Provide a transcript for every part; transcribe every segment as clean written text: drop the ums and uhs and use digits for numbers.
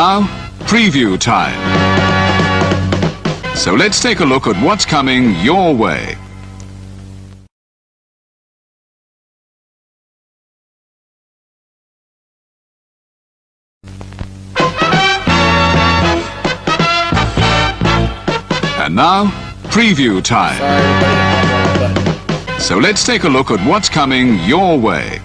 now, preview time. So let's take a look at what's coming your way. And now, preview time. So let's take a look at what's coming your way.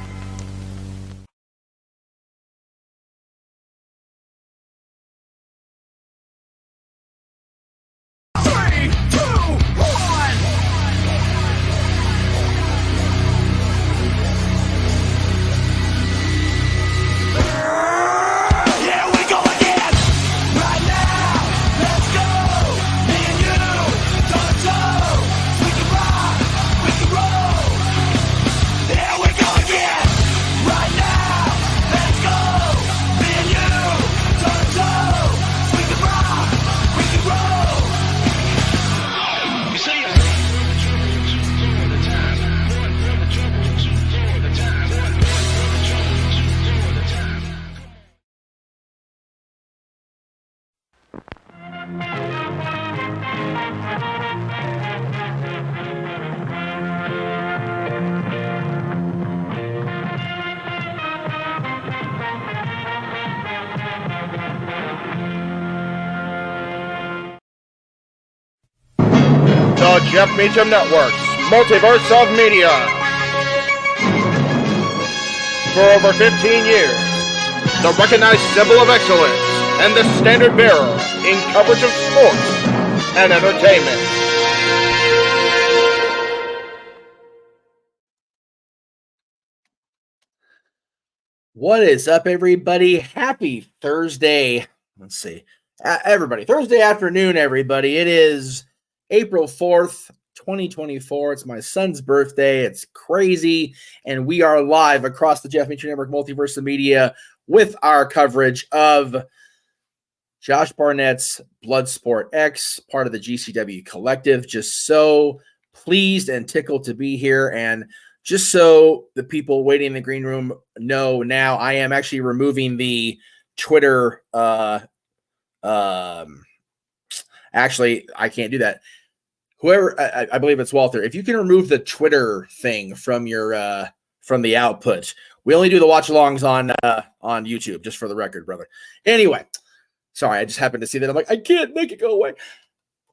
JMN Network's Multiverse of Media. For over 15 years, the recognized symbol of excellence and the standard bearer in coverage of sports and entertainment. What is up, everybody? Happy Thursday. Let's see. Everybody, Thursday afternoon, everybody. It is April 4th, 2024. It's my son's birthday. It's crazy. And we are live across the JMN Network Multiverse of Media with our coverage of Josh Barnett's Bloodsport X, part of the GCW Collective. Just so pleased and tickled to be here. And just so the people waiting in the green room know now, I am actually removing the Twitter. Actually, I can't do that. Whoever, I believe it's Walter. If you can remove the Twitter thing from your from the output, we only do the watch-alongs on YouTube, just for the record, brother. Anyway, sorry, I just happened to see that. I'm like, I can't make it go away.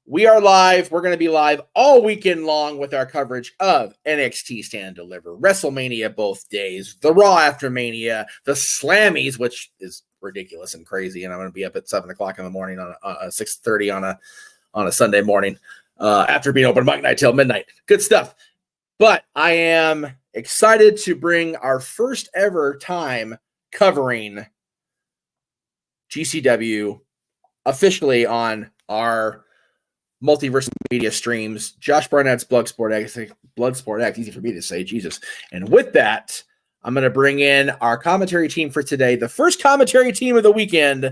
We are live. We're going to be live all weekend long with our coverage of NXT Stand and Deliver, WrestleMania both days, the Raw after Mania, the Slammies, which is ridiculous and crazy, and I'm going to be up at 7 o'clock in the morning on 6:30 on a Sunday morning. After being open mic night till midnight. Good stuff. But I am excited to bring our first ever time covering GCW officially on our Multiverse Media streams. Josh Barnett's Bloodsport X, easy for me to say, Jesus. And with that, I'm going to bring in our commentary team for today. The first commentary team of the weekend,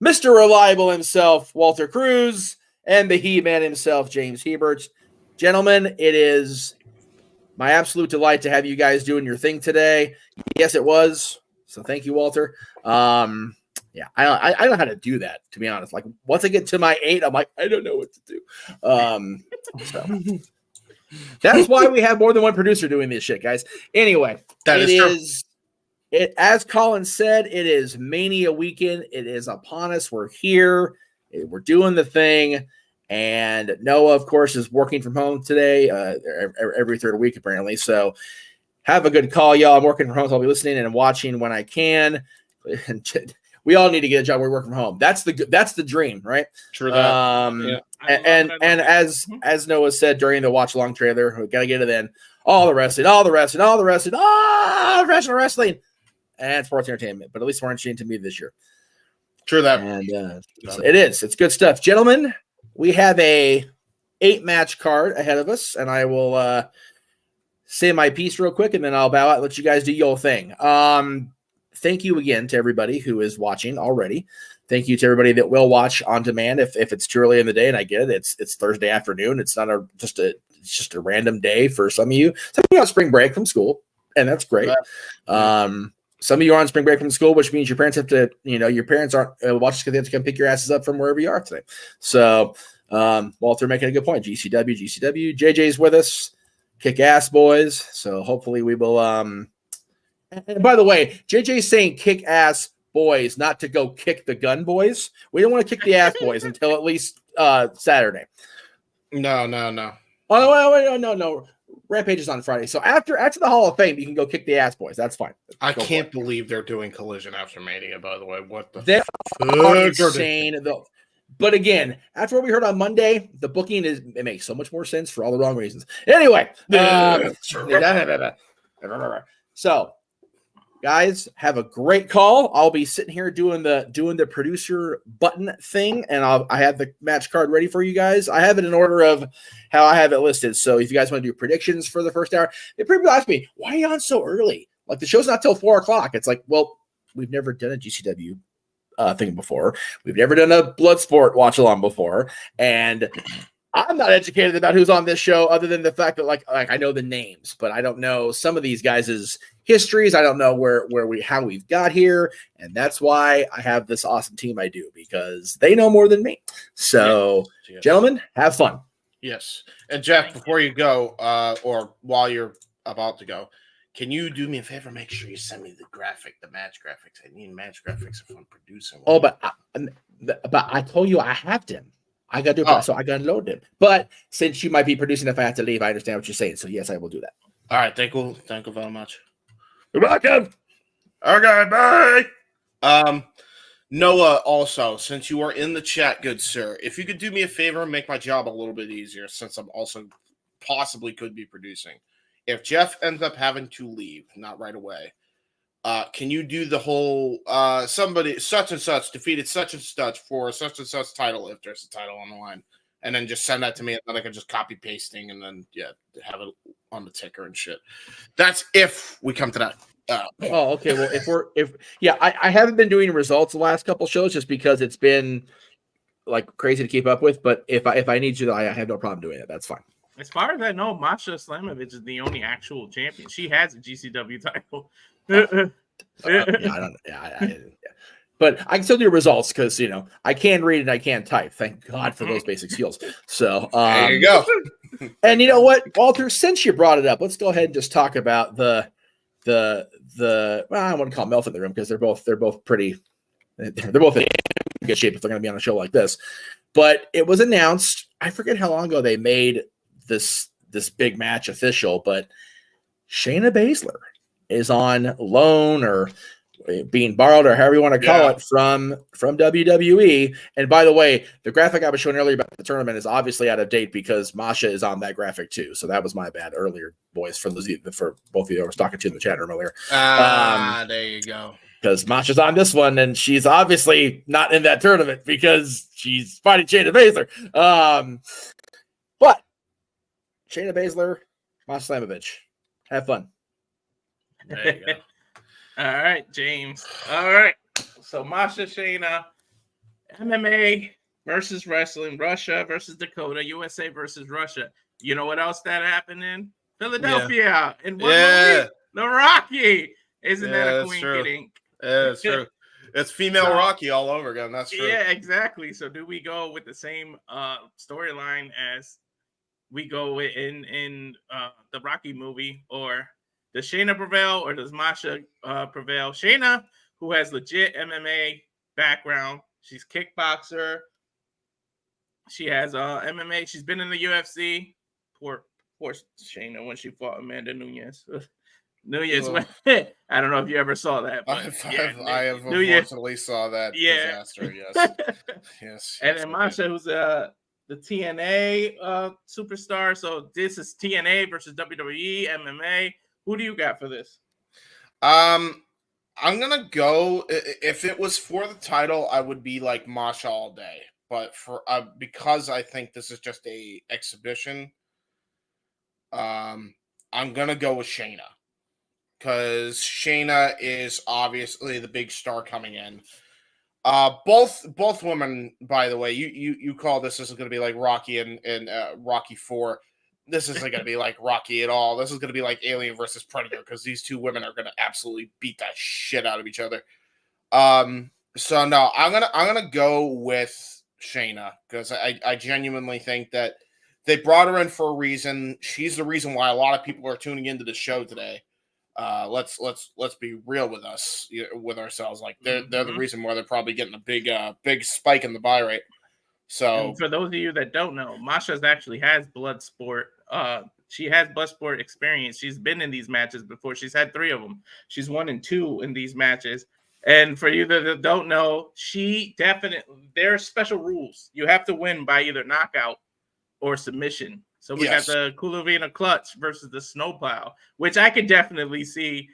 Mr. Reliable himself, Walter Cruz, and the He-Man himself, James Hebert. Gentlemen, it is my absolute delight to have you guys doing your thing today. Yes, it was. So thank you, Walter. Yeah, I don't know how to do that, to be honest. Like, once I get to my 8, I'm like, I don't know what to do. So that's why we have more than one producer doing this shit, guys. Anyway, that is true. As Colin said, it is Mania weekend. It is upon us. We're here. We're doing the thing. And Noah, of course, is working from home today, every third week, apparently. So have a good call, y'all. I'm working from home, so I'll be listening and watching when I can. We all need to get a job where we work from home. That's the dream, right? True that. Yeah. And as Noah said during the watch along trailer, we gotta get it in. All the wrestling, wrestling, and sports entertainment. But at least more interesting to me this year. True that. And so it is. It's good stuff, gentlemen. We have a 8-match card ahead of us, and I will say my piece real quick, and then I'll bow out and let you guys do your thing. Thank you again to everybody who is watching already. Thank you to everybody that will watch on demand if it's too early in the day, and I get it. It's Thursday afternoon. It's not just a random day for some of you. Some of you have spring break from school, and that's great. some of you are on spring break from school, which means your parents have to, your parents aren't watching because they have to come pick your asses up from wherever you are today. So, Walter making a good point. GCW. JJ's with us. Kick ass, boys. So hopefully we will. And by the way, JJ's saying kick ass boys, not to go kick the gun boys. We don't want to kick the ass boys until at least Saturday. No. Oh, no. Rampage is on Friday. So after the Hall of Fame, you can go kick the ass boys. That's fine. I can't believe they're doing Collision after Mania, by the way. What the They are insane, though. But again, after what we heard on Monday, the booking it makes so much more sense for all the wrong reasons. Anyway, so guys, have a great call. I'll be sitting here doing the producer button thing, and I have the match card ready for you guys. I have it in order of how I have it listed. So if you guys want to do predictions for the first hour, people ask me, why are you on so early? Like, the show's not till 4:00. It's like, well, we've never done a GCW thing before. We've never done a Bloodsport watch along before, and I'm not educated about who's on this show other than the fact that like I know the names, but I don't know some of these guys' histories. I don't know how we've got here, and that's why I have this awesome team I do, because they know more than me. So, yes. Gentlemen, have fun. Yes. And Jeff, before you go, or while you're about to go, can you do me a favor? Make sure you send me the match graphics. I need match graphics if I'm producing. Oh, but I told you I have them. I got to do so I got to load them. But since you might be producing if I have to leave, I understand what you're saying. So yes, I will do that. All right, thank you very much. You're welcome. Okay, bye. Noah, also, since you are in the chat, good sir, if you could do me a favor and make my job a little bit easier, since I'm also possibly could be producing. If Jeff ends up having to leave, not right away, can you do the whole somebody such and such defeated such and such for such and such title if there's a title on the line, and then just send that to me, and then I can just copy pasting and then have it on the ticker and shit. That's if we come to that. Okay. Well, I haven't been doing results the last couple shows just because it's been like crazy to keep up with. But if I need to, I have no problem doing it. That's fine. As far as I know, Masha Slamovich is the only actual champion. She has a GCW title. But I can still do results because I can read and I can type. Thank God for those basic skills. So there you go. And you know what, Walter? Since you brought it up, let's go ahead and just talk about the well, I want to call them elephant in the room because they're both pretty. They're both in good shape if they're going to be on a show like this. But it was announced. I forget how long ago they made this big match official, but Shaina Basler is on loan or being borrowed or however you want to call it from WWE. And by the way, the graphic I was showing earlier about the tournament is obviously out of date because Masha is on that graphic too. So that was my bad earlier, boys, for both of you I was talking to in the chat room earlier. There you go. Because Masha's on this one and she's obviously not in that tournament because she's fighting Shaina Basler. But Shaina Basler, Masha Slamovich. Have fun. There you go. All right, James. All right. So Masha, Shaina, MMA versus wrestling, Russia versus Dakota, USA versus Russia. You know what else that happened in Philadelphia? In what movie? The Rocky. Isn't that a queen getting? Yeah, it's true. It's female Rocky all over again. That's true. Yeah, exactly. So do we go with the same storyline as we go in the Rocky movie, or does Shaina prevail, or does Masha prevail? Shaina, who has legit MMA background, she's kickboxer. She has MMA. She's been in the UFC. Poor Shaina when she fought Amanda Nunes. I don't know if you ever saw that. But I have unfortunately saw that disaster. Yes, yes. And then Masha, who's the TNA superstar. So this is TNA versus WWE MMA. Who do you got for this? I'm gonna go. If it was for the title, I would be like Masha all day. But for because I think this is just a exhibition, I'm gonna go with Shaina because Shaina is obviously the big star coming in. Both women, by the way, you call this is going to be like Rocky and Rocky 4. this isn't going to be like Rocky at all. This is going to be like Alien versus Predator because these two women are going to absolutely beat that shit out of each other. So no, I'm gonna go with Shaina because I genuinely think that they brought her in for a reason. She's the reason why a lot of people are tuning into the show today. Let's be real with us, with ourselves. Like they're the reason why they're probably getting a big spike in the buy rate. So and for those of you that don't know, Masha actually has Bloodsport. She has Bloodsport experience. She's been in these matches before. She's had 3 of them. She's 1 and 2 in these matches. And for you that don't know, there are special rules. You have to win by either knockout or submission. So we got the Kulovina clutch versus the snowplow, which I could definitely see.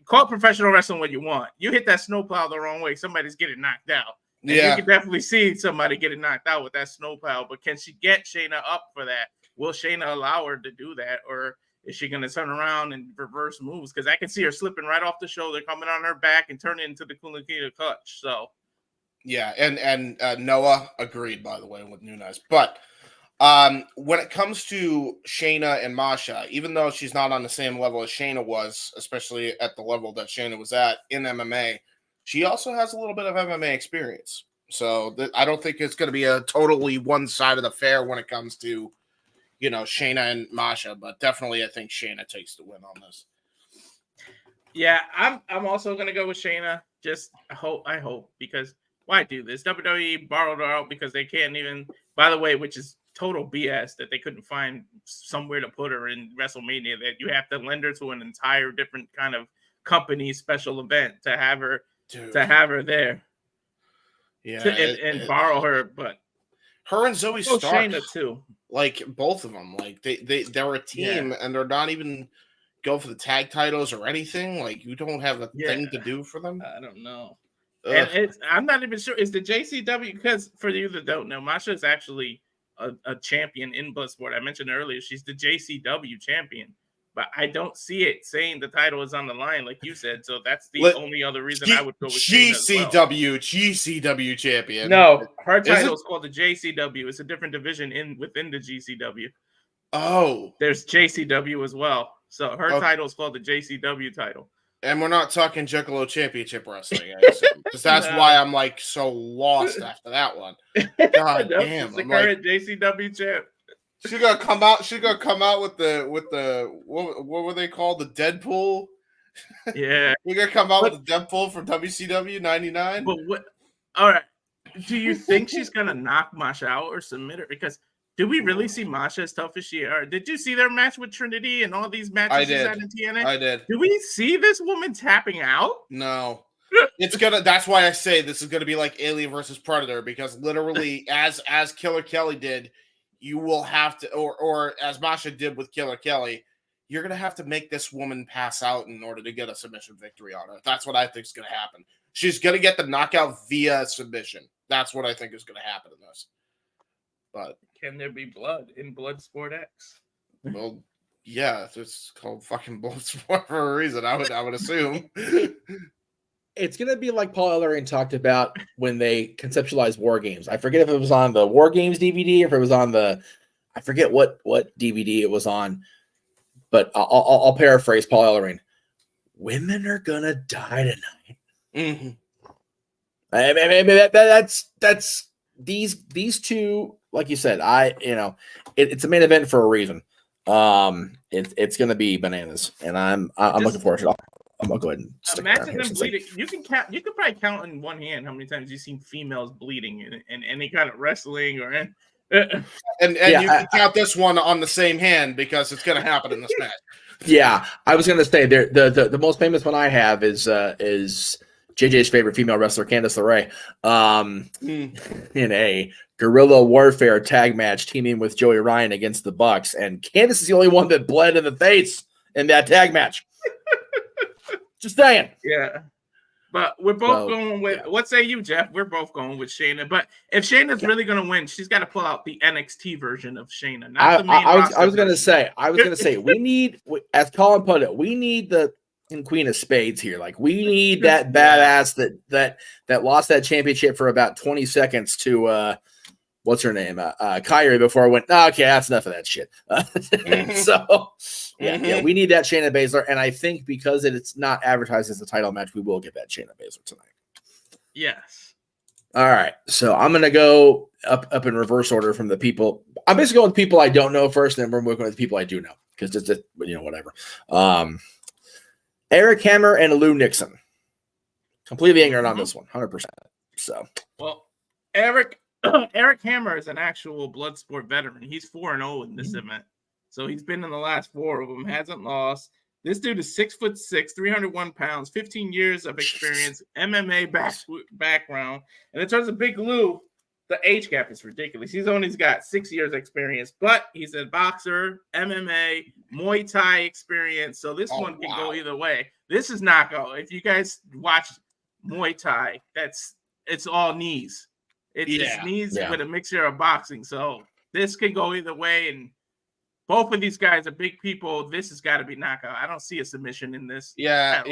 Call professional wrestling what you want. You hit that snowplow the wrong way, somebody's getting knocked out. And you can definitely see somebody getting knocked out with that snowplow. But can she get Shaina up for that? Will Shaina allow her to do that? Or is she going to turn around and reverse moves? Because I can see her slipping right off the shoulder, coming on her back, and turning into the Kulovina clutch. So, yeah, and Noah agreed, by the way, with Nunes. But when it comes to Shaina and Masha, even though she's not on the same level as Shaina was, especially at the level that Shaina was at in MMA, she also has a little bit of MMA experience. So I don't think it's going to be a totally one-sided affair when it comes to, Shaina and Masha, but definitely I think Shaina takes the win on this. Yeah, I'm also going to go with Shaina. I hope, because why do this? WWE borrowed her out because they can't even, by the way, which is total BS that they couldn't find somewhere to put her in WrestleMania, that you have to lend her to an entire different kind of company special event to have her there. Yeah, and borrow her, but her and Zoe Stark, Shaina too. Like both of them, like they're a team and they're not even go for the tag titles or anything. Like you don't have a thing to do for them. I don't know. Ugh. And I'm not even sure. Is the JCW, because for you that don't know, Masha is actually a champion in Bloodsport. I mentioned earlier, she's the JCW champion, but I don't see it saying the title is on the line, like you said. So that's the only other reason I would go with GCW champion. No, her title is called the JCW. It's a different division within the GCW. Oh, there's JCW as well. So her title is called the JCW title. And we're not talking Juggalo Championship Wrestling, because that's why I'm like so lost after that one. God damn, the current JCW champ. She's gonna come out. She's gonna come out with the what were they called? The Deadpool. Yeah, you're gonna come out with the Deadpool from WCW '99. But what? All right. Do you think she's gonna knock Masha out or submit her? Because do we really see Masha as tough as she are? Did you see their match with Trinity and all these matches she's had in TNA? I did. Do we see this woman tapping out? No. That's why I say this is gonna be like Alien versus Predator, because literally as Killer Kelly did, you will have to, or as Masha did with Killer Kelly, you're gonna have to make this woman pass out in order to get a submission victory on her. That's what I think is gonna happen. She's gonna get the knockout via submission. That's what I think is gonna happen in this. But can there be blood in Bloodsport X? Well, yeah, it's called fucking Bloodsport for a reason. I would assume. It's gonna be like Paul Ellering talked about when they conceptualized War Games. I forget if it was on the War Games DVD or if it was on I forget what DVD it was on, but I'll paraphrase Paul Ellering. Women are gonna die tonight. Mm-hmm. I mean, that's these two, like you said. It's a main event for a reason. It's gonna be bananas, and I'm looking forward to it. I'm gonna go ahead and stick imagine them bleeding. You can probably count in one hand how many times you've seen females bleeding in any kind of wrestling or. And you can count this one on the same hand because it's gonna happen in this match. Yeah, I was gonna say the most famous one I have is JJ's favorite female wrestler, Candice LeRae, in a guerrilla warfare tag match, teaming with Joey Ryan against the Bucks, and Candice is the only one that bled in the face in that tag match. Just saying. Yeah. But we're both going with, what say you, Jeff? We're both going with Shaina. But if Shayna's really going to win, she's got to pull out the NXT version of Shaina. Not the main I was going to say, we need, as Colin put it, we need the Queen of Spades here. Like, we need that badass that lost that championship for about 20 seconds to what's her name? Kyrie before I went, okay, that's enough of that shit. So, yeah, we need that Shayna Baszler. And I think because it's not advertised as a title match, we will get that Shayna Baszler tonight. Yes. All right. So I'm going to go up in reverse order from the people. I'm basically going with people I don't know first, and then we're going with people I do know because it's just, whatever. Eric Hammer and Lou Nixon. Completely ignorant on this one, 100%. So, well, Eric Hammer is an actual Bloodsport veteran. He's 4-0 in this event. So he's been in the last 4 of them, hasn't lost. This dude is 6'6", 301 pounds, 15 years of experience, MMA background. And in terms of Big Lou, the age gap is ridiculous. He's only got 6 years experience, but he's a boxer, MMA, Muay Thai experience. So this one can go either way. This is knockout. If you guys watch Muay Thai, it's all knees. It's knees with a mixture of boxing. So this can go either way. And both of these guys are big people. This has got to be knockout. I don't see a submission in this. Yeah.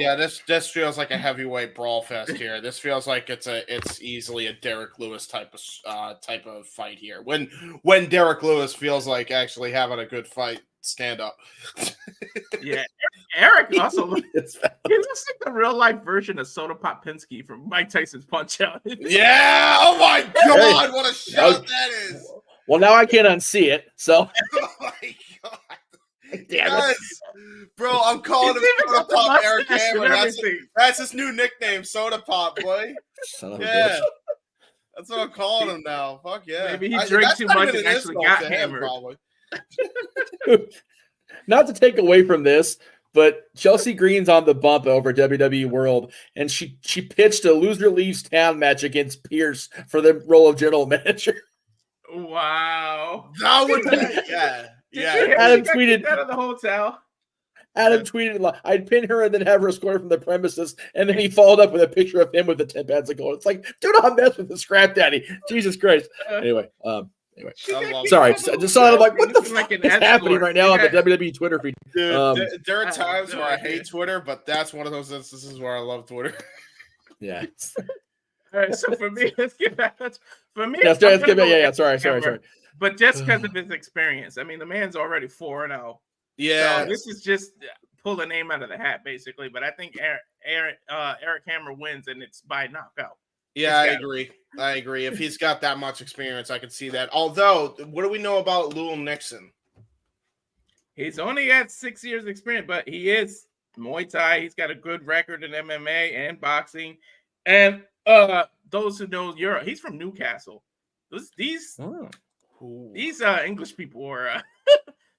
This feels like a heavyweight brawl fest here. This feels like it's easily a Derek Lewis type of fight here. When Derek Lewis feels like actually having a good fight, stand up. Yeah, Eric also he looks like the real life version of Soda Pop Pinsky from Mike Tyson's Punch Out. Yeah. Oh my God, what a shout that is. Well, now I can't unsee it. So. Oh my God. Damn it. Bro, I'm calling him Soda Pop Eric Hammer. That's his new nickname, Soda Pop, boy. Son of a bitch. That's what I'm calling him now. Fuck yeah. Maybe he drank too much and actually got hammered. Not to take away from this, but Chelsea Green's on the bump over WWE World, and she pitched a loser leaves town match against Pierce for the role of general manager. Wow. That would be, Adam tweeted out of the hotel. Adam tweeted, I'd pin her and then have her escorted from the premises, and then he followed up with a picture of him with the 10 pads of gold. It's like, do not mess with the scrap daddy. Jesus Christ. Anyway. Sorry, I just saw it. I'm like, what the fuck is happening right now on the WWE Twitter feed? Dude, there are times where I hate Twitter, but that's one of those instances where I love Twitter. Yeah. All right, so for me, let's get back. For me, sorry. But just because of his experience, I mean, the man's already 4-0. Yeah, so this is just pull a name out of the hat, basically. But I think Eric Hammer wins, and it's by knockout. Yeah, I agree. If he's got that much experience, I could see that. Although, what do we know about Lou Nixon? He's only got 6 years experience, but he is Muay Thai. He's got a good record in MMA and boxing. And those who know Europe, he's from Newcastle. These English people are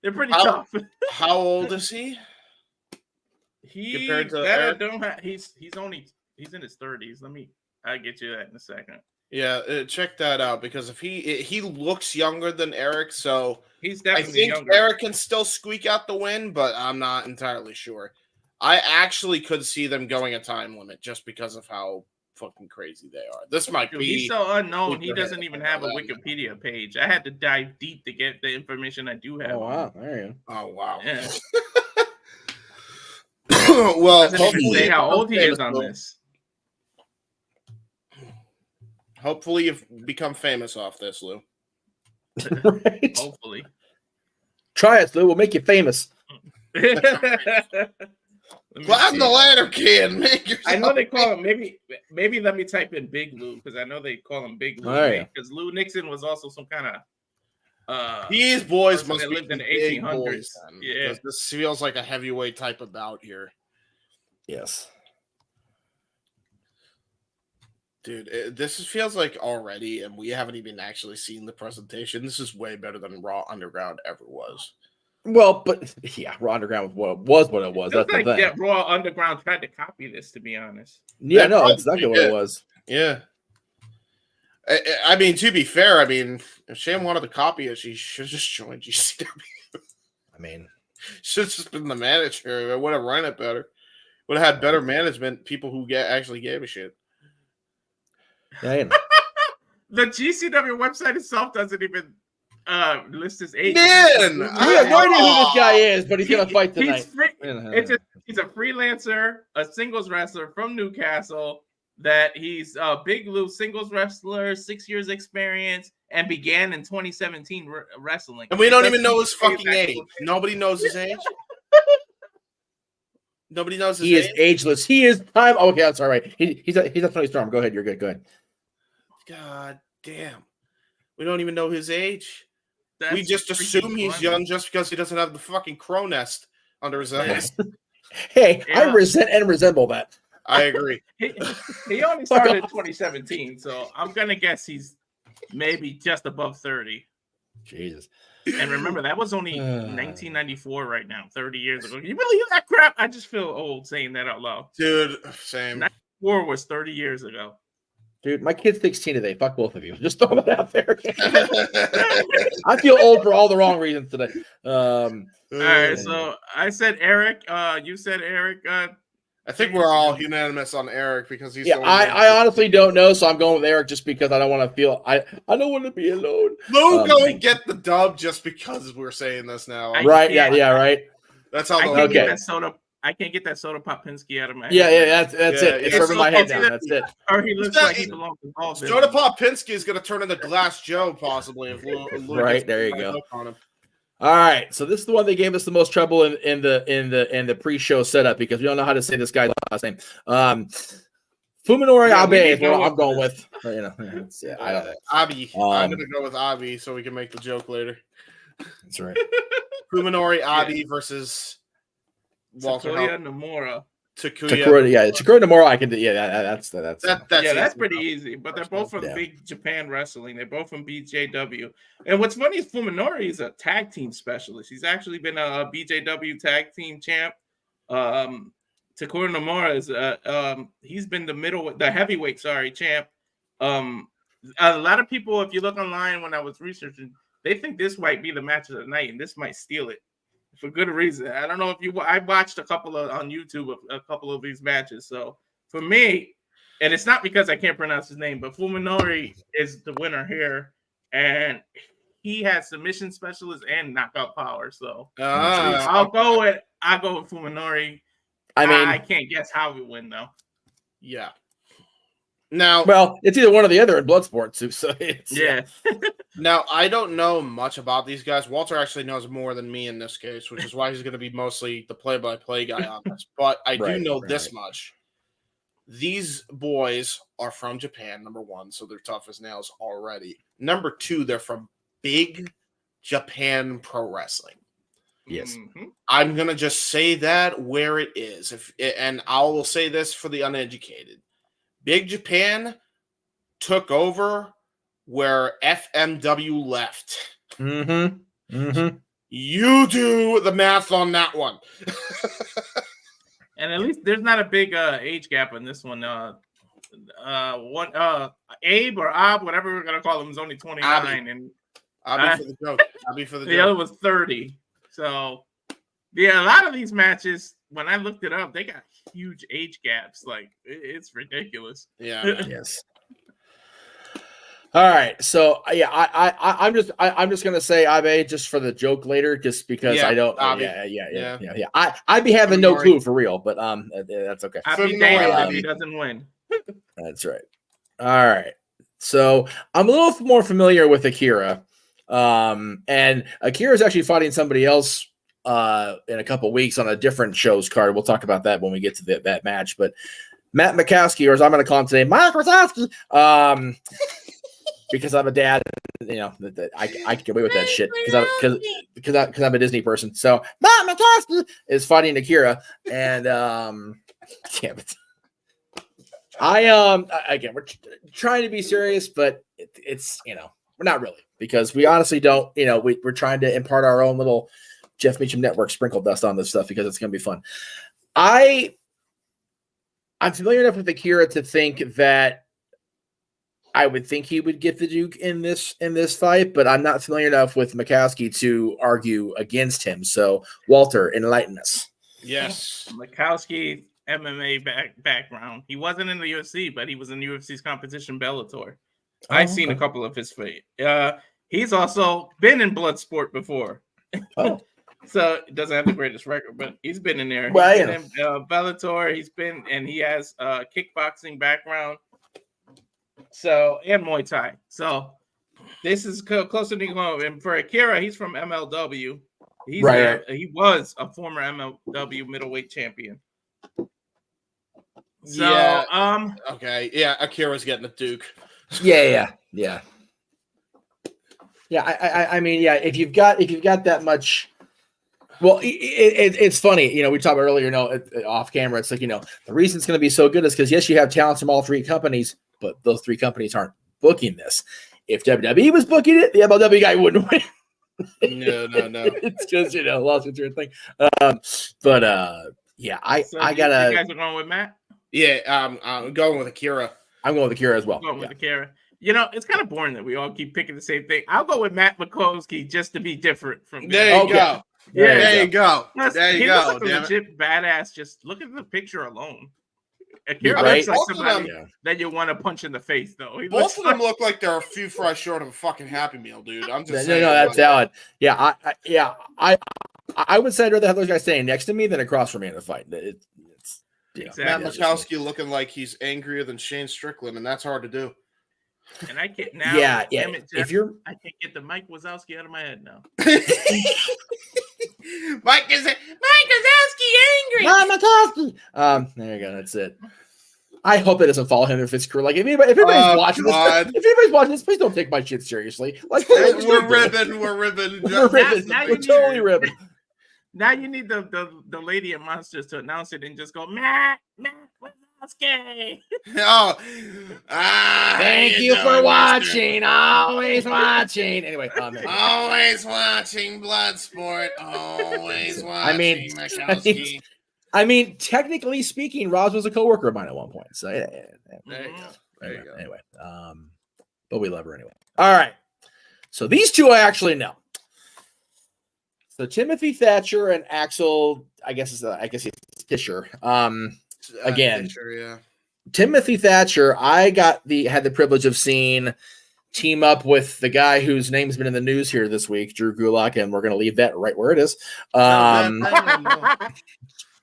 they're pretty tough. How old is he? Compared to Eric? He's in his 30s. I'll get you that in a second. Yeah, check that out because if he looks younger than Eric, so he's definitely younger. Eric can still squeak out the win, but I'm not entirely sure. I actually could see them going a time limit just because of how fucking crazy they are. This might be. He's so unknown. He doesn't even have a Wikipedia page. I had to dive deep to get the information I do have. Oh wow! There you go. Oh wow! Yeah. Well, hopefully, say how old he is on this. Hopefully, you've become famous off this, Lou. Right. Hopefully. Try it, Lou. We'll make you famous. Climb the ladder, kid. I know they call him maybe let me type in Big Lou because I know they call him Big Lou because Lou Nixon was also some kind of these boys must be lived in the 1800s. Yeah, this feels like a heavyweight type of bout here. Yes. Dude, this feels like already, and we haven't even actually seen the presentation. This is way better than Raw Underground ever was. Well, but yeah, Raw Underground was what it was. That's like the thing. That Raw Underground tried to copy this, to be honest. Yeah, no, that's exactly what it was. Yeah. I mean, to be fair, if Sham wanted to copy it, she should have just joined GCW. I mean, should have just been the manager. It would have run it better. Would have had better management, people who actually gave a shit. Yeah, you know. The GCW website itself doesn't even list his age. Man, I have no idea who this guy is, but he's gonna fight tonight. He's a freelancer, a singles wrestler from Newcastle. that he's a Big Lou singles wrestler, 6 years experience, and began in 2017 wrestling. And we don't even know his fucking age. Nobody knows his age. Nobody knows his age. He is ageless. He is time. Okay, I'm sorry. He's a Tony Storm. Go ahead. You're good. Go ahead. God damn. We don't even know his age. That's we just assume he's young just because he doesn't have the fucking crow nest under his eyes. Hey, yeah. I resent and resemble that. I agree. He only started in 2017, so I'm gonna guess he's maybe just above 30. Jesus. And remember, that was only 1994 right now, 30 years ago. You believe that crap? I just feel old saying that out loud. Dude, same. 94 was 30 years ago. Dude, my kid's 16 today. Fuck both of you. Just throw that out there. I feel old for all the wrong reasons today. All right, so I said Eric. You said Eric. I think we're all unanimous on Eric because he's. Yeah, I honestly don't know, so I'm going with Eric just because I don't want to feel. I don't want to be alone. Lou going get the dub just because we're saying this now. Right? Yeah. Right. That's how. I can't get that soda Popinski out of my head. Yeah. That's it. It's over my head now. That's it. Or he looks like he belongs to all this. Soda Popinski is going to turn into Glass Joe possibly if Lou right there you go. On him. All right, so this is the one that gave us the most trouble in the pre-show setup because we don't know how to say this guy's last name. Fuminori Abe is what I'm going with. I don't know. Abi. I'm going to go with Abi so we can make the joke later. That's right. Fuminori Abi versus Walter Namora. Takuya Namora. I can do. Yeah, that's pretty easy. But they're both from Big Japan Wrestling. They're both from BJW. And what's funny is Fuminori is a tag team specialist. He's actually been a BJW tag team champ. Takuya Namora is he's been the heavyweight champ. A lot of people, if you look online when I was researching, they think this might be the match of the night, and this might steal it. For good reason. I don't know if I watched a couple on YouTube a couple of these matches. So for me, and it's not because I can't pronounce his name, but Fuminori is the winner here, and he has submission specialist and knockout power. So I'll go with Fuminori. I mean, I can't guess how we win though. Yeah. Now, well, it's either one or the other in Bloodsport too. So it's, yeah. Now, I don't know much about these guys. Walter actually knows more than me in this case, which is why he's going to be mostly the play-by-play guy on this. But I do know this much. These boys are from Japan, number one, so they're tough as nails already. Number two, they're from Big Japan Pro Wrestling. Yes. Mm-hmm. I'm going to just say that where it is. And I will say this for the uneducated. Big Japan took over where FMW left. Mm-hmm. Mm-hmm. You do the math on that one. And at least there's not a big age gap in this one. Abe or Ab, whatever we're gonna call him, is only 29, Abby. And Abby for the joke. Abby for the joke. The other was 30. So yeah, a lot of these matches, when I looked it up, they got huge age gaps. Like it's ridiculous. Yeah. Yes. All right, so I'm just gonna say Abe just for the joke later, just because I don't. Yeah. I'd be having no clue for real, but that's okay. I'd be damned if he doesn't win. That's right. All right, so I'm a little more familiar with Akira, and Akira is actually fighting somebody else in a couple weeks on a different show's card. We'll talk about that when we get to that match, but Matt Makowski, or as I'm going to call him today, Makowski, because I'm a dad, you know, I can get away with that shit because I'm a Disney person. So Matt Makowski is fighting Akira, and damn it. Again, we're trying to be serious, but it's we're not really, because we honestly don't, we're trying to impart our own little Jeff Meacham Network sprinkle dust on this stuff because it's going to be fun. I'm familiar enough with Akira to think that I would think he would get the Duke in this fight, but I'm not familiar enough with Makowski to argue against him. So, Walter, enlighten us. Yes. Makowski, MMA background. He wasn't in the UFC, but he was in UFC's competition Bellator. I've seen a couple of his fights. He's also been in Bloodsport before. Oh. So it doesn't have the greatest record, but he's been in there. Well, He's been in Bellator. And he has a kickboxing background. So, and Muay Thai. So this is closer to home. And for Akira, he's from MLW. He was a former MLW middleweight champion. So, okay, yeah, Akira's getting the Duke. Yeah. I mean, yeah. If you've got that much, well, it's funny. We talked about earlier. Off camera, it's like the reason it's going to be so good is because yes, you have talents from all three companies, but those three companies aren't booking this. If WWE was booking it, the MLW guy wouldn't win. No. It's just lawsuits are a thing. Yeah, I gotta. You guys are going with Matt? Yeah, I'm going with Akira. I'm going with Akira as well. I'm going with Akira. It's kind of boring that we all keep picking the same thing. I'll go with Matt Makowski just to be different from. There you go. Yeah, there you go. Plus, there you he go. Looks like a legit badass. Just look at the picture alone. Akira looks like somebody that you want to punch in the face, though. Both of them look like they're a few fries short of a fucking Happy Meal, dude. I'm just saying. No, that's valid. Yeah, I would say I'd rather have those guys standing next to me than across from me in a fight. Exactly. Matt Makowski looking like he's angrier than Shane Strickland, and that's hard to do. And I can't now. Yeah. I can't get the Mike Wazowski out of my head now. Mike Wazowski angry. Mike Makowski. There you go. That's it. I hope it doesn't follow him if it's career. Like if anybody's watching this, please don't take my shit seriously. Like we're ribbing. We're totally ribbing. Now you need the lady at Monsters to announce it and just go, Matt Wazowski. Thank you for watching. Always watching. Anyway, always watching Bloodsport. Always watching Makowski. I mean, technically speaking, Roz was a coworker of mine at one point. So there you go. Anyway, but we love her anyway. All right. So these two I actually know. So Timothy Thatcher and Axel, I guess he's Tischer. Again, Tischer, yeah. Timothy Thatcher, I had the privilege of seeing team up with the guy whose name's been in the news here this week, Drew Gulak, and we're going to leave that right where it is. Oh,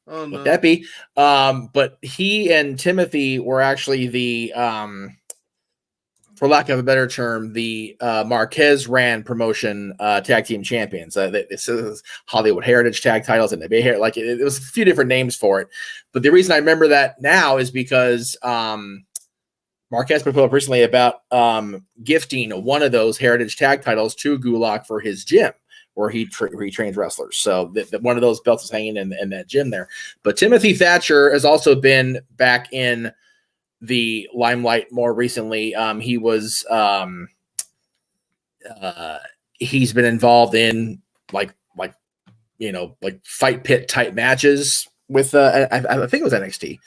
no. Would that be? But he and Timothy were actually the, for lack of a better term, the Marquez ran promotion tag team champions. This is Hollywood Heritage tag titles, and they like it was a few different names for it. But the reason I remember that now is because Marquez put up recently about gifting one of those Heritage tag titles to Gulak for his gym, where he trains wrestlers. So one of those belts is hanging in that gym there. But Timothy Thatcher has also been back in the limelight more recently. He's been involved in like fight pit type matches with I think it was NXT.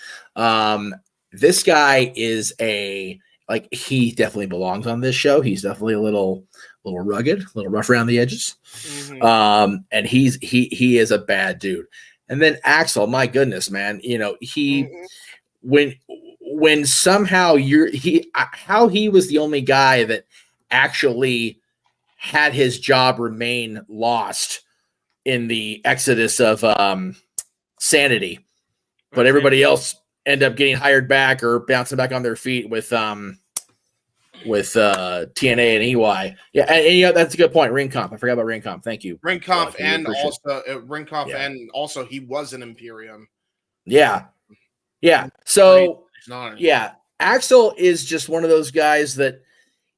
This guy is he definitely belongs on this show. He's definitely a little rugged, a little rough around the edges. Mm-hmm. And he is a bad dude. And then Axel, my goodness, man, when somehow how he was the only guy that actually had his job remain lost in the exodus of Sanity, but everybody else end up getting hired back or bouncing back on their feet with TNA and EY. Yeah, that's a good point. Ring Comp. I forgot about Ring Comp. Thank you. Ring Comp and also he was an Imperium. Yeah. So Axel is just one of those guys that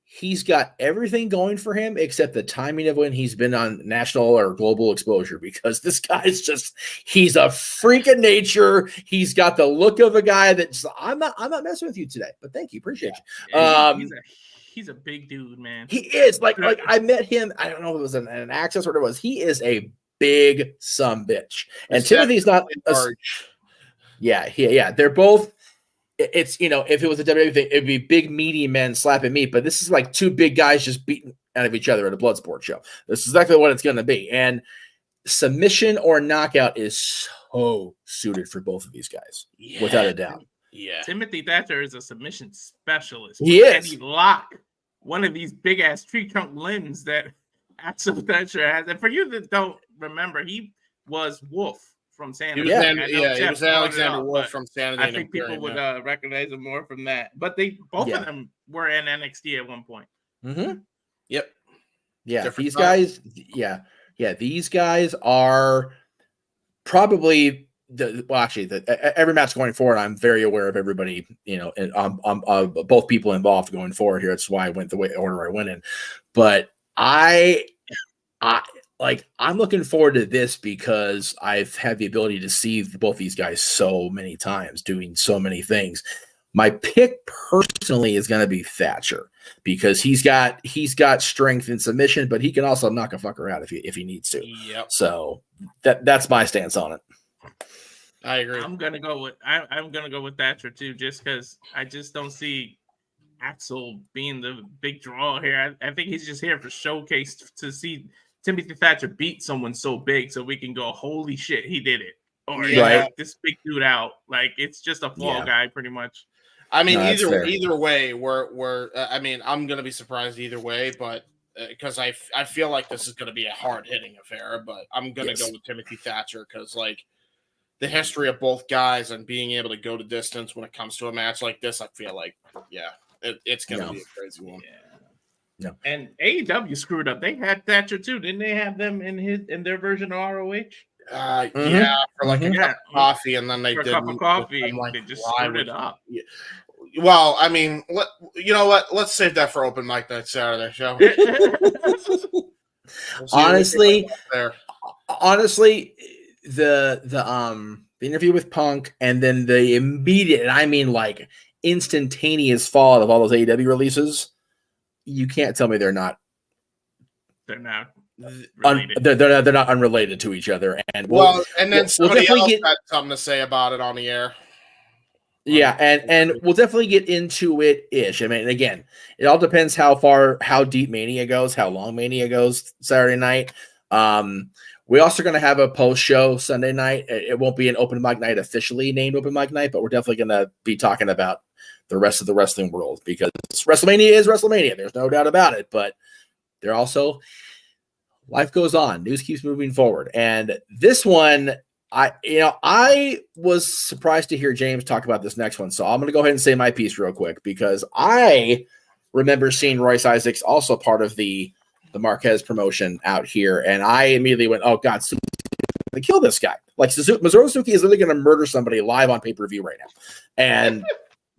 he's got everything going for him except the timing of when he's been on national or global exposure, because this guy's he's a freak of nature. He's got the look of a guy that's I'm not messing with you today, but thank you. Appreciate you. He's a big dude, man. He is like I met him. I don't know if it was an Access or what it was. He is a big sumbitch. And Timothy's not they're both. It's if it was a WWE thing, it'd be big meaty men slapping meat, but this is like two big guys just beating out of each other at a Bloodsport show. This is exactly what it's going to be, and submission or knockout is so suited for both of these guys, without a doubt. Yeah, Timothy Thatcher is a submission specialist. He is. Can he lock one of these big ass tree trunk limbs that Axel Thatcher has? And for you that don't remember he was Wolf from Sanity. He was He was Alexander Wolf from Sanity. I think people would recognize him more from that. But they both of them were in NXT at one point. Mm-hmm. Yep. Yeah, Different these guys. Yeah, these guys are probably every match going forward. I'm very aware of everybody, and both people involved going forward here. That's why I went the order I went in. But I'm looking forward to this because I've had the ability to see both these guys so many times doing so many things. My pick personally is going to be Thatcher because he's got strength and submission, but he can also knock a fucker out if he needs to. Yep. So that's my stance on it. I agree. I'm gonna go with Thatcher too, just because I just don't see Axel being the big draw here. I think he's just here for showcase to see Timothy Thatcher beat someone so big, so we can go, holy shit, he did it, or this big dude out. Like it's just a fall guy, pretty much. I mean, either way, I'm gonna be surprised either way, but because I feel like this is gonna be a hard hitting affair, but I'm gonna go with Timothy Thatcher because the history of both guys and being able to go to distance when it comes to a match like this, I feel like it's gonna be a crazy one. Yeah. No. And AEW screwed up. They had Thatcher too, didn't they? Have them in their version of ROH? Yeah, for a cup of coffee, and then they did a cup of coffee. They just screwed it up. Yeah. Well, I mean, you know what? Let's save that for open mic night Saturday show. Honestly, the interview with Punk and then the immediate, and I mean instantaneous fall of all those AEW releases. You can't tell me they're not related. They're not unrelated to each other. And somebody else had something to say about it on the air. Yeah, and we'll definitely get into it ish. I mean, again, it all depends how deep Mania goes, how long Mania goes Saturday night. We're also going to have a post show Sunday night. It won't be an open mic night officially named open mic night, but we're definitely going to be talking about the rest of the wrestling world because WrestleMania is WrestleMania. There's no doubt about it, but they're also life goes on. News keeps moving forward. And this one, I was surprised to hear James talk about this next one. So I'm going to go ahead and say my piece real quick because I remember seeing Royce Isaacs also part of the Marquez promotion out here. And I immediately went, oh God, they kill this guy. Minoru Suzuki is literally going to murder somebody live on pay-per-view right now. And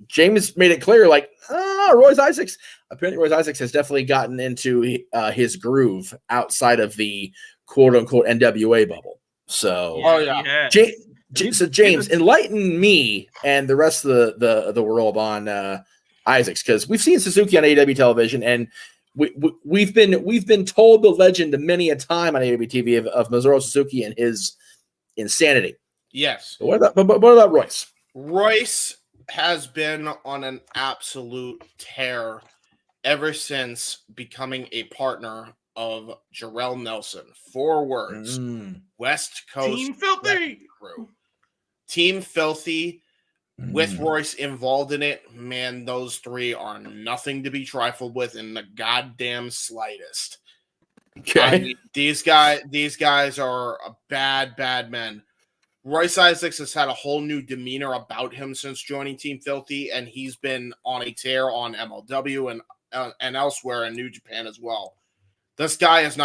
James made it clear, Royce Isaacs. Apparently, Royce Isaacs has definitely gotten into his groove outside of the quote-unquote NWA bubble. So, so James, enlighten me and the rest of the world on Isaacs because we've seen Suzuki on AEW television, and we've been told the legend many a time on AEW TV of Minoru Suzuki and his insanity. Yes. But what about Royce? Royce has been on an absolute tear ever since becoming a partner of Jarrell Nelson. 4 words. West Coast Team Filthy crew. Team Filthy with Royce involved in it. Man, those 3 are nothing to be trifled with in the goddamn slightest. Okay. I mean, these guys are bad men. Royce Isaacs has had a whole new demeanor about him since joining Team Filthy, and he's been on a tear on MLW and elsewhere in New Japan as well. This guy is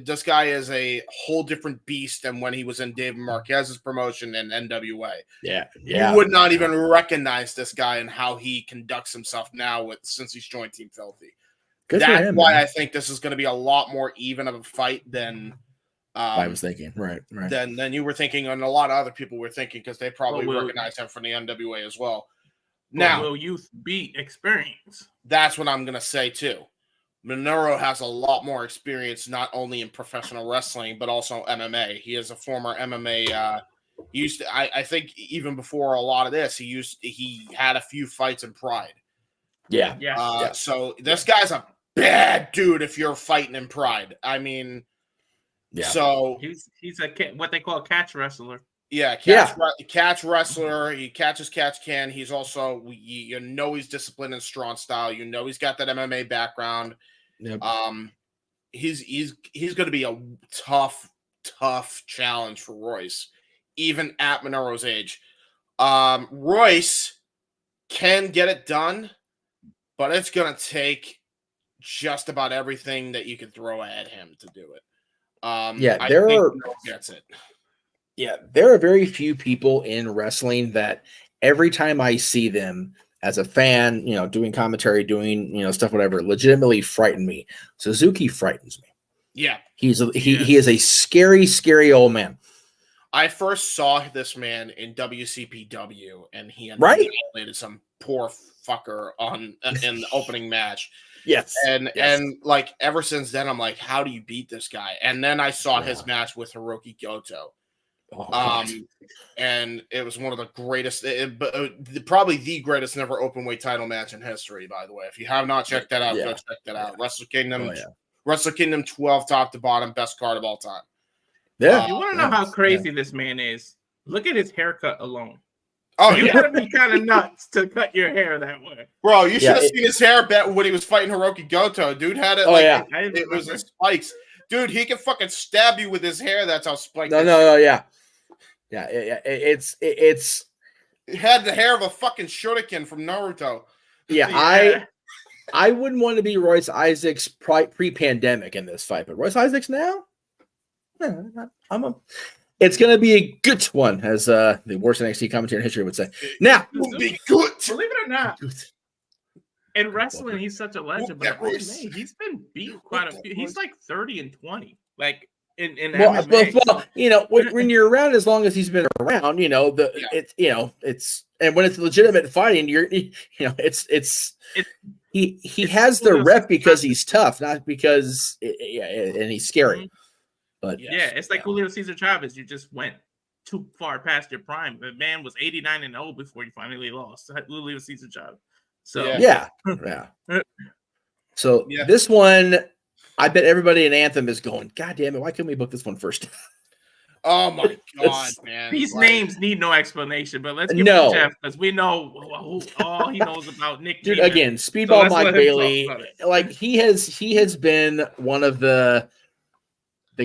this guy is a whole different beast than when he was in David Marquez's promotion in NWA. Yeah. You would not even recognize this guy and how he conducts himself now since he's joined Team Filthy. That's why I think this is going to be a lot more even of a fight than I was thinking. Right. Than you were thinking, and a lot of other people were thinking because they probably recognize him from the NWA as well. Now, will youth beat experience? That's what I'm going to say too. Minoru has a lot more experience, not only in professional wrestling, but also MMA. He is a former MMA. I think even before a lot of this, he had a few fights in Pride. Yeah. So this guy's a bad dude if you're fighting in Pride. I mean, so he's what they call a catch wrestler. Yeah, catch wrestler. He catches catch can. He's also he's disciplined and strong style. He's got that MMA background. Yep. He's going to be a tough tough challenge for Royce, even at Minoru's age. Royce can get it done, but it's going to take just about everything that you can throw at him to do it. I think Minoru gets it. Yeah, there are very few people in wrestling that every time I see them as a fan, doing commentary, doing, stuff, whatever, legitimately frighten me. Suzuki frightens me. Yeah. He is a scary, scary old man. I first saw this man in WCPW, and he annihilated some poor fucker in the opening match. Yes. And like ever since then, I'm like, how do you beat this guy? And then I saw his match with Hiroki Goto. And it was one of the greatest, probably the greatest never open weight title match in history, by the way. If you have not checked that out, go check that out. Wrestle Kingdom 12 top to bottom, best card of all time. Yeah. You want to know how crazy this man is? Look at his haircut alone. Oh, you gotta be kind of nuts to cut your hair that way. Bro, you should have seen his hair when he was fighting Hiroki Goto. Dude had it it was in spikes. Dude, he can fucking stab you with his hair. That's how spiked. Yeah. It's It had the hair of a fucking shuriken from Naruto. Yeah. I wouldn't want to be Royce Isaacs pre-pandemic in this fight, but Royce Isaacs now, it's going to be a good one, as the worst NXT commentator in history would say. Now, it will be good. Believe it or not, in wrestling, he's such a legend. But he's been beat quite a few. He's like 30-20. Like in when you're around as long as he's been around, it's and when it's legitimate fighting, he has the rep because he's tough, not because and he's scary. But it's like Julio Cesar Chavez. You just went too far past your prime. The man was 89-0 before he finally lost. Julio Cesar Chavez. So So this one, I bet everybody in Anthem is going, God damn it, why couldn't we book this one first? Oh my god, man! These names need no explanation, but let's get to Jeff because we know all he knows about Nick. Dude, again, Speedball Mike Bailey, like he has been one of the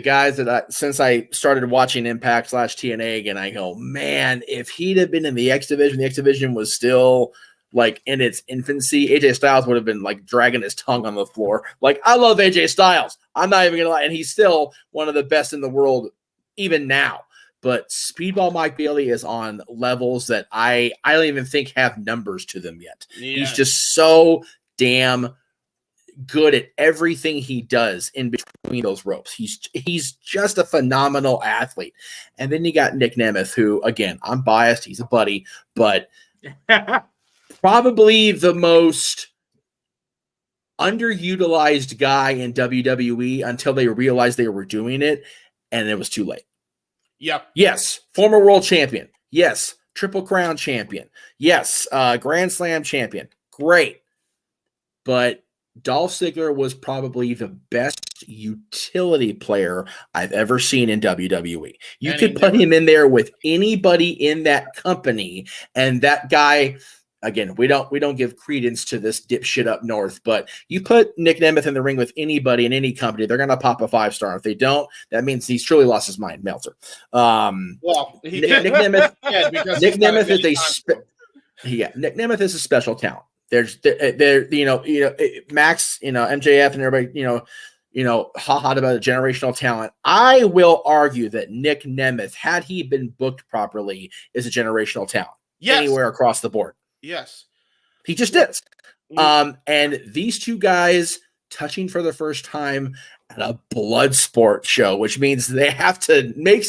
guys that since I started watching Impact / TNA again, I go, man, if he'd have been in the X Division was still like in its infancy, AJ Styles would have been like dragging his tongue on the floor. Like, I love AJ Styles. I'm not even gonna lie, and he's still one of the best in the world even now. But Speedball Mike Bailey is on levels that I don't even think have numbers to them yet. Yeah. He's just so damn good at everything he does in between those ropes. He's just a phenomenal athlete. And then you got Nick Nemeth, who, again, I'm biased. He's a buddy, but probably the most underutilized guy in WWE until they realized they were doing it, and it was too late. Yep. Yes, former world champion. Yes, Triple Crown champion. Yes, Grand Slam champion. Great. But Dolph Ziggler was probably the best utility player I've ever seen in WWE. You could put him in there with anybody in that company, and that guy, again, we don't give credence to this dipshit up north, but you put Nick Nemeth in the ring with anybody in any company, they're gonna pop a 5-star. If they don't, that means he's truly lost his mind. Meltzer. Nick Nemeth. Nick Nemeth is Nick Nemeth is a special talent. There's Max, MJF and everybody, ha-ha about a generational talent. I will argue that Nick Nemeth, had he been booked properly, is a generational talent. Yes. Anywhere across the board. Yes. He just is. And these two guys touching for the first time at a Bloodsport show, which means they have to make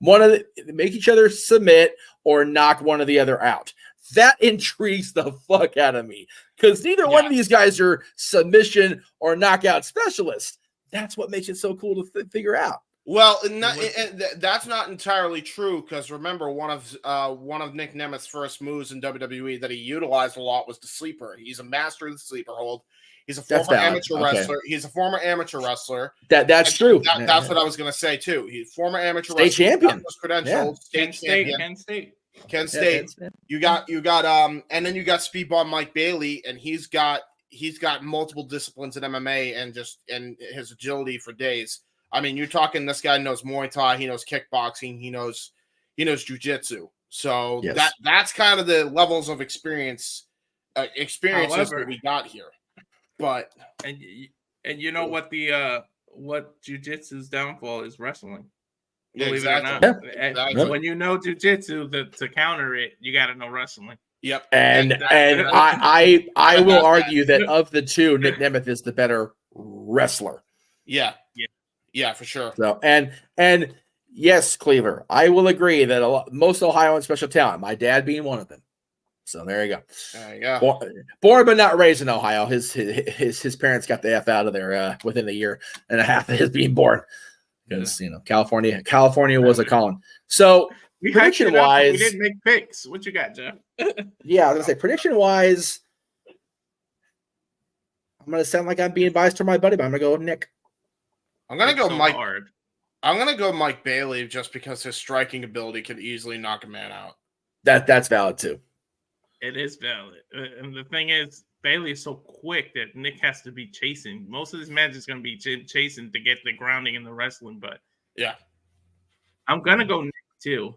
make each other submit or knock one or the other out. That intrigues the fuck out of me because neither one of these guys are submission or knockout specialists. That's what makes it so cool to figure out. Well, that's not entirely true because remember, one of Nick Nemeth's first moves in WWE that he utilized a lot was the sleeper. He's a master of the sleeper hold. He's a former amateur wrestler. He's a former amateur wrestler. That's true. That's what I was going to say too. He's former amateur state champion. Credentials. State champion. Kent State. You got and then you got Speedball Mike Bailey, and he's got multiple disciplines in MMA and his agility for days. I mean, you're talking this guy knows Muay Thai, he knows kickboxing, he knows jiu-jitsu. So Yes. that's kind of the levels of experiences that we got here. But and you know what the what jiu-jitsu's downfall is? Wrestling. Yeah, Believe exactly. it or not. Yeah, exactly. When you know jiu-jitsu, to counter it, you got to know wrestling. Yep. And I will argue that of the two, Nick Nemeth is the better wrestler. Yeah, for sure. So and yes, Cleaver, I will agree that most Ohioan special talent, my dad being one of them. So there you go. There you go. Born but not raised in Ohio. His parents got the F out of there within a year and a half of his being born. Because California was a calling. So prediction wise, we didn't make picks. What you got, Jeff? Yeah, I was gonna say prediction wise, I'm gonna sound like I'm being biased to my buddy, but I'm gonna go with Nick. I'm gonna go Mike. I'm gonna go Mike Bailey just because his striking ability could easily knock a man out. That's valid too. It is valid, and the thing is, Bailey is so quick that Nick has to be chasing. Most of this match is going to be chasing to get the grounding in the wrestling, but yeah, I'm going to go Nick too.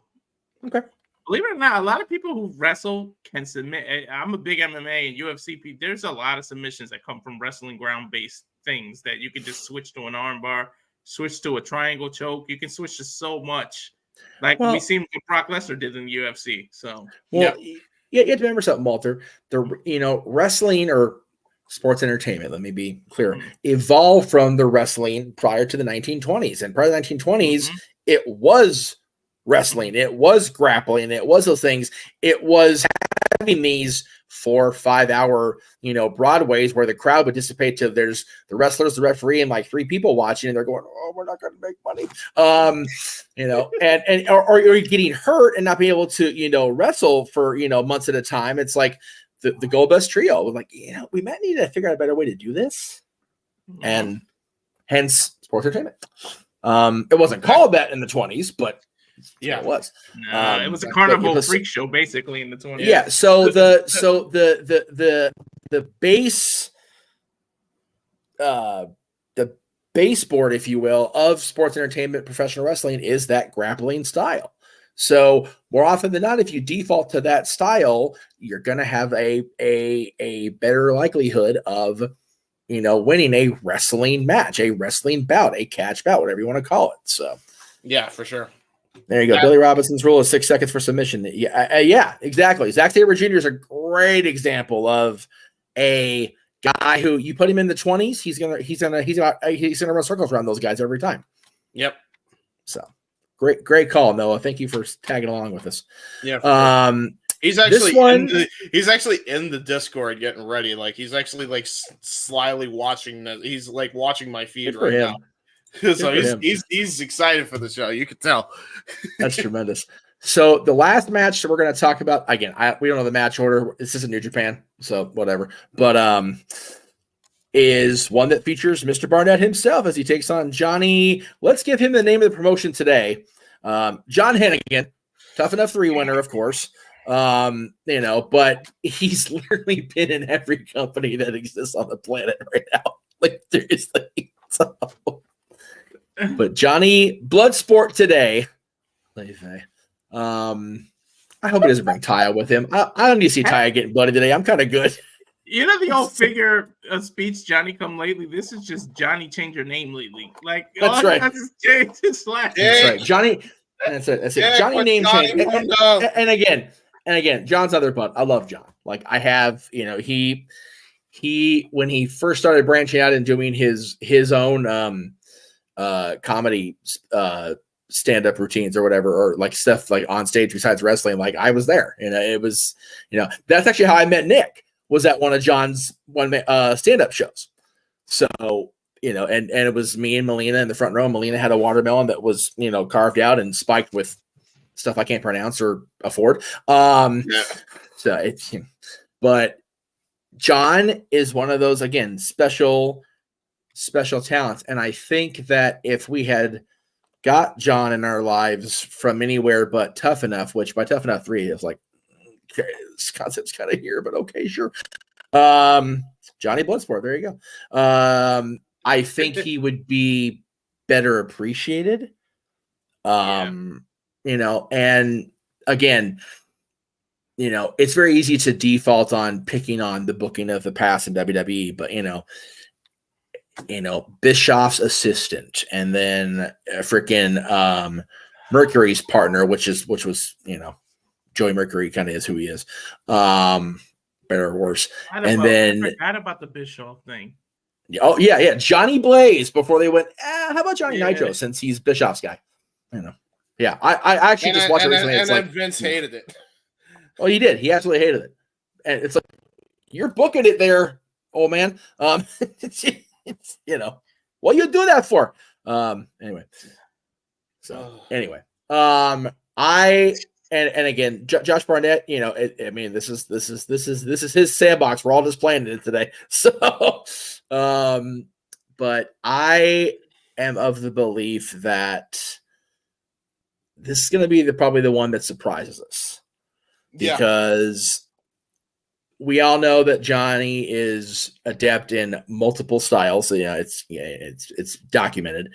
Okay. Believe it or not, a lot of people who wrestle can submit. I'm a big MMA and UFC. There's a lot of submissions that come from wrestling ground-based things that you can just switch to an armbar, switch to a triangle choke. You can switch to so much. Like we seen what Brock Lesnar did in the UFC. So, yeah, you have to remember something, Walter. Wrestling or sports entertainment, let me be clear, evolved from the wrestling prior to the 1920s. And prior to the 1920s, it was wrestling, it was grappling, it was those things. It was having these 4 or 5 hour, Broadways where the crowd would dissipate to there's the wrestlers, the referee, and like 3 people watching, and they're going, "Oh, we're not going to make money," or you're getting hurt and not being able to, wrestle for months at a time. It's like the Goldust Trio. We're like, we might need to figure out a better way to do this, and hence sports entertainment. It wasn't called that in the 20s, but it was. It was a carnival freak show basically in the 20s. Yeah. So the base, the baseboard, if you will, of sports entertainment, professional wrestling is that grappling style. So more often than not, if you default to that style, you're going to have a better likelihood of, winning a wrestling match, a wrestling bout, a catch bout, whatever you want to call it. So yeah, for sure. There you go. Billy Robinson's rule is 6 seconds for submission. Yeah, exactly. Zack Sabre Jr. is a great example of a guy who you put him in the 20s, he's gonna run circles around those guys every time. Yep. So great call, Noah. Thank you for tagging along with us. Yeah. He's actually in the Discord getting ready. Like he's actually like slyly watching. He's like watching my feed right now. So he's excited for the show. You can tell. That's tremendous. So the last match that we're going to talk about, again, we don't know the match order. This isn't New Japan, so whatever. But is one that features Mr. Barnett himself as he takes on Johnny. Let's give him the name of the promotion today. John Hennigan, Tough Enough 3 winner, of course. But he's literally been in every company that exists on the planet right now. Like seriously. So. But Johnny Bloodsport today. I hope he doesn't bring Taya with him. I don't need to see Taya getting bloody today. I'm kind of good. The old figure of speech, Johnny come lately. This is just Johnny change your name lately. Like that's right. That's right. Johnny. That's it. Johnny name change. And again, John's other butt. I love John. Like I have, he when he first started branching out and doing his own comedy stand-up routines or whatever, or like stuff like on stage besides wrestling, like I was there. It was, that's actually how I met Nick, was at one of John's stand-up shows. So, and it was me and Melina in the front row. Melina had a watermelon that was, carved out and spiked with stuff I can't pronounce or afford. So it's, but John is one of those, again, special talents. And I think that if we had got John in our lives from anywhere but Tough Enough, which by Tough Enough 3 is like, okay, this concept's kind of here, but okay, sure. Johnny Bloodsport, there you go. I think he would be better appreciated. You know, and again, you know, it's very easy to default on picking on the booking of the past in WWE, but you know, Bischoff's assistant, and then freaking Mercury's partner, which was, you know, Joey Mercury kind of is who he is, better or worse. I forgot about the Bischoff thing. Oh yeah, Johnny Blaze before they went. How about Johnny Nitro, since he's Bischoff's guy? You know, yeah. I actually just watched it recently. And then Vince hated it. Oh, he did. He absolutely hated it, and it's like, you're booking it there, old man. You know, what you do that for? Anyway. And again, Josh Barnett, you know, I mean, this is his sandbox. We're all just playing it today. So, but I am of the belief that this is going to be probably the one that surprises us, because we all know that Johnny is adept in multiple styles. So it's documented,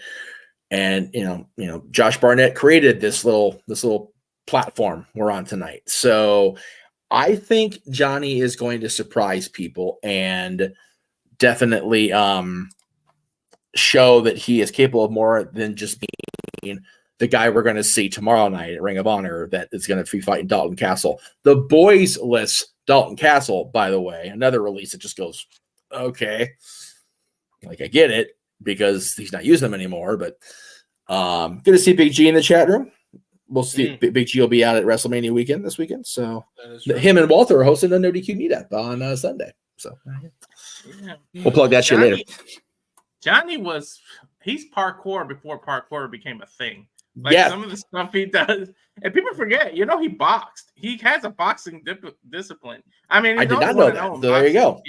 and you know, Josh Barnett created this little platform we're on tonight. So I think Johnny is going to surprise people and definitely show that he is capable of more than just being the guy we're going to see tomorrow night at Ring of Honor that is going to be fighting Dalton Castle. The boys list Dalton Castle, by the way, another release that just goes, okay, like I get it because he's not using them anymore, but good to see Big G in the chat room. We'll see. Big G will be out at WrestleMania weekend this weekend. So him and Walter are hosting a No DQ meetup on Sunday. So we'll plug that shit later. Johnny he's parkour before parkour became a thing. Like some of the stuff he does, and people forget, you know, he boxed. He has a boxing discipline. I mean, I did not know that. So there you go.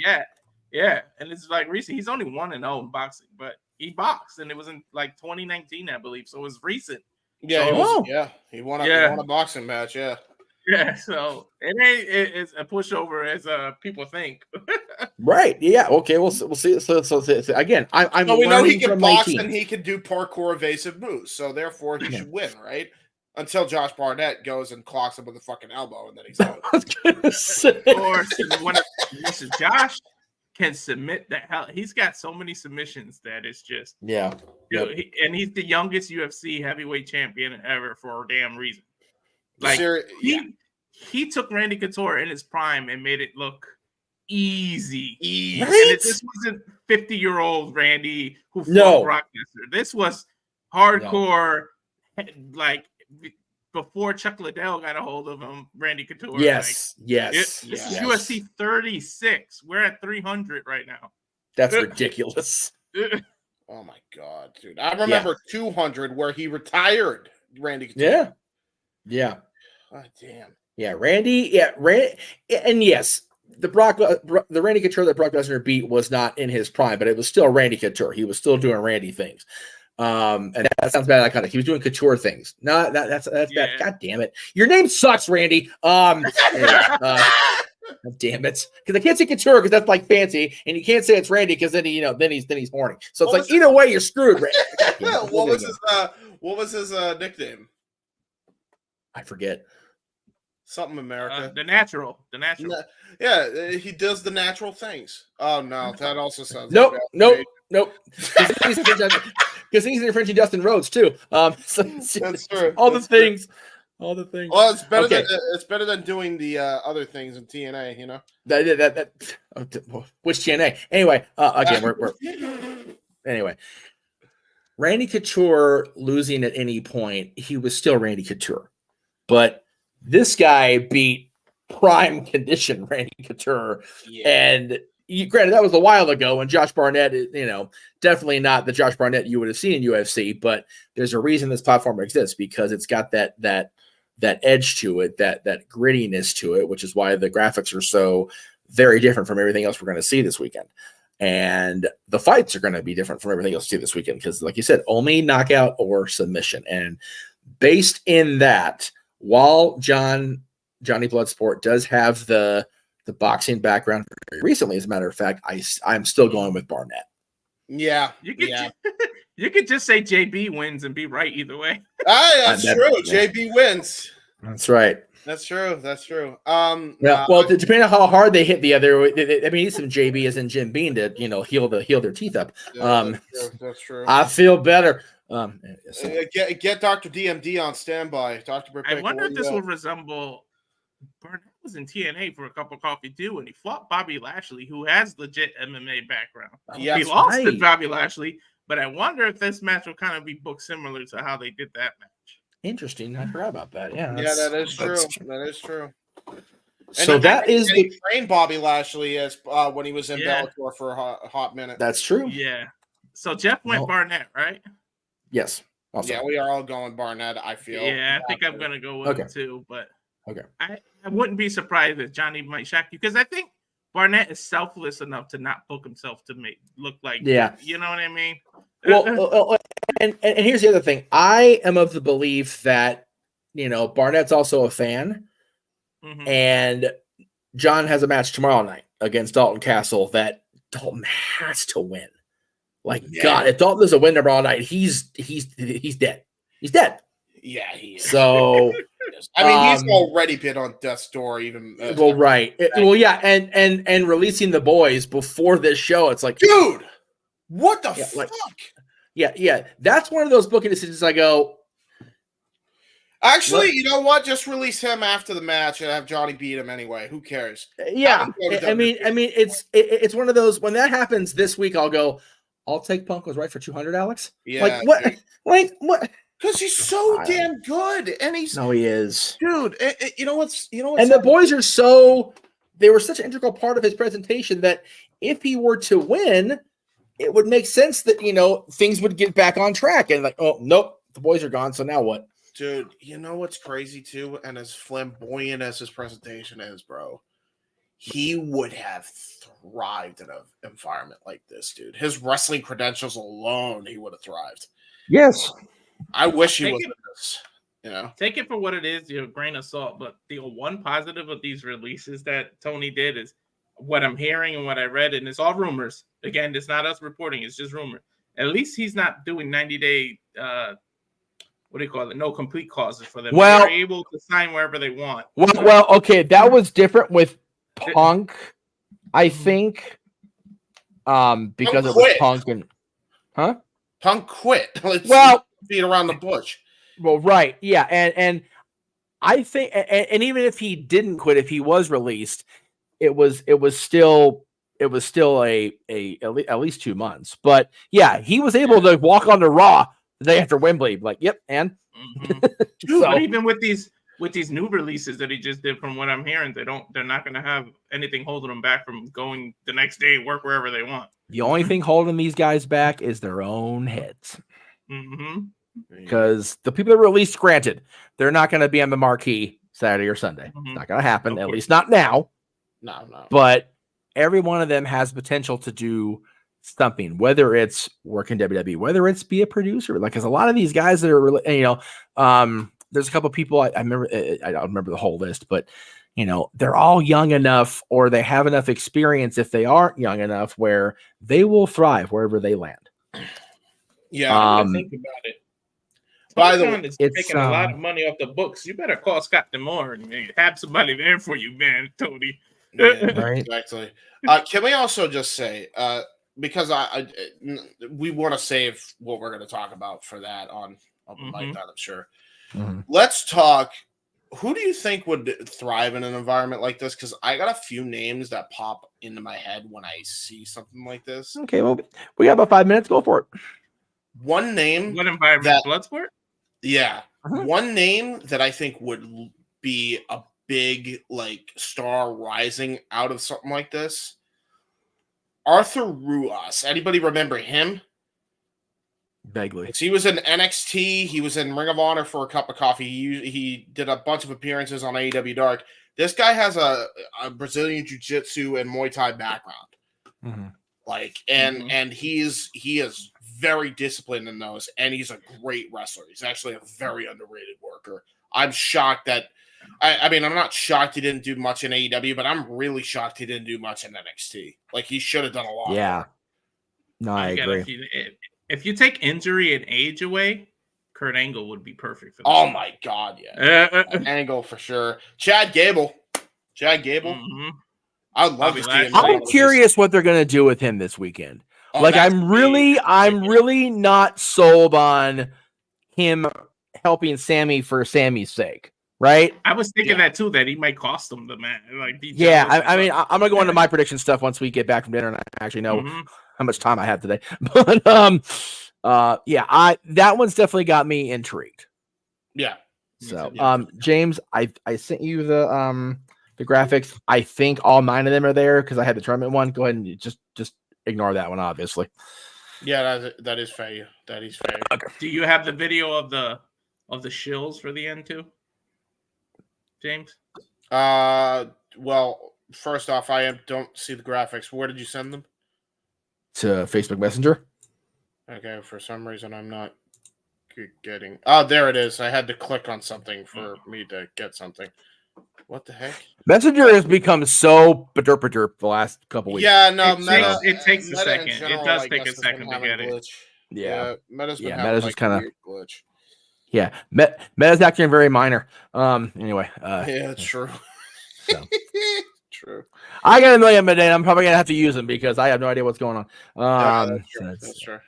Yeah. And it's like recent. He's only 1-0 in boxing, but he boxed, and it was in like 2019, I believe. So it was recent. Yeah, so, he won a boxing match. Yeah, so it's a pushover as people think. Right. Yeah. Okay. We'll see. So again, I'm. So we know he can box and he can do parkour evasive moves. So therefore, he should win, right? Until Josh Barnett goes and clocks him with a fucking elbow, and then he's out. Or when Josh can submit the hell. He's got so many submissions that it's just Dude, and he's the youngest UFC heavyweight champion ever for a damn reason. Like he took Randy Couture in his prime and made it look easy. Right? And this wasn't 50-year-old Randy who fought Brock Lesnar. This was hardcore, like before Chuck Liddell got a hold of him. Randy Couture. Yes. This is UFC 36. We're at 300 right now. That's ridiculous. Oh my god, dude! I remember 200 where he retired Randy Couture. Yeah. God damn. Yeah, Randy. Yeah, and yes, the Randy Couture that Brock Lesnar beat was not in his prime, but it was still Randy Couture. He was still doing Randy things. And that sounds bad. He was doing couture things. No, that's bad. God damn it! Your name sucks, Randy. God damn it! Because I can't say couture because that's like fancy, and you can't say it's Randy because then he's horny. So it's like either way, you're screwed, Randy. What was his nickname? I forget. Something America. The natural. Yeah, he does the natural things. Oh no, that also sounds. Nope. Because he's infringing Dustin Rhodes too. So that's true. All the things. Well, it's better than doing the other things in TNA. You know which TNA? Anyway, again, we're anyway. Randy Couture losing at any point, he was still Randy Couture, but this guy beat prime condition Randy Couture, and granted that was a while ago. And Josh Barnett, definitely not the Josh Barnett you would have seen in UFC, but there's a reason this platform exists because it's got that edge to it, that grittiness to it, which is why the graphics are so very different from everything else we're going to see this weekend. And the fights are going to be different from everything else we see this weekend because, like you said, only knockout or submission. And based in that, while Johnny Bloodsport does have the boxing background very recently, as a matter of fact, I'm still going with Barnett. Yeah. You could just say JB wins and be right either way. That's true. JB wins. That's right. That's true. That's true. Depending on how hard they hit the other, I mean, some JB as in Jim Beam to heal their teeth up. That's true. I feel better. Get Dr. DMD on standby. Dr. I wonder if this will resemble. Barnett was in TNA for a cup of coffee too, and he fought Bobby Lashley, who has legit MMA background. Yes, he lost to Bobby Lashley, but I wonder if this match will kind of be booked similar to how they did that match. Interesting. I forgot about that. Yeah, that is true. That is true. So that is the trained Bobby Lashley as when he was in Bellator for a hot minute. That's true. Yeah. So Jeff went Barnett, right? Yes. Also. Yeah, we are all going Barnett. I feel. Yeah, I think I'm gonna go with him too. But I wouldn't be surprised if Johnny might shock you because I think Barnett is selfless enough to not book himself to look like you know what I mean. Well, and here's the other thing. I am of the belief that Barnett's also a fan, and John has a match tomorrow night against Dalton Castle that Dalton has to win. God, if Dalton doesn't win tomorrow night, he's dead. He's dead. Yeah, he is. So I mean, he's already been on death's door. Even and releasing the boys before this show, it's like, dude, what the fuck? Yeah. That's one of those booking decisions. I go. Actually, you know what? Just release him after the match and have Johnny beat him anyway. Who cares? Yeah, I mean, it's one of those. When that happens this week, I'll go. I'll take Punk was right for 200, Alex. Yeah. What? Because he's so damn good, and he is, dude. You know what's, and the boys are they were such an integral part of his presentation that if he were to win, it would make sense that things would get back on track. And oh nope, the boys are gone. So now what, dude? You know what's crazy too, and as flamboyant as his presentation is, bro, he would have thrived in an environment like this, dude. His wrestling credentials alone, he would have thrived. Yes. I wish he was in this. Take it for what it is, grain of salt. But the one positive of these releases that Tony did is what I'm hearing and what I read, and it's all rumors. Again, it's not us reporting; it's just rumor. At least he's not doing 90-day, what do you call it? No complete clauses for them. Well, they're able to sign wherever they want. Well, okay, that was different with Punk, I think, because it was Punk and Punk quit. Beat around the bush. Well, right, yeah, and I think, and even if he didn't quit, if he was released, it was still a at least 2 months. But yeah, he was able to walk on the Raw the day after Wembley, yep, and Dude, but even with these new releases that he just did, from what I'm hearing, they're not going to have anything holding them back from going the next day and work wherever they want. The only thing holding these guys back is their own heads. Because the people that released, granted, they're not going to be on the marquee Saturday or Sunday. It's not going to happen, at least not now. No. But every one of them has potential to do something, whether it's work in WWE, whether it's be a producer. Because a lot of these guys that are, there's a couple of people I remember. I don't remember the whole list, but they're all young enough, or they have enough experience if they aren't young enough, where they will thrive wherever they land. Yeah, think about it. By the way, it's making a lot of money off the books. You better call Scott Demore and have somebody there for you, man, Tony. Yeah, right. Exactly. Can we also just say, because we want to save what we're going to talk about for that on like that, I'm sure. Let's talk. Who do you think would thrive in an environment like this? Because I got a few names that pop into my head when I see something like this. Okay, well, we got about 5 minutes. Go for it. One name. What environment? Bloodsport? Yeah. One name that I think would be a big star rising out of something like this. Arthur Ruas. Anybody remember him? Vaguely. He was in NXT. He was in Ring of Honor for a cup of coffee. He did a bunch of appearances on AEW Dark. This guy has a Brazilian Jiu-Jitsu and Muay Thai background. And he is very disciplined in those, and he's a great wrestler. He's actually a very underrated worker. I'm shocked that I'm not shocked he didn't do much in AEW, but I'm really shocked he didn't do much in NXT. He should have done a lot. Yeah. No, I agree. If you take injury and age away, Kurt Angle would be perfect for this. Oh my God, yeah. Angle for sure. Chad Gable. Mhm. I'd love to see him. I'm curious what they're gonna do with him this weekend. Oh, like, that's I'm really not sold on him helping Sammy for Sammy's sake, right? I was thinking that too, that he might cost them the man. Like, I mean, I'm gonna go into my prediction stuff once we get back from dinner and I actually know how much time I have today. But that one's definitely got me intrigued. Yeah. So James, I sent you the graphics. I think all 9 of them are there because I had the tournament one. Go ahead and just ignore that one, obviously. Yeah, that is fair. That is fair. Okay. Do you have the video of the shills for the end too, James? Well, first off, don't see the graphics. Where did you send them? To Facebook Messenger. Okay, for some reason I'm not getting. Oh, there it is. I had to click on something for me to get something. What the heck? Messenger has become so derp the last couple weeks. Yeah, no, it takes a second. It does take a second to get it. Meta's just kind of glitch. Yeah, Meta's acting very minor. Anyway. Yeah, true. So. True. I got a million a day. I'm probably gonna have to use them because I have no idea what's going on. That's true.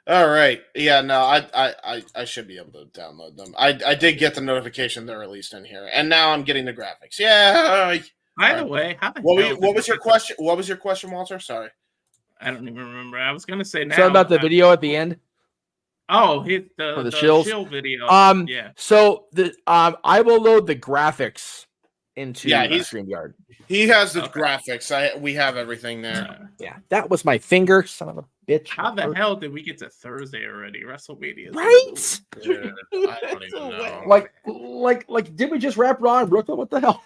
All right. Yeah. No. I should be able to download them. I did get the notification they're released in here, and now I'm getting the graphics. Yeah. By the way, what was your question? What was your question, Walter? Sorry. I don't even remember. I was gonna say now. So about the video at the end. Oh, the shill video. Yeah. So I will load the graphics into StreamYard. He has the graphics. We have everything there. Yeah, that was my finger, son of a bitch. How the hell did we get to Thursday already? WrestleMania, right? Yeah, I don't even know. Like, did we just wrap Raw and Brooklyn? What the hell?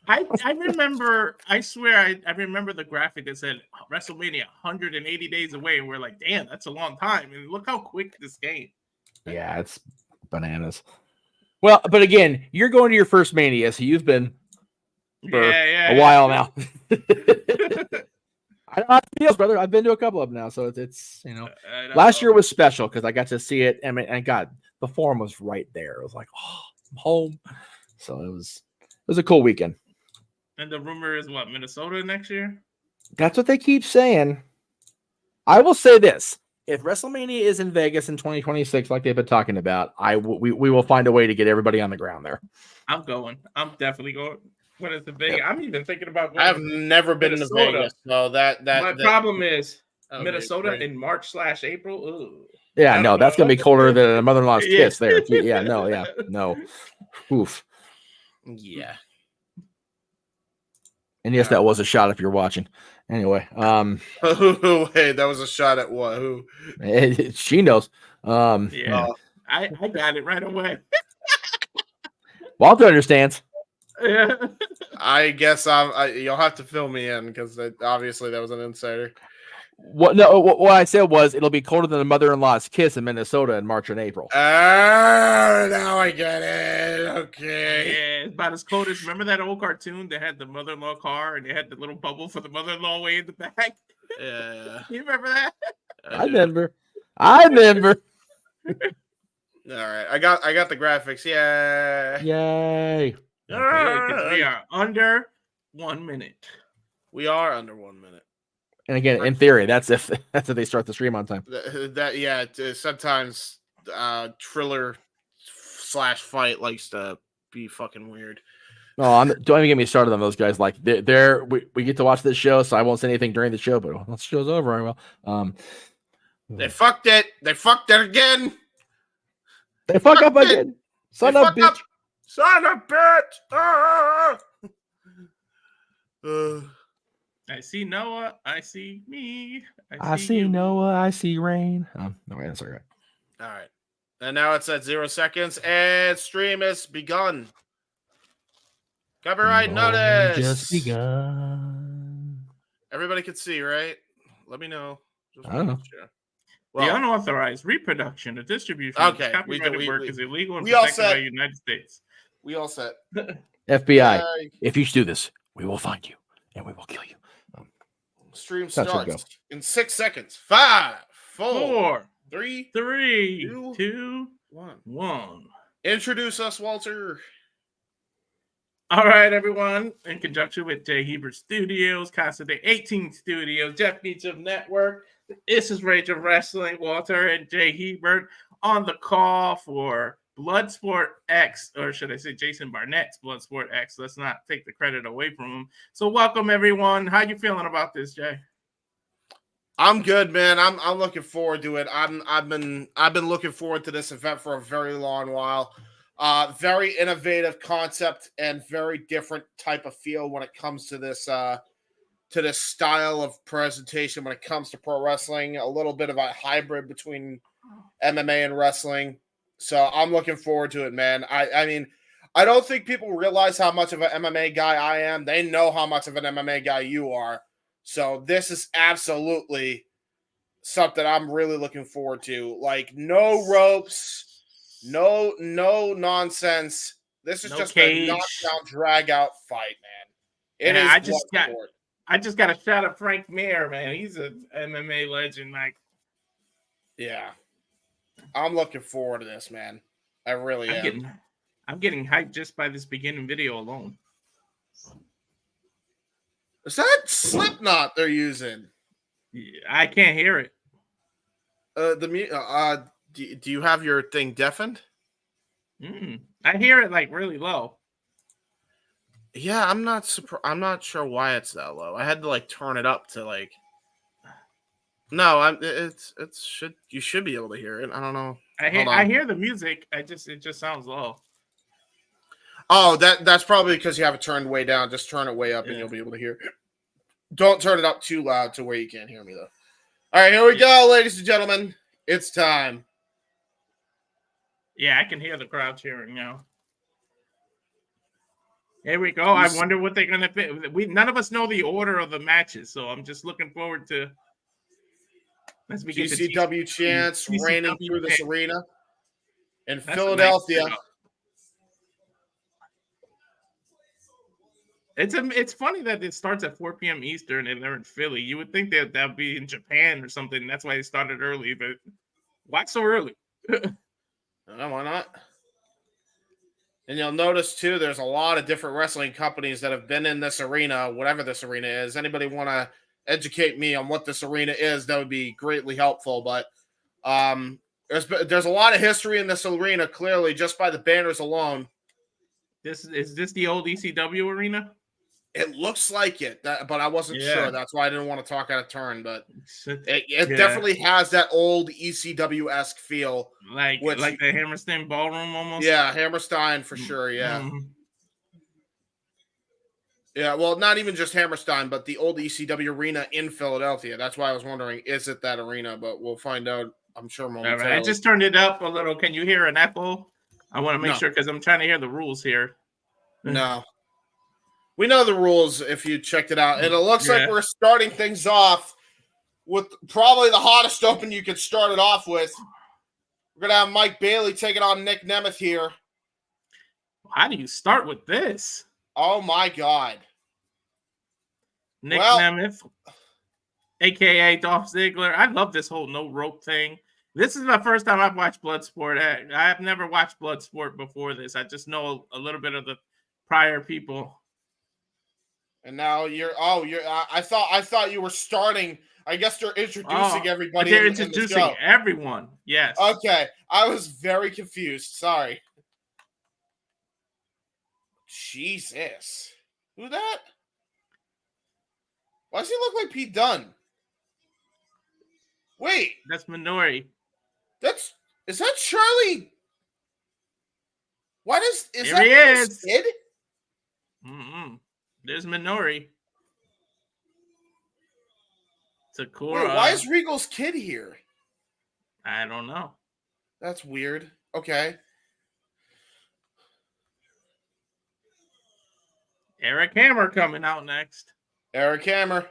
I remember. I swear, I remember the graphic that said WrestleMania 180 days away, and we're like, damn, that's a long time. And look how quick this came. Yeah, it's bananas. Well, but again, you're going to your first Mania, so you've been for a while now. I know how it feels, brother. I've been to a couple of them now, so it's last year was special because I got to see it, and God, the forum was right there. It was like, oh, I'm home. So it was a cool weekend. And the rumor is what, Minnesota next year? That's what they keep saying. I will say this. If WrestleMania is in Vegas in 2026, like they've been talking about, we will find a way to get everybody on the ground there. I'm going. I'm definitely going. When it's in Vegas, I'm even thinking about going. I've never been to Vegas, so my problem is Minnesota in March/April. Ooh. Yeah, no, that's gonna be colder than a mother-in-law's kiss there. No. Oof. Yeah. And yes, that was a shot if you're watching. Anyway, hey, that was a shot at what? Who? She knows. I got it right away. Walter understands. Yeah. I guess you'll have to fill me in because obviously that was an insider. What I said was it'll be colder than a mother-in-law's kiss in Minnesota in March and April. Now I get it. Okay. Yeah, it's about as cold as, remember that old cartoon that had the mother-in-law car and they had the little bubble for the mother-in-law way in the back? Yeah. You remember that? I remember. All right. I got the graphics. Yeah. Yay. Because we are under 1 minute. We are under 1 minute. And again, in theory, that's if they start the stream on time. Sometimes Triller /fight likes to be fucking weird. Oh, don't even get me started on those guys. Like we get to watch this show, so I won't say anything during the show. But once the show's over, I will. They fucked it. They fucked it again. They fuck up again. Son of a bitch. Son of a bitch. I see Noah. I see me. I see Noah. I see rain. No, wait, that's all right. All right. And now it's at 0 seconds, and stream has begun. Copyright notice. Just begun. Everybody can see, right? Let me know. I don't know. Well, the unauthorized reproduction or distribution of copyrighted work is illegal and protected by the United States. We all set. FBI, if you do this, we will find you and we will kill you. Stream starts in 6 seconds. 5, 4, 3, 3, 2, 1. 1. Introduce us, Walter. All right, everyone. In conjunction with Jay Hebert Studios, Casa de 18 Studios, Jeff Beacham Network, this is Rage of Wrestling, Walter and Jay Hebert on the call for Bloodsport X, or should I say Jason Barnett's Bloodsport X. Let's not take the credit away from him. So welcome, everyone. How you feeling about this, Jay? I'm good, man. I'm looking forward to it. I've been looking forward to this event for a very long while. Very innovative concept and very different type of feel when it comes to this style of presentation. When it comes to pro wrestling, a little bit of a hybrid between MMA and wrestling. So I'm looking forward to it, man. I mean, I don't think people realize how much of an MMA guy I am. They know how much of an MMA guy you are. So this is absolutely something I'm really looking forward to. Like, no ropes. No nonsense. This is just cage. a knockdown, drag out fight, man. It is. I just got a shot of Frank Mir, man. He's an MMA legend. Like, yeah, I'm looking forward to this, man. I really am. I'm getting hyped just by this beginning video alone. Is that Slipknot they're using? I can't hear it. Do you have your thing deafened? I hear it like really low. Yeah, I'm not sure why it's that low. I had to like turn it up to like. No, you should be able to hear it. I don't know. I hear the music. It just sounds low. Oh, that's probably because you have it turned way down. Just turn it way up and you'll be able to hear. Don't turn it up too loud to where you can't hear me though. All right, here we go, ladies and gentlemen. It's time. Yeah, I can hear the crowd cheering now. Here we go. I wonder what they're gonna fit. None of us know the order of the matches, so I'm just looking forward to. As we GCW chants raining through this arena in Philadelphia. It's funny that it starts at 4 p.m. Eastern and they're in Philly. You would think that would be in Japan or something. That's why they started early, but why so early? Why not? And you'll notice, too, there's a lot of different wrestling companies that have been in this arena, whatever this arena is. Anybody want to educate me on what this arena is, that would be greatly helpful. But there's a lot of history in this arena, clearly, just by the banners alone. Is this the old ECW arena? It looks like it, but I wasn't sure. That's why I didn't want to talk out of turn. But it definitely has that old ECW-esque feel. Like the Hammerstein Ballroom almost? Yeah, Hammerstein for sure, yeah. Mm-hmm. Yeah, well, not even just Hammerstein, but the old ECW arena in Philadelphia. That's why I was wondering, is it that arena? But we'll find out, I'm sure, momentarily. All right, I just turned it up a little. Can you hear an echo? I want to make sure because I'm trying to hear the rules here. No. We know the rules if you checked it out. And it looks like we're starting things off with probably the hottest open you could start it off with. We're going to have Mike Bailey taking on Nick Nemeth here. How do you start with this? Oh, my God. Nemeth, a.k.a. Dolph Ziggler. I love this whole no rope thing. This is the first time I've watched Bloodsport. I've never watched Bloodsport before this. I just know a little bit of the prior people. And now I thought you were starting. I guess they're introducing everybody. They're introducing everyone. Yes. Okay. I was very confused. Sorry. Jesus. Who that? Why does he look like Pete Dunne? Wait. That's Minori. Is that Charlie? There he is. Kid? Mm-hmm. There's Minori. Sakura. Wait, why is Regal's kid here? I don't know. That's weird. Okay. Eric Hammer coming out next. Eric Hammer.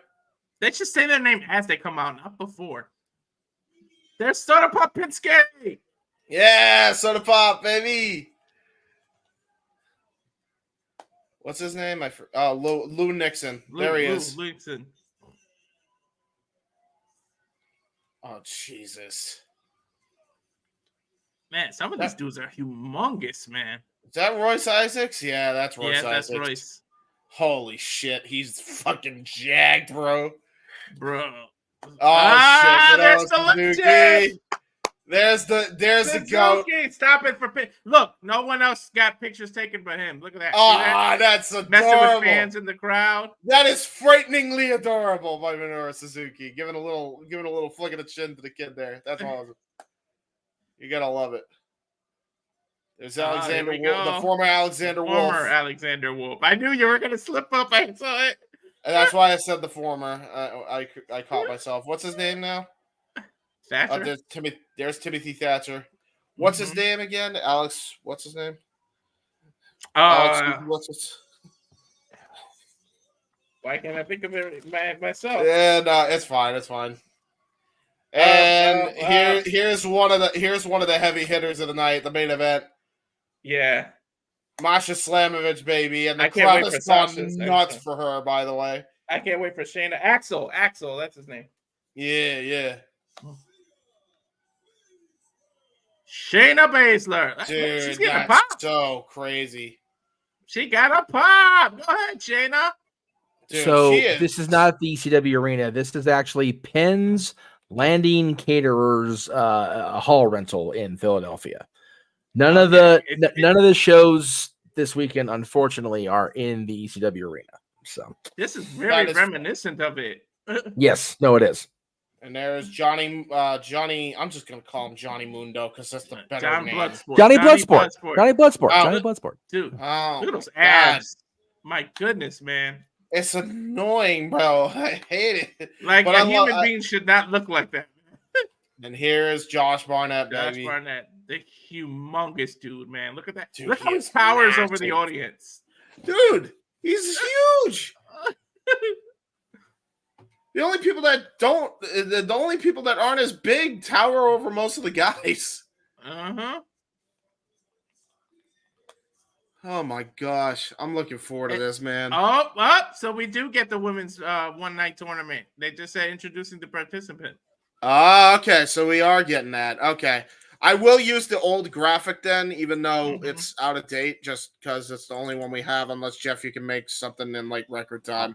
They should say their name as they come out, not before. There's Soda Pop Pinske. Yeah, Soda Pop, baby. What's his name? Lou Nixon. There he is. Nixon. Oh, Jesus. Man, some of these dudes are humongous, man. Is that Royce Isaacs? Yeah, that's Royce Yeah, Isaacs. that's Royce. Holy shit, he's fucking jacked, bro. Bro. Oh, shit. There's the legit. There's the goat. Stop it for look. No one else got pictures taken by him. Look at that. Oh, that's adorable. Messing with fans in the crowd. That is frighteningly adorable by Minoru Suzuki. Giving a little flick of the chin to the kid there. That's awesome. You gotta love it. There's Alexander Wolf, the former Alexander Wolf. Former Alexander Wolf. I knew you were gonna slip up. I saw it. And that's why I said the former. I caught myself. What's his name now? Thatcher. There's Timothy Thatcher. What's his name again? Alex. What's his name? Alex. Why can't I think of it myself? Yeah, no, it's fine. It's fine. And here's one of the heavy hitters of the night, the main event. Yeah. Masha Slamovich, baby, and the crowd has gone nuts for her. By the way, I can't wait for Shaina. Axel, that's his name. Yeah. Shaina Basler. Dude, she's getting a that's pop. So crazy. She got a pop. Go ahead, Shaina. Dude, so this is not the ECW arena. This is actually Penn's Landing Caterers hall rental in Philadelphia. None of the shows this weekend, unfortunately, are in the ECW arena. So this is very reminiscent of it. Yes, no, it is. And there's Johnny. I'm just gonna call him Johnny Mundo because that's the better name. Johnny Bloodsport. Dude, look at those abs. My goodness, man. It's annoying, bro. I hate it. Like a human being should not look like that. And here's Josh Barnett, baby. Josh Barnett, the humongous dude, man. Look at that. Dude, look how he towers over the audience. Dude, he's huge. The only people that aren't as big tower over most of the guys. Uh-huh. Oh my gosh. I'm looking forward to this, man. So we do get the women's one-night tournament. They just said introducing the participant. Okay. So we are getting that. Okay. I will use the old graphic then, even though it's out of date, just because it's the only one we have, unless Jeff, you can make something in like record time.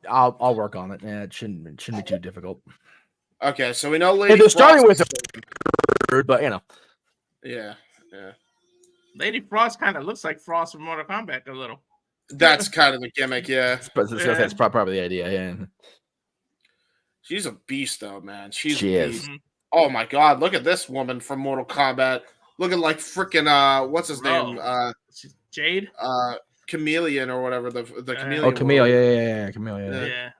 I'll work on it. Yeah, it shouldn't be too difficult. Okay, so we know Lady they're starting with but you know. Yeah. Lady Frost kind of looks like Frost from Mortal Kombat a little. That's kind of the gimmick, yeah. That's probably the idea, yeah. She's a beast, though, man. She is. Oh my God! Look at this woman from Mortal Kombat, looking like freaking what's his name? Jade. Chameleon or whatever the chameleon. Oh, Camille, yeah, Camille, yeah.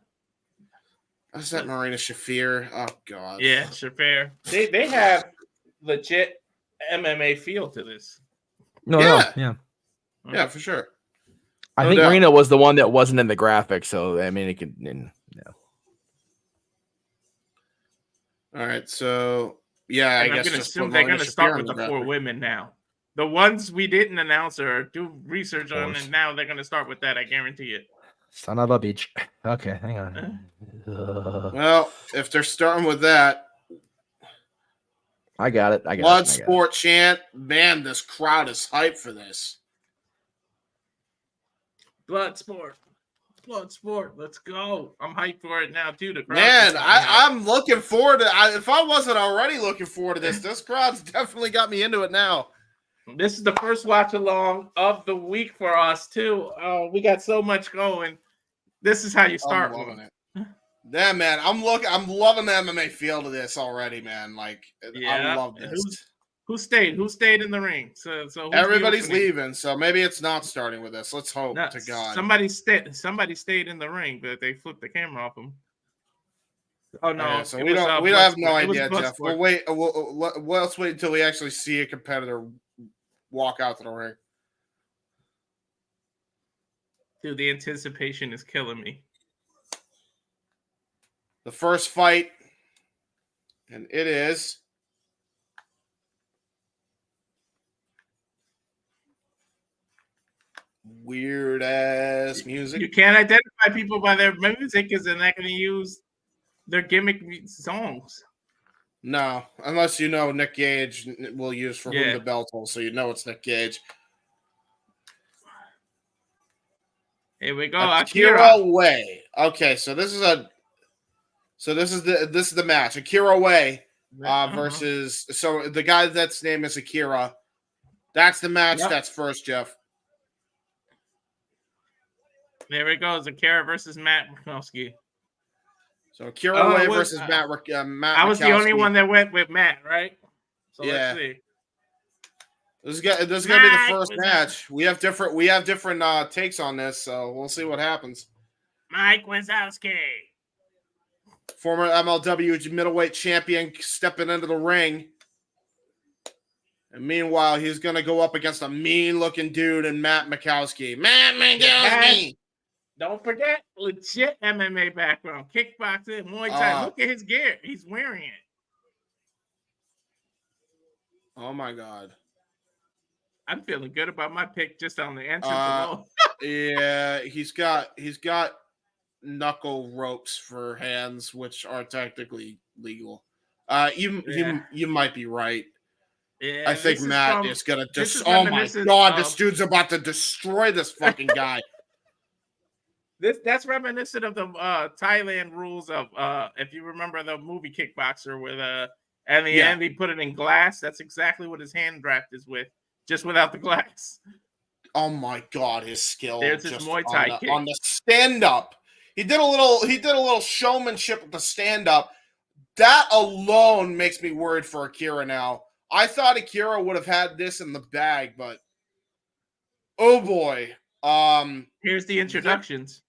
What's that, Marina Shafir? Oh God. Yeah, Shafir. They have legit MMA feel to this. Yeah, for sure. I think Marina was the one that wasn't in the graphic, so I mean, it could. All right, so yeah, I guess I'm gonna assume they're gonna start with the 4 women now. The ones we didn't announce or do research on, and now they're going to start with that. I guarantee it. Son of a bitch. Okay, hang on. Well, if they're starting with that, I got it. Bloodsport chant. Man, this crowd is hyped for this. Bloodsport. Let's go. I'm hyped for it now, too. I'm looking forward to it. If I wasn't already looking forward to this crowd's definitely got me into it now. This is the first watch along of the week for us too. Oh, we got so much going. This is how you start. I'm loving it. Yeah, man. I'm loving the MMA feel to this already, man. Like, I love this. Who stayed? Who stayed in the ring? So everybody's leaving. So maybe it's not starting with this. Let's hope to God. Somebody stayed in the ring, but they flipped the camera off them. Oh no! Yeah, so we don't have no idea, Jeff. We'll wait. Let's wait until we actually see a competitor walk out to the ring. Dude, the anticipation is killing me. The first fight, and it is weird ass music. You can't identify people by their music because they're not going to use their gimmick songs. No, unless you know Nick Gage will use for whom Yeah. the bell tolls, so you know it's Nick Gage. Here we go. Akira Way. Okay, so this is the match. Akira Way versus so the guy that's name is Akira. That's the match. Yep. That's first, Jeff. There we go. Akira versus Matt Makowski. So Akira Way versus Matt. Matt. I was the only Makowski. one that went with Matt, right? So Yeah. let's see. This is gonna be the first match. We have different takes on this, so we'll see what happens. Mike Wazowski, Former MLW middleweight champion, stepping into the ring. And meanwhile, he's gonna go up against a mean-looking dude and Matt Makowski. Matt Makowski. Don't forget, legit MMA background, kickboxing, Muay Thai. Look at his gear; he's wearing it. Oh my God. I'm feeling good about my pick just on the entrance alone. Yeah, he's got knuckle ropes for hands, which are technically legal. You might be right. Yeah, I think Matt is gonna oh my God, this dude's about to destroy this fucking guy. That's reminiscent of the Thailand rules of if you remember the movie Kickboxer with and the end he put it in glass. That's exactly what his hand draft is with. Just without the glass. Oh my God, his skill! There's his Muay Thai kick on the stand up. He did a little showmanship with the stand up. That alone makes me worried for Akira now. I thought Akira would have had this in the bag, but oh boy. Here's the introductions.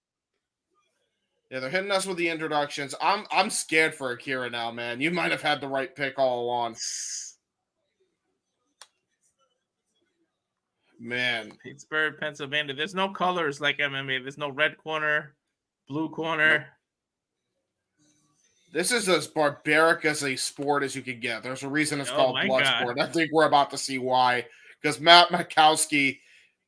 They're hitting us with the introductions. I'm scared for Akira now, man. You might have had the right pick all along. Man. Pittsburgh, Pennsylvania. There's no colors like MMA. There's no red corner, blue corner. This is as barbaric as a sport as you can get. There's a reason it's called Bloodsport. I think we're about to see why. Because Matt Makowski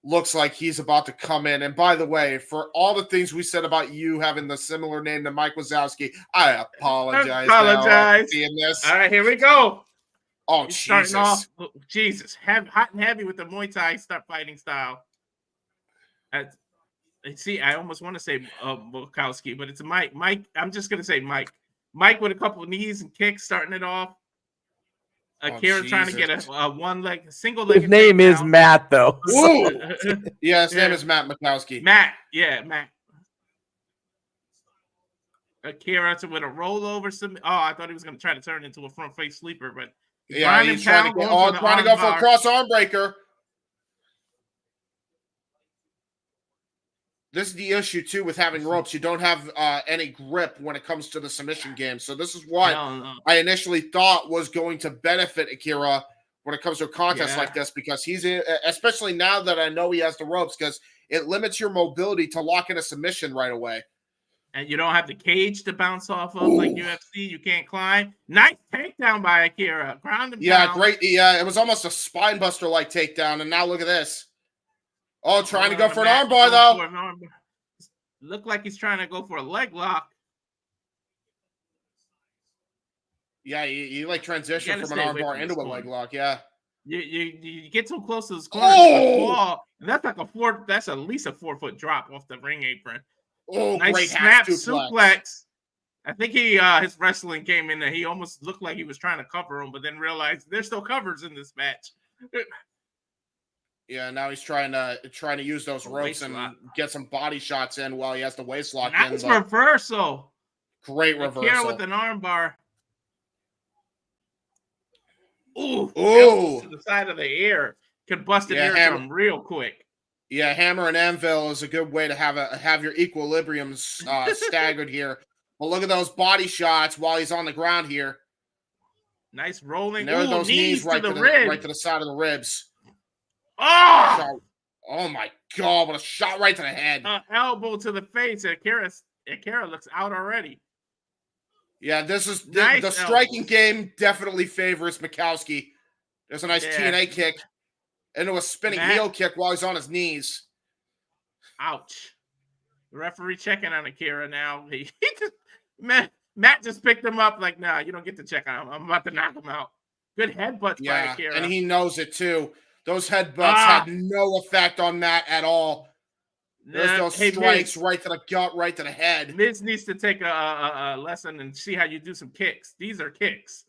looks like he's about to come in. And by the way, for all the things we said about you having the similar name to Mike Wazowski, I apologize. Now seeing this. All right, here we go. Oh, He's Jesus. Starting off, Jesus. Hot and heavy with the Muay Thai fighting style. See, I almost want to say Makowski, but it's Mike. Mike, I'm just going to say Mike. Mike with a couple of knees and kicks starting it off. Akira trying to get a single leg. His name is Matt, though. Yeah, his name is Matt Makowski. Matt. Akira with a rollover. I thought he was going to try to turn into a front face sleeper, but yeah, he's trying to go for a cross arm breaker. This is the issue, too, with having ropes. You don't have any grip when it comes to the submission game. So this is what I initially thought was going to benefit Akira when it comes to a contest like this, because he's especially now that I know he has the ropes, because it limits your mobility to lock in a submission right away. And you don't have the cage to bounce off of like UFC. You can't climb. Nice takedown by Akira. Ground him down. Great. Yeah, it was almost a spine buster like takedown. And now look at this. Oh, trying to go for an armbar, though. Look like he's trying to go for a leg lock. Yeah, you like transition from an armbar into a leg lock. Yeah. You get so close to this corner. Oh! That's like that's at least a 4-foot drop off the ring apron. Oh, nice great snap suplex. I think his wrestling came in there. He almost looked like he was trying to cover him, but then realized there's still covers in this match. Yeah, now he's trying to use those ropes and get some body shots in while he has the waist lock in. Nice reversal. Great reversal. Akira with an armbar. Ooh. To the side of the ear. Could bust an eardrum real quick. Yeah, hammer and anvil is a good way to have your equilibrium staggered here. Well, look at those body shots while he's on the ground here. Nice rolling. There are those knees right to the side of the ribs. Oh! Oh my God! What a shot right to the head. Elbow to the face. Akira looks out already. Yeah, this is the striking game definitely favors Makowski. There's a nice TNA kick into a spinning heel kick while he's on his knees. Ouch. The referee checking on Akira now. Matt just picked him up like, nah, you don't get to check on him. I'm about to knock him out. Good headbutts by Akira. And he knows it too. Those headbutts had no effect on Matt at all. There's those strikes right to the gut, right to the head. Miz needs to take a lesson and see how you do some kicks. These are kicks.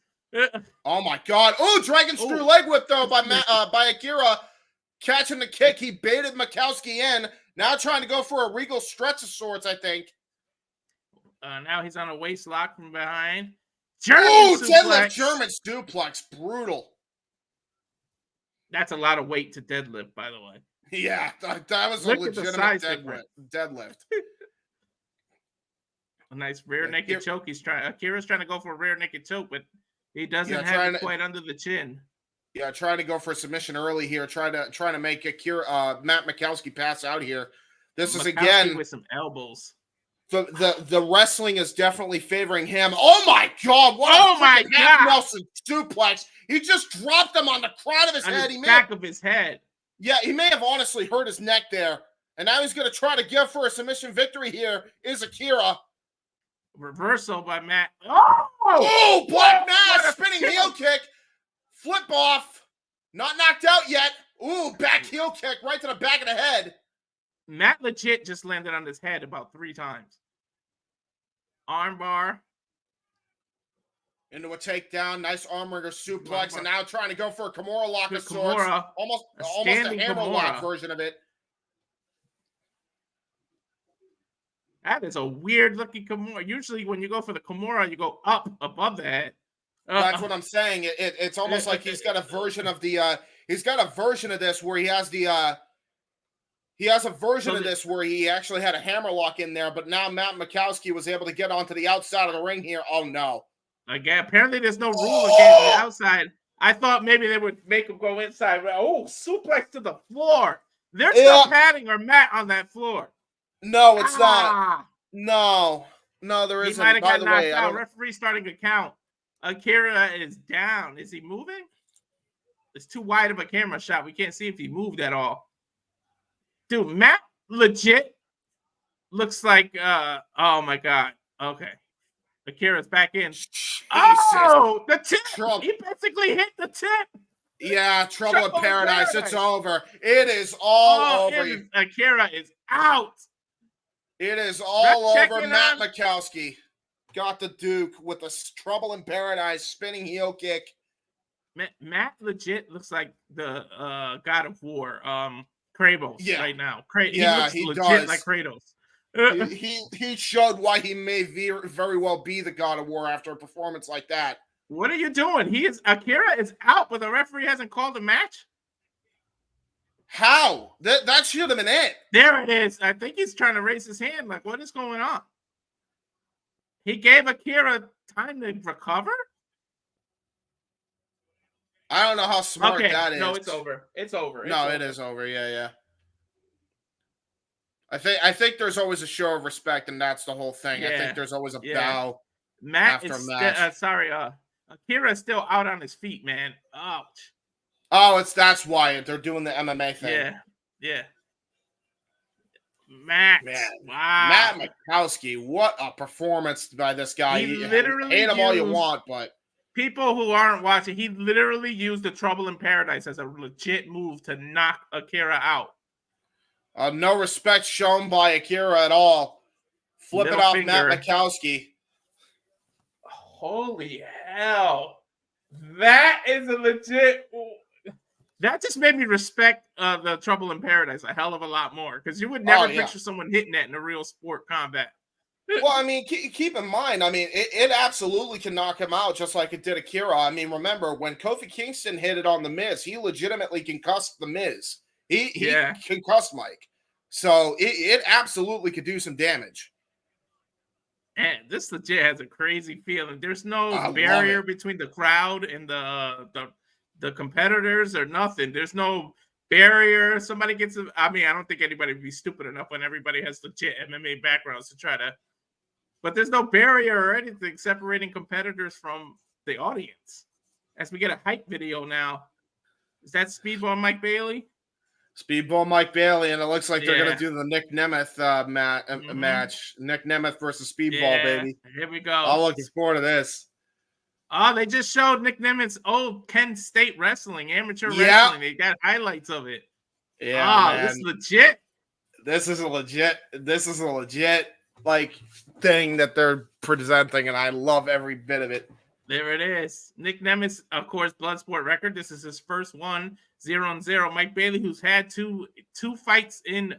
Oh my God! Oh, Dragon Screw leg whip though by Akira, catching the kick. He baited Makowski in. Now trying to go for a regal stretch of sorts, I think. Now he's on a waist lock from behind. Deadlift German suplex, brutal. That's a lot of weight to deadlift, by the way. Yeah, that was a legitimate deadlift. A nice rear naked choke. Akira's trying to go for a rear naked choke, but he doesn't have it quite under the chin. Yeah, trying to go for a submission early here. Trying to make Matt Makowski pass out here. This is again with some elbows. The wrestling is definitely favoring him. Oh my God! What Nelson suplex! He just dropped him on the crown of his head. Back of his head. Yeah, he may have honestly hurt his neck there, and now he's going to try to give for a submission victory. Here is Akira. Reversal by Matt. Oh, Black Mass spinning heel kick, flip off, not knocked out yet. Ooh, back heel kick right to the back of the head. Matt legit just landed on his head about 3 times. Armbar. Into a takedown. Nice armringer suplex. And now trying to go for a Kimura lock of sorts. Almost a hammer lock version of it. That is a weird looking Kimura. Usually when you go for the Kimura, you go up above the head. That's what I'm saying. It's almost like he's got a version of the he's got a version of this where he has the he has a version of this where he actually had a hammerlock in there, but now Matt Makowski was able to get onto the outside of the ring here. Oh, no. Again, apparently there's no rule against the outside. I thought maybe they would make him go inside. Oh, suplex to the floor. There's no padding or mat on that floor. No, it's not. No, there isn't. He might have got knocked out. Referee starting to count. Akira is down. Is he moving? It's too wide of a camera shot. We can't see if he moved at all. Dude, Matt legit looks like, oh my God. Okay. Akira's back in. Jesus. Oh, the tip. He basically hit the tip. Yeah, Trouble in Paradise. It's over. It is all over. Akira is out. It is all over. Matt Makowski got the Duke with a Trouble in Paradise spinning heel kick. Matt legit looks like the God of War. Kratos right now. He looks legit does. like Kratos. he showed why he may very well be the God of War after a performance like that. What are you doing? Akira is out, but the referee hasn't called a match. How? That should have been it. There it is. I think he's trying to raise his hand. Like, what is going on? He gave Akira time to recover. I don't know how smart that is. No, it's over. It's over. It is over. Yeah. I think there's always a show of respect, and that's the whole thing. I think there's always a bow. Matt is Akira is still out on his feet, man. Ouch. Oh, that's why they're doing the MMA thing. Yeah. Matt. Wow. Matt Makowski, what a performance by this guy. He literally hate him all you want, but people who aren't watching, he literally used the Trouble in Paradise as a legit move to knock Akira out. No respect shown by Akira at all. Flip it off Matt Makowski. Holy hell. That is a legit... That just made me respect the Trouble in Paradise a hell of a lot more, because you would never picture someone hitting that in a real sport combat. Well, I mean, keep in mind, I mean, it absolutely can knock him out just like it did Akira. I mean, remember, when Kofi Kingston hit it on The Miz, he legitimately concussed The Miz. He concussed Mike. So it absolutely could do some damage. And this legit has a crazy feeling. There's no barrier between the crowd and the competitors or nothing. There's no barrier. Somebody gets I don't think anybody would be stupid enough when everybody has legit MMA backgrounds to try to, but there's no barrier or anything separating competitors from the audience. As we get a hype video now. Is that Speedball Mike Bailey? Speedball Mike Bailey, and it looks like they're Yeah. going to do the Nick Nemeth match. Nick Nemeth versus Speedball, baby. Here we go. I'm looking forward to this. Oh, they just showed Nick Nemeth's old Kent State wrestling, amateur wrestling. They got highlights of it. Yeah, man. This is legit. This is a legit like thing that they're presenting, and I love every bit of it. There it is. Nick Nemeth, of course, Bloodsport record. This is his first one, 0-0. Mike Bailey, who's had two fights in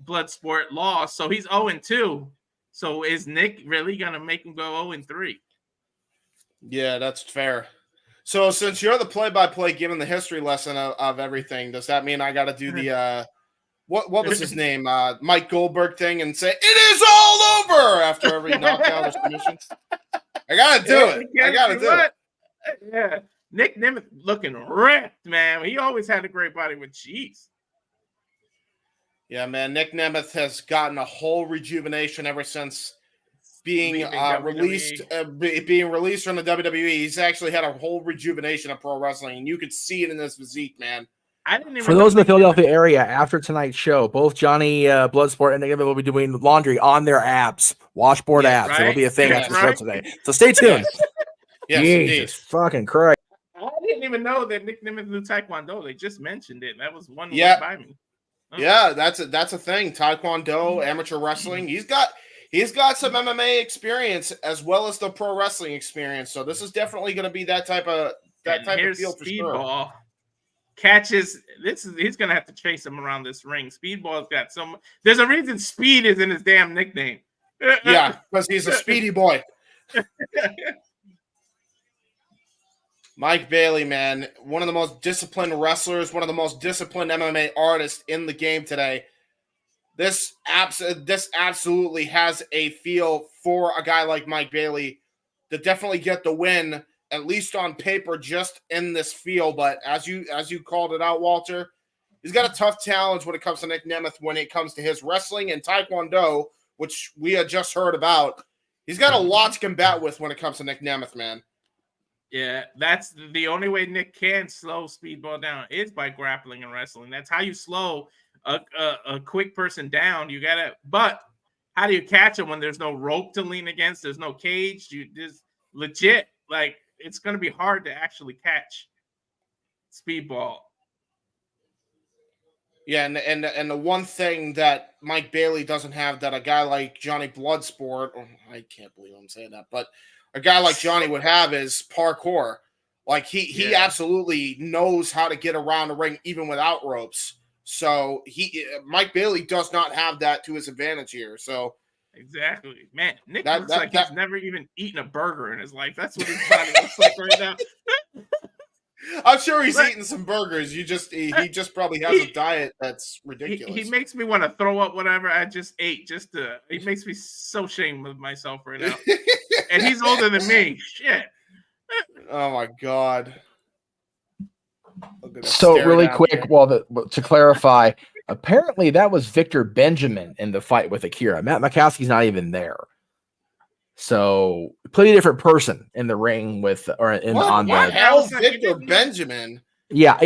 Bloodsport, lost, so he's 0-2. So is Nick really gonna make him go 0-3? Yeah, that's fair. So since you're the play-by-play, giving the history lesson of everything, does that mean I got to do the what was his name, Mike Goldberg thing, and say it is all over after every knockout or submission? I gotta do it. I gotta do it. Yeah, Nick Nemeth looking ripped, man. He always had a great body with cheese. Yeah, man. Nick Nemeth has gotten a whole rejuvenation ever since being released from the WWE. He's actually had a whole rejuvenation of pro wrestling, and you could see it in his physique, man. For those in the Philadelphia area, after tonight's show, both Johnny Bloodsport and Nick will be doing laundry on their abs, washboard abs. Right? It'll be a thing Yes, after the show today. So stay tuned. Yes, Jesus fucking Christ! I didn't even know that Nick Nemeth knew Taekwondo. They just mentioned it. That was one Yeah. by me. Oh. Yeah, that's a thing. Taekwondo, amateur wrestling. He's got some MMA experience as well as the pro wrestling experience. So this is definitely going to be that type of field for sure. Catches this is he's gonna have to chase him around this ring. Speedball's got some. There's a reason Speed is in his damn nickname. Yeah, because he's a speedy boy. Mike Bailey, man, one of the most disciplined wrestlers, one of the most disciplined MMA artists in the game today. This absolutely has a feel for a guy like Mike Bailey to definitely get the win, at least on paper, just in this field. But as you called it out, Walter, he's got a tough challenge when it comes to Nick Nemeth, when it comes to his wrestling and Taekwondo, which we had just heard about. He's got a lot to combat with when it comes to Nick Nemeth, man. Yeah, that's the only way Nick can slow Speedball down is by grappling and wrestling. That's how you slow a quick person down. You gotta, but how do you catch him when there's no rope to lean against? There's no cage. You just legit like. It's going to be hard to actually catch Speedball. Yeah, and the one thing that Mike Bailey doesn't have that a guy like Johnny Bloodsport, I can't believe I'm saying that, but a guy like Johnny would have is parkour. Like he absolutely knows how to get around the ring even without ropes. So Mike Bailey does not have that to his advantage here. So exactly, man. Nick looks like he's never even eaten a burger in his life. That's what his body looks like right now. I'm sure he's eating some burgers. He just probably has a diet that's ridiculous. He makes me want to throw up whatever I just ate. He makes me so ashamed of myself right now. And he's older than me. Shit. Oh my god. So really quick, to clarify, apparently that was Victor Benjamin in the fight with Akira. Matt Makowski's not even there. So completely different person in the ring with Victor Benjamin. Yeah.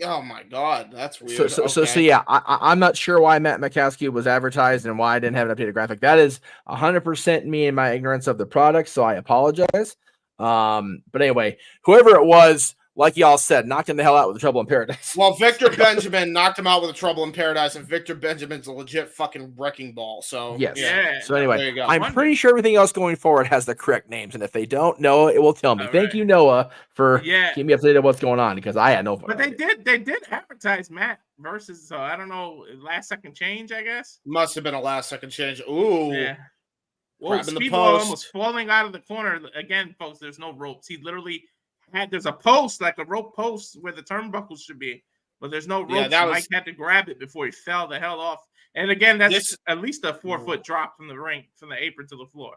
Oh my god, that's weird. So yeah, I'm not sure why Matt Makowski was advertised and why I didn't have an updated graphic. That is 100% me and my ignorance of the product, so I apologize. But anyway, whoever it was, like y'all said, knocked him the hell out with the Trouble in Paradise. Well, Victor Benjamin knocked him out with the Trouble in Paradise, and Victor Benjamin's a legit fucking wrecking ball. So yes. Yeah. So anyway, I'm pretty sure everything else going forward has the correct names, and if they don't, Noah, it will tell me. All Thank right. you, Noah, for keeping me updated on what's going on, because I had no. But they did advertise Matt versus I don't know, last second change, I guess. Must have been a last second change. Ooh. Yeah. Whoa, Speedball almost falling out of the corner again, folks. There's no ropes. He literally there's a post, like a rope post where the turnbuckles should be, but there's no ropes. Mike had to grab it before he fell the hell off. And again, that's at least a 4-foot drop from the ring, from the apron to the floor.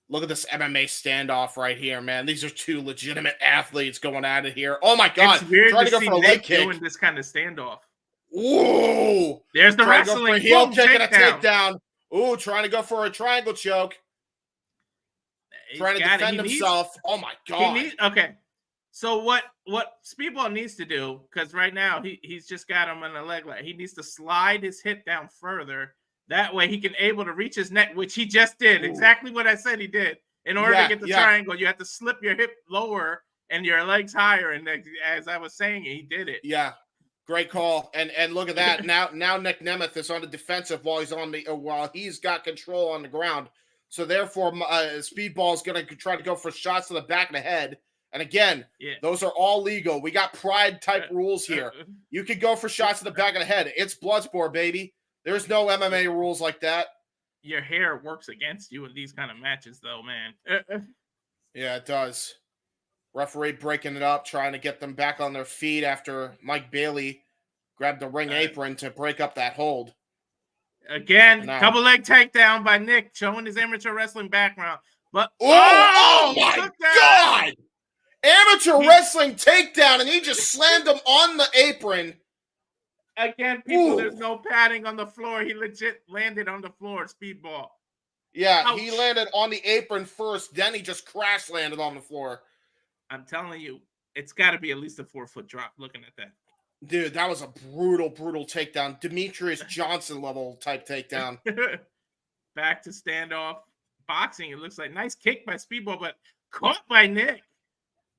Look at this MMA standoff right here, man. These are two legitimate athletes going at it here. Oh my god! It's weird Trying to go see for a Nick leg kick. doing this kind of standoff. Ooh! There's the trying wrestling. To go for a heel kick and a takedown. Ooh, trying to go for a triangle choke. Trying to defend himself. Oh my god! Okay. So what Speedball needs to do, because right now he's just got him on the leg lock. He needs to slide his hip down further. That way he can able to reach his neck, which he just did. Ooh. Exactly what I said he did. In order to get the triangle, you have to slip your hip lower and your legs higher. And as I was saying, he did it. Yeah. Great call. And look at that. Now Nick Nemeth is on the defensive while he's got control on the ground. So therefore, Speedball is going to try to go for shots to the back of the head. And again, those are all legal. We got pride type rules here. You can go for shots to the back of the head. It's Bloodsport, baby. There's no MMA rules like that. Your hair works against you in these kind of matches, though, man. Yeah, it does. Referee breaking it up, trying to get them back on their feet after Mike Bailey grabbed the ring apron to break up that hold. Again, double leg takedown by Nick, showing his amateur wrestling background. But oh my God! Amateur wrestling takedown, and he just slammed him on the apron. Again, people, there's no padding on the floor. He legit landed on the floor, Speedball. Yeah, ouch. He landed on the apron first, then he just crash landed on the floor. I'm telling you, it's got to be at least a 4-foot drop looking at that. Dude, that was a brutal takedown. Demetrius Johnson level type takedown. Back to standoff. Boxing, it looks like. Nice kick by Speedball, but caught by Nick.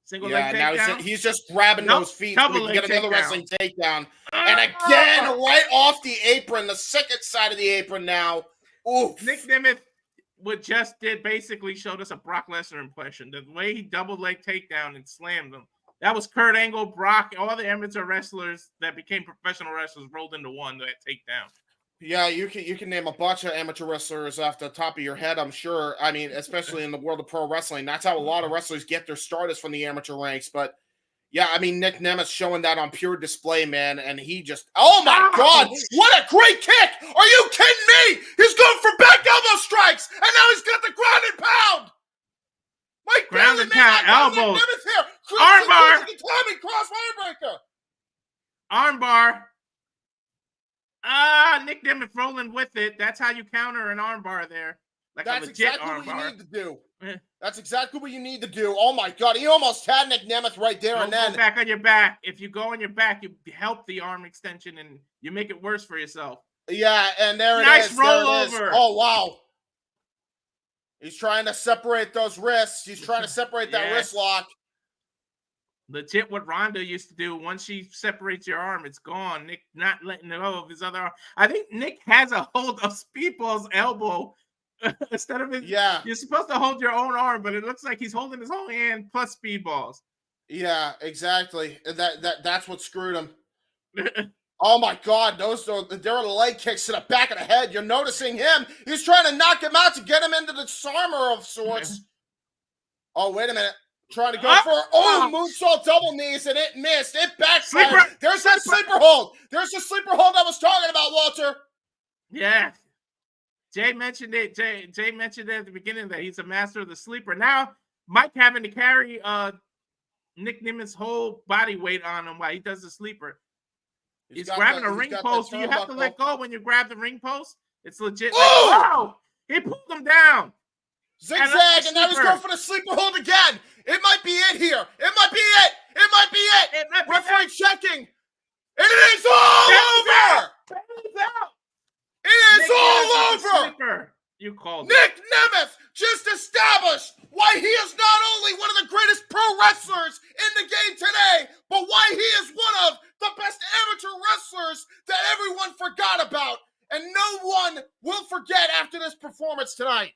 Single leg takedown. Now he's just grabbing those feet so we can get another wrestling takedown. And again, right off the apron, the second side of the apron now. Oof. Nick Nemeth, what just did, basically showed us a Brock Lesnar impression. The way he double leg takedown and slammed him. That was Kurt Angle, Brock, all the amateur wrestlers that became professional wrestlers rolled into one, that takedown. Yeah, you can name a bunch of amateur wrestlers off the top of your head, I'm sure. I mean, especially in the world of pro wrestling. That's how a lot of wrestlers get their start is from the amateur ranks. But, yeah, I mean, Nick Nemeth showing that on pure display, man. And he just, oh, my God, what a great kick. Are you kidding me? He's going for back elbow strikes, and now he's got the ground and pound. Mike ground and pound, elbow. Armbar. Tommy cross breaker. Armbar. Nick Nemeth rolling with it. That's how you counter an armbar there. Like that's exactly what you need to do. That's exactly what you need to do. Oh, my God. He almost had Nick Nemeth right there. Don't go back on your back. If you go on your back, you help the arm extension, and you make it worse for yourself. Yeah, and there it is. Nice rollover. Oh, wow. He's trying to separate those wrists. He's trying to separate that wrist lock. Legit what Ronda used to do. Once she separates your arm, it's gone. Nick not letting go of his other arm. I think Nick has a hold of Speedball's elbow instead of his. Yeah. You're supposed to hold your own arm, but it looks like he's holding his whole hand plus Speedball's. Yeah, exactly. That's what screwed him. Oh my God, there are leg kicks to the back of the head. You're noticing him. He's trying to knock him out to get him into the armor of sorts. Oh, wait a minute. Trying to go for moonsault double knees, and it missed. It backfired. There's that sleeper hold. There's the sleeper hold I was talking about, Walter. Yeah. Jay mentioned it. Jay mentioned it at the beginning that he's a master of the sleeper. Now, Mike having to carry Nick Nemeth's whole body weight on him while he does the sleeper. He's grabbing a ring post. You have to let go when you grab the ring post. It's legit. Wow! He pulled him down. Zigzag, and now he's going for the sleeper hold again. It might be it here. It might be it. It might be it. Referee checking. It is all over. It is all over. You called Nick Nemeth just established why he is not only one of the greatest pro wrestlers in the game today, but why he is one of the best amateur wrestlers that everyone forgot about. And no one will forget after this performance tonight.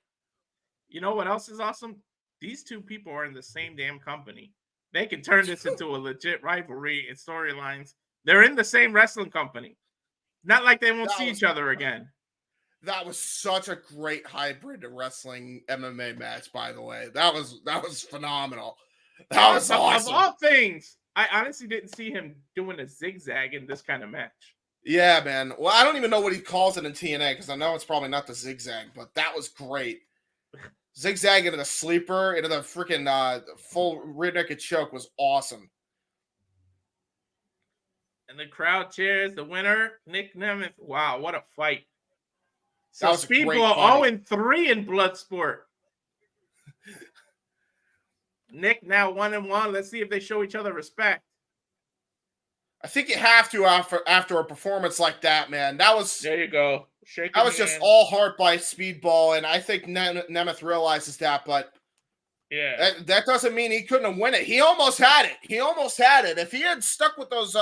You know what else is awesome? These two people are in the same damn company. They can turn this into a legit rivalry and storylines. They're in the same wrestling company. Not like they won't see each other again. That was such a great hybrid wrestling MMA match, by the way. That was phenomenal. That was awesome. Of all things, I honestly didn't see him doing a zigzag in this kind of match. Yeah, man. Well, I don't even know what he calls it in TNA because I know it's probably not the zigzag, but that was great. Zigzag into the sleeper, into the freaking full rear naked choke was awesome. And the crowd cheers the winner, Nick Nemeth. Wow, what a fight. So Speedball 0-3 in Bloodsport. Nick now 1-1. Let's see if they show each other respect. I think you have to after a performance like that, man. There you go. That was just all heart by Speedball, and I think Nemeth realizes that, but yeah, that doesn't mean he couldn't have won it. He almost had it. If he had stuck with those,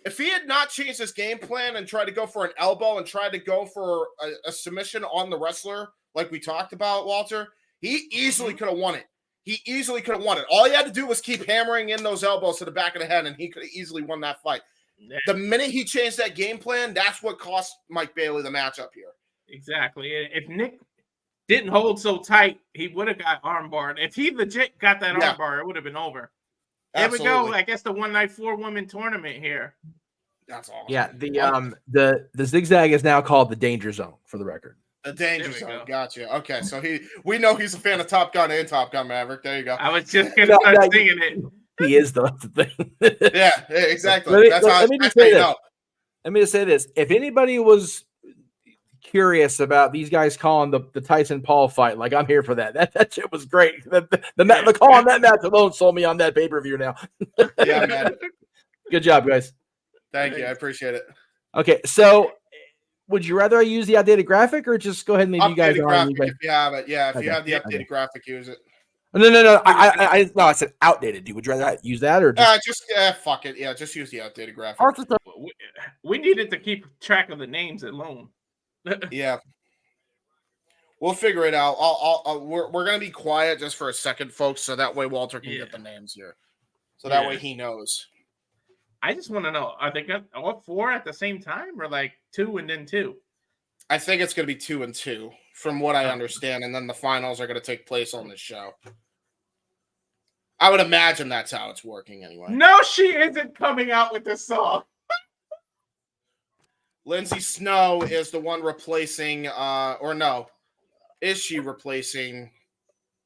if he had not changed his game plan and tried to go for an elbow and tried to go for a submission on the wrestler, like we talked about, Walter, he easily could have won it. All he had to do was keep hammering in those elbows to the back of the head, and he could have easily won that fight. Yeah. The minute he changed that game plan, that's what cost Mike Bailey the matchup here. Exactly. If Nick didn't hold so tight, he would have got armbarred. If he legit got that armbar, it would have been over. Absolutely. There we go. I guess the one night 4-woman tournament here. That's awesome. Yeah, the zigzag is now called the danger zone, for the record. The danger zone. Gotcha. Okay, so we know he's a fan of Top Gun and Top Gun Maverick. There you go. I was just gonna start singing it. He is the thing. Yeah, exactly. Let me just say this. If anybody was curious about these guys calling the Tyson Paul fight, like, I'm here for that. That shit was great. The call on that match alone sold me on that pay-per-view now. Yeah, man. Good job, guys. Thank you. I appreciate it. Okay, so would you rather I use the outdated graphic or just go ahead and leave you guys on? If you have it, yeah. If you have the updated graphic, use it. No. I said outdated. Dude, would you rather use that or just fuck it? Yeah, just use the updated graphic. We needed to keep track of the names alone. Yeah, we'll figure it out. We're gonna be quiet just for a second, folks, so that way Walter can get the names here, so that way he knows. I just want to know: are they got all 4 at the same time, or like 2 and then 2? I think it's gonna be 2 and 2, from what I understand, and then the finals are gonna take place on this show. I would imagine that's how it's working anyway. No, she isn't coming out with this song. Lindsay Snow is the one replacing, or no, is she replacing?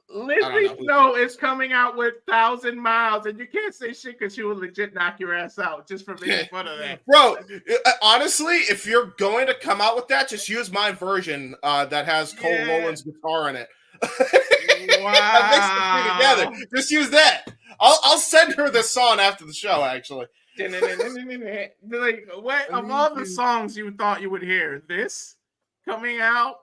Lindsay Snow is coming out with 1,000 Miles, and you can't say shit because she will legit knock your ass out just for making fun of that. Bro, honestly, if you're going to come out with that, just use my version that has Cole Rowland's guitar in it. Wow. That makes the two together. Just use that. I'll send her this song after the show, actually. Like, what of all the songs you thought you would hear, this coming out?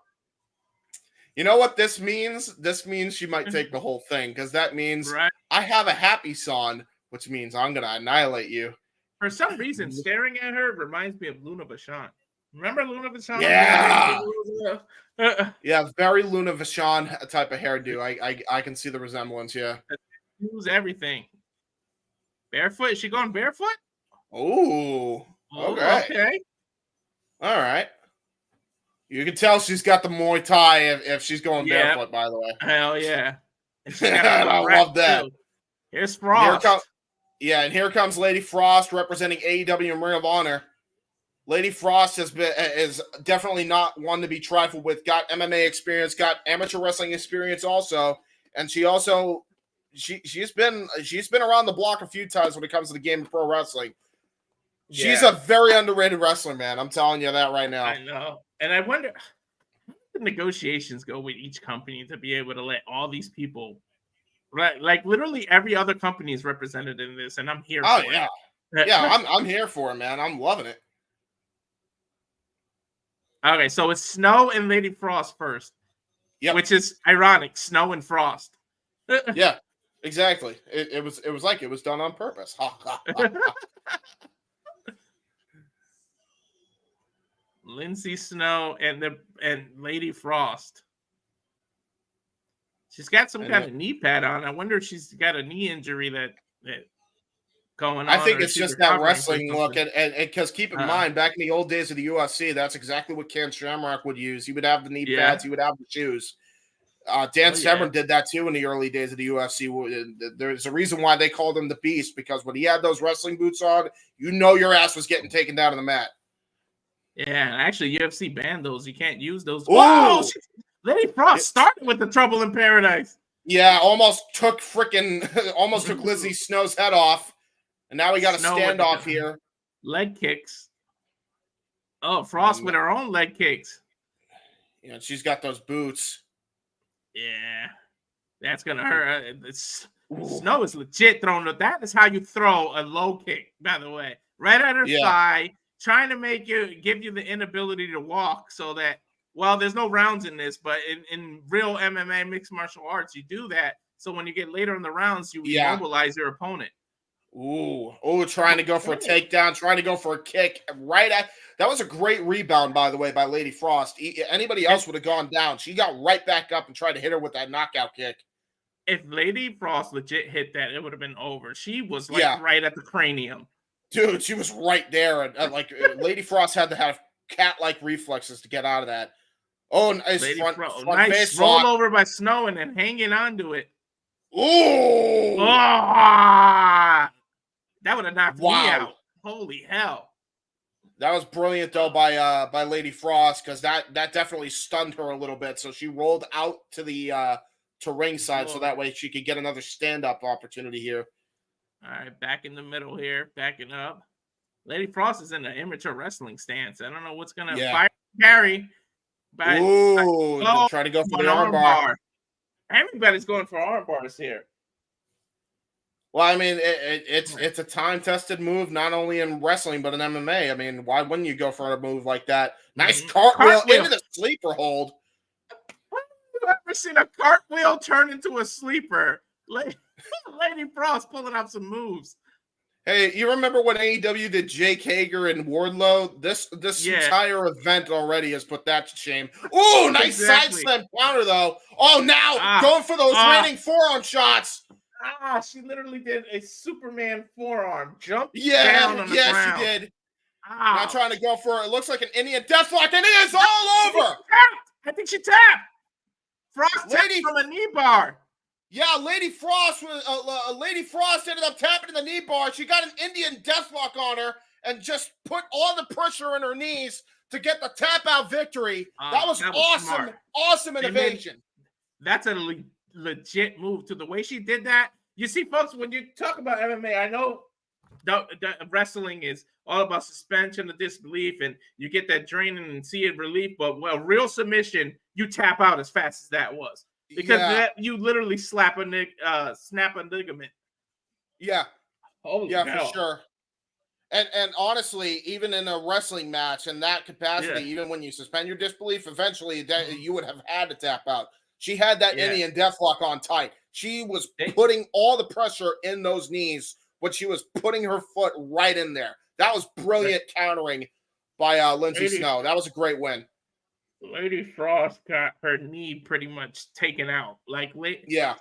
You know what this means? This means she might take the whole thing, because that means I have a happy song, which means I'm gonna annihilate you. For some reason, staring at her reminds me of Luna Vachon. Remember Luna Vachon? Yeah. Yeah, very Luna Vachon type of hairdo. I can see the resemblance. Yeah. Use everything. Barefoot? Is she going barefoot? Oh, okay. All right. You can tell she's got the Muay Thai if she's going barefoot, by the way. Hell yeah. I love that. Too. Here's Frost. And here comes Lady Frost representing AEW and Ring of Honor. Lady Frost is definitely not one to be trifled with. Got MMA experience, got amateur wrestling experience also, and she also she's been around the block a few times when it comes to the game of pro wrestling. She's a very underrated wrestler, man. I'm telling you that right now. I know. And I wonder how the negotiations go with each company to be able to let all these people, right? Like literally every other company is represented in this, and I'm here for it. Yeah, I'm here for it, man. I'm loving it. Okay, so it's Snow and Lady Frost first. Yeah. Which is ironic, Snow and Frost. Yeah, exactly. It was like it was done on purpose. Lindsay Snow and Lady Frost. She's got some kind of knee pad on. I wonder if she's got a knee injury that going on. I think it's just that wrestling look, and because keep in mind, back in the old days of the UFC, that's exactly what Ken Shamrock would use. He would have the knee pads, he would have the shoes. Dan Severn did that too in the early days of the UFC. There's a reason why they called him the Beast, because when he had those wrestling boots on, you know your ass was getting taken down to the mat. Yeah, actually, UFC banned those. You can't use those. Whoa! Lady Frost started with the Trouble in Paradise. Yeah, almost took Lizzie Snow's head off, and now we got a standoff here. Leg kicks. Oh, Frost with her own leg kicks. Yeah, she's got those boots. Yeah, that's gonna hurt. Snow is legit throwing it. That is how you throw a low kick, by the way. Right at her thigh, trying to give you the inability to walk so that, well, there's no rounds in this, but in real MMA mixed martial arts, you do that. So when you get later in the rounds, you immobilize your opponent. Trying to go for a takedown, trying to go for a kick that was a great rebound, by the way, by Lady Frost. Anybody else would have gone down. She got right back up and tried to hit her with that knockout kick. If Lady Frost legit hit that, it would have been over. She was right at the cranium. Dude, she was right there. And Lady Frost had to have cat-like reflexes to get out of that. Oh, nice nice roll over by Snow and then hanging onto it. Ooh! That would have knocked me out. Holy hell. That was brilliant, though, by Lady Frost, because that definitely stunned her a little bit. So she rolled out to the to ringside so that way she could get another stand-up opportunity here. All right, back in the middle here, backing up. Lady Frost is in an immature wrestling stance. I don't know what's going to fire carry. Trying to go for the arm bar. Everybody's going for arm bars here. Well, I mean, it's a time-tested move, not only in wrestling, but in MMA. I mean, why wouldn't you go for a move like that? Nice cartwheel into the sleeper hold. When have you ever seen a cartwheel turn into a sleeper? Lady Frost pulling out some moves. Hey, you remember when AEW did Jake Hager and Wardlow? This entire event already has put that to shame. Ooh, nice side slam counter, though. Oh, now going for those raining forearm shots. She literally did a Superman forearm jump down on the ground. She did. Now trying to go for it. Looks like an Indian deathlock, and it is all over. I think she tapped. Frost tapped from a knee bar. Yeah, Lady Frost ended up tapping the knee bar. She got an Indian deathlock on her and just put all the pressure in her knees to get the tap out victory. That was awesome. Smart. Awesome innovation. That's a legit move to the way she did that. You see, folks, when you talk about MMA, I know the wrestling is all about suspension of disbelief and you get that draining and see it relief, but real submission, you tap out as fast as that was. Because you literally snap a ligament. Yeah. Holy hell. For sure. And honestly, even in a wrestling match in that capacity, even when you suspend your disbelief, eventually you would have had to tap out. She had that Indian deathlock on tight. She was putting all the pressure in those knees, but she was putting her foot right in there. That was brilliant countering by Lindsay Snow. That was a great win. Lady Frost got her knee pretty much taken out.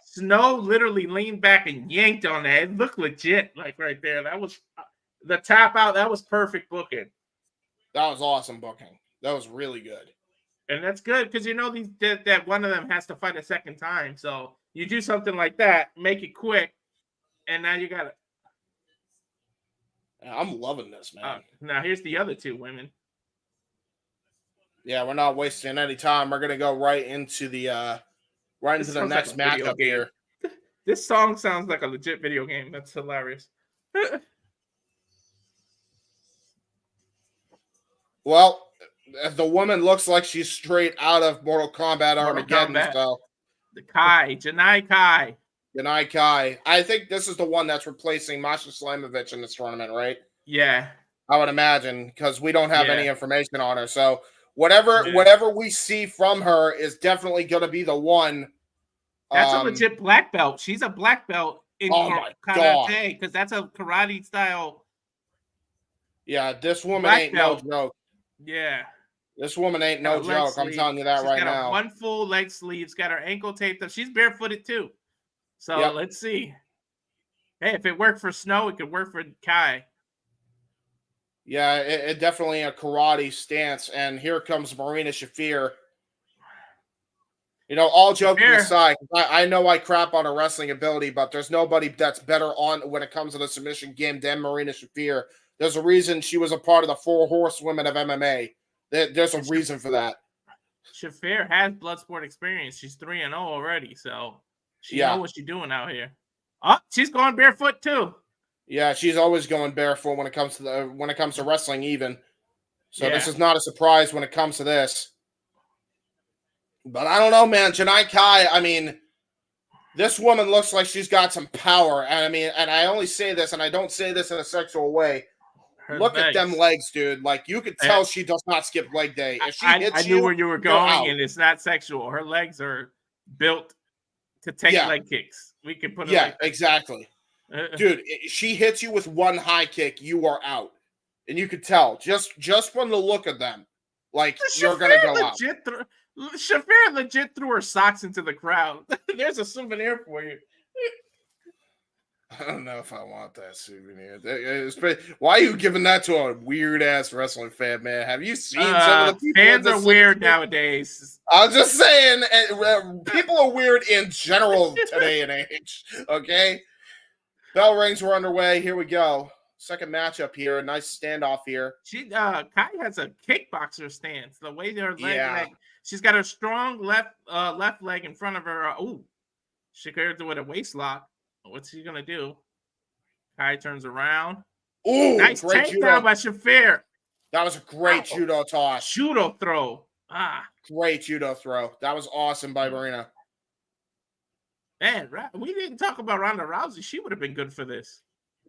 Snow literally leaned back and yanked on that. It looked legit, right there. That was the tap out. That was perfect booking. That was awesome booking. That was really good. And that's good because that one of them has to fight a second time. So you do something like that, make it quick, and now you got it. I'm loving this, man. Now here's the other two women. Yeah, we're not wasting any time. We're gonna go right into the next matchup here. This song sounds like a legit video game. That's hilarious. Well, the woman looks like she's straight out of Mortal Kombat Armageddon. So the Janai Kai. Janai Kai. I think this is the one that's replacing Masha Slamovich in this tournament, right? Yeah. I would imagine, because we don't have any information on her. So whatever we see from her is definitely going to be the one. That's a legit black belt. She's a black belt in karate, because that's a karate style. Yeah, this woman ain't no joke. Yeah. This woman ain't no joke. I'm telling you that right now. She's got one full leg sleeves, got her ankle taped up. She's barefooted too. So let's see. Hey, if it worked for Snow, it could work for Kai. Yeah, it definitely a karate stance. And here comes Marina Shafir. All joking aside, I know I crap on her wrestling ability, but there's nobody that's better on when it comes to the submission game than Marina Shafir. There's a reason she was a part of the 4 horsewomen of MMA. There's a reason for that. Shafir has Bloodsport experience. She's 3-0 already, so she knows what she's doing out here. Oh, she's going barefoot too. Yeah, she's always going barefoot when it comes to wrestling, even. So this is not a surprise when it comes to this. But I don't know, man. Janai Kai, I mean, This woman looks like she's got some power. And I mean, and I only say this, and I don't say this in a sexual way. Look at them legs, dude. Like, you could tell she does not skip leg day. If she hits I knew where you were going, and it's not sexual. Her legs are built to take leg kicks. We can put it like exactly. Dude, she hits you with one high kick, you are out. And you could tell just from the look of them, like, you're going to go out. Shafir legit threw her socks into the crowd. There's a souvenir for you. I don't know if I want that souvenir. Why are you giving that to a weird-ass wrestling fan, man? Have you seen some of the people? Fans are weird nowadays. I was just saying, people are weird in general today and age, okay? Bell rings were underway. Here we go. Second matchup here. A nice standoff here. Kai has a kickboxer stance. The way her leg, she's got her strong left leg in front of her. She could do it a waist lock. What's he gonna do? Kai turns around. Ooh, nice takedown by Shafir. That was a great judo toss. Judo throw. Great judo throw. That was awesome by Marina. Man, we didn't talk about Ronda Rousey. She would have been good for this.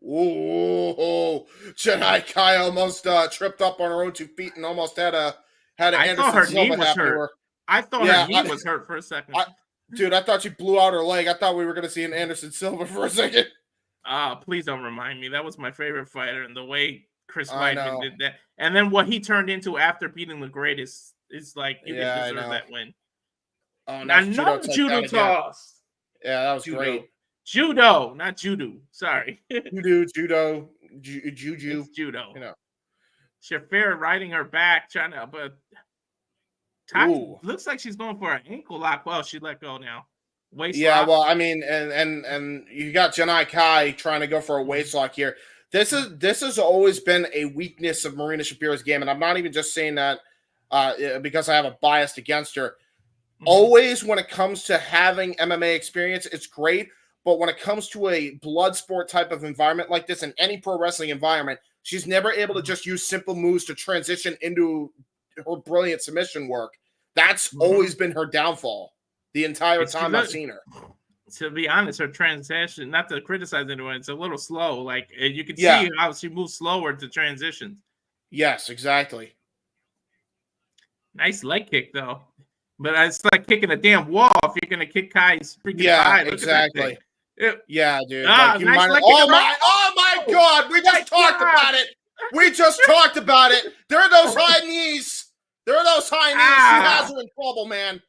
Ooh, Janai Kai almost tripped up on her own 2 feet and almost had a I thought her knee was hurt. I thought her knee was hurt for a second. Dude, I thought she blew out her leg. I thought we were going to see an Anderson Silva for a second. Please don't remind me. That was my favorite fighter, and the way Chris Weidman did that. And then what he turned into after beating the greatest is like, you didn't deserve that win. Oh, nice another judo toss. Yeah, that was great. Judo, not judo. Sorry. Judo. It's judo. You know. Shafir riding her back, trying to, but looks like she's going for an ankle lock. Well, she let go now. Waist lock. Well, I mean, and you got Janai Kai trying to go for a waist lock here. This has always been a weakness of Marina Shafir's game, and I'm not even just saying that because I have a bias against her. Mm-hmm. Always, when it comes to having MMA experience, it's great. But when it comes to a blood sport type of environment like this, in any pro wrestling environment, she's never able to just use simple moves to transition into her brilliant submission work. That's always been her downfall the entire time I've seen her. To be honest, her transition, not to criticize anyone, it's a little slow. Like, you can see how she moves slower to transitions. Yes, exactly. Nice leg kick, though. But it's like kicking a damn wall if you're going to kick Kai's freaking thigh. Exactly. Yeah, dude. Like, nice oh my God. We just talked about it. We just talked about it. There are those high knees. She has her in trouble, man.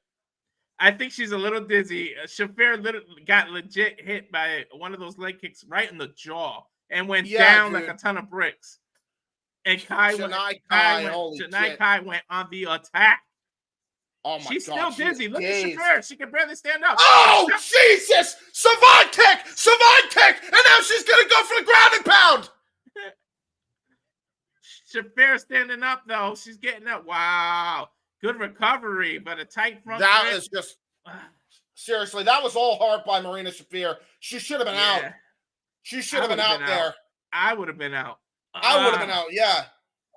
I think she's a little dizzy. Shafir got legit hit by one of those leg kicks right in the jaw and went down like a ton of bricks. And Janai Kai went on the attack. Oh my She's God, still dizzy. Look at Shafir. She can barely stand up. Oh, Jesus! Savant kick! And now she's going to go for the ground and pound. Shafir standing up, though. She's getting up. Wow. Good recovery, but a tight front. That is just... Seriously, that was all hard by Marina Shafir. She should have been out. She should have been out there. I would have been out. I would have been out, yeah.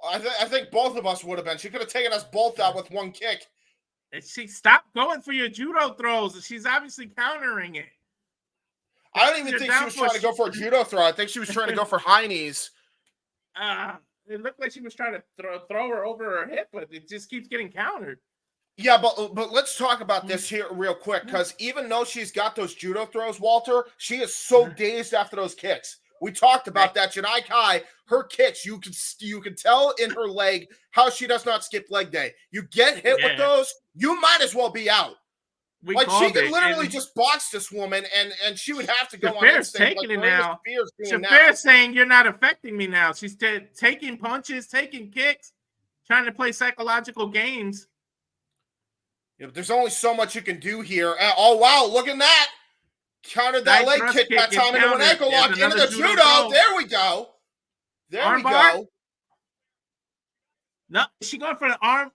I think both of us would have been. She could have taken us both out with one kick. She stopped going for your judo throws. She's obviously countering it. I don't even think she was trying to go for a judo throw. I think she was trying to go for high knees. It looked like she was trying to throw her over her hip, but it just keeps getting countered. Yeah, but let's talk about this here real quick, because even though she's got those judo throws, Walter, she is so dazed after those kicks. We talked about that. Janai Kai, her kicks, you can tell in her leg how she does not skip leg day. You get hit with those, you might as well be out. She could literally just box this woman, and she would have to go on instinct. Taking it now. Shafir's saying, you're not affecting me now. She's taking punches, taking kicks, trying to play psychological games. Yeah, but there's only so much you can do here. Oh, wow, look at that. Countered that leg kick that time into an ankle lock into the judo. There we go. There we go. No, is she going for the arm?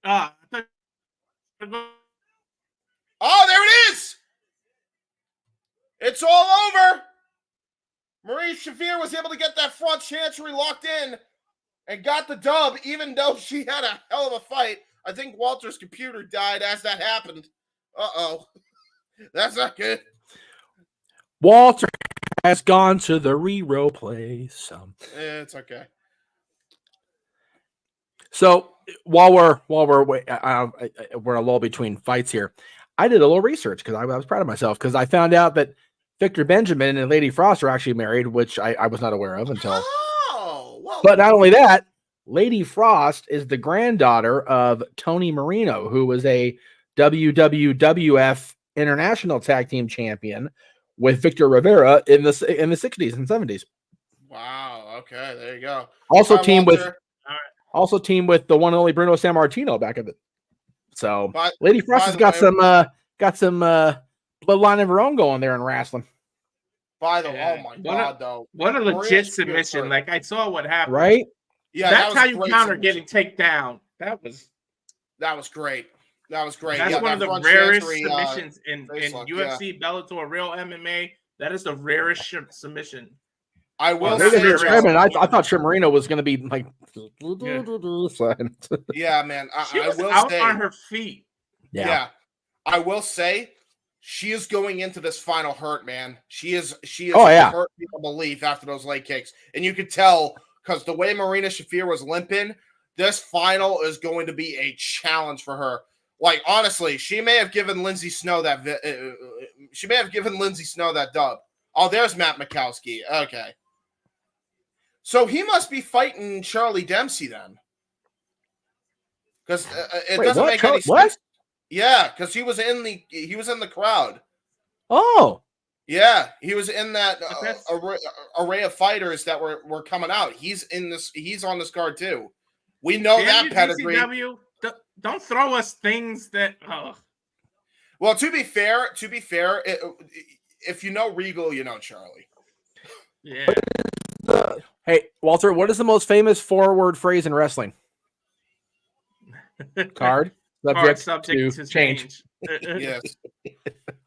Oh, there it is. It's all over. Marie Shafir was able to get that front chancery locked in and got the dub, even though she had a hell of a fight. I think Walter's computer died as that happened. Uh-oh. That's not good. Walter has gone to the re-roll place. It's okay. So while we're a lull between fights here, I did a little research because I was proud of myself because I found out that Victor Benjamin and Lady Frost are actually married, which I was not aware of until. Oh, well. But not only that, Lady Frost is the granddaughter of Tony Marino, who was a WWF International Tag Team Champion with Victor Rivera in the 60s and 70s. Wow. Okay, there you go. Also Hi, teamed with Walter. Also teamed with the one and only Bruno Sammartino back of it. So Lady Frost has got some bloodline of her own going there in wrestling. By the way, oh my God, though. What a legit submission. Like, I saw what happened. Right? Yeah, that's how you counter submission. getting taken down. That was great. That was great. That's one of the rarest submissions in UFC, Bellator, real MMA. That is the rarest submission. I will say, I thought Marina was going to be like, yeah, man. She was will out say, on her feet. Yeah, I will say, she is going into this final hurt, man. She is hurt beyond belief after those leg kicks, and you could tell because the way Marina Shafir was limping, this final is going to be a challenge for her. Like, honestly, she may have given Lindsay Snow that dub. Oh, there's Matt Makowski. Okay. So he must be fighting Charlie Dempsey then. Because it doesn't make any sense. What? Yeah, because he was in the crowd. Oh. Yeah, he was in that array of fighters that were coming out. He's on this card too. We know that pedigree. GCW, don't throw us things that. Oh. Well, to be fair, if you know Regal, you know Charlie. Yeah. Hey, Walter, what is the most famous four-word phrase in wrestling? Card subject to change. Yes.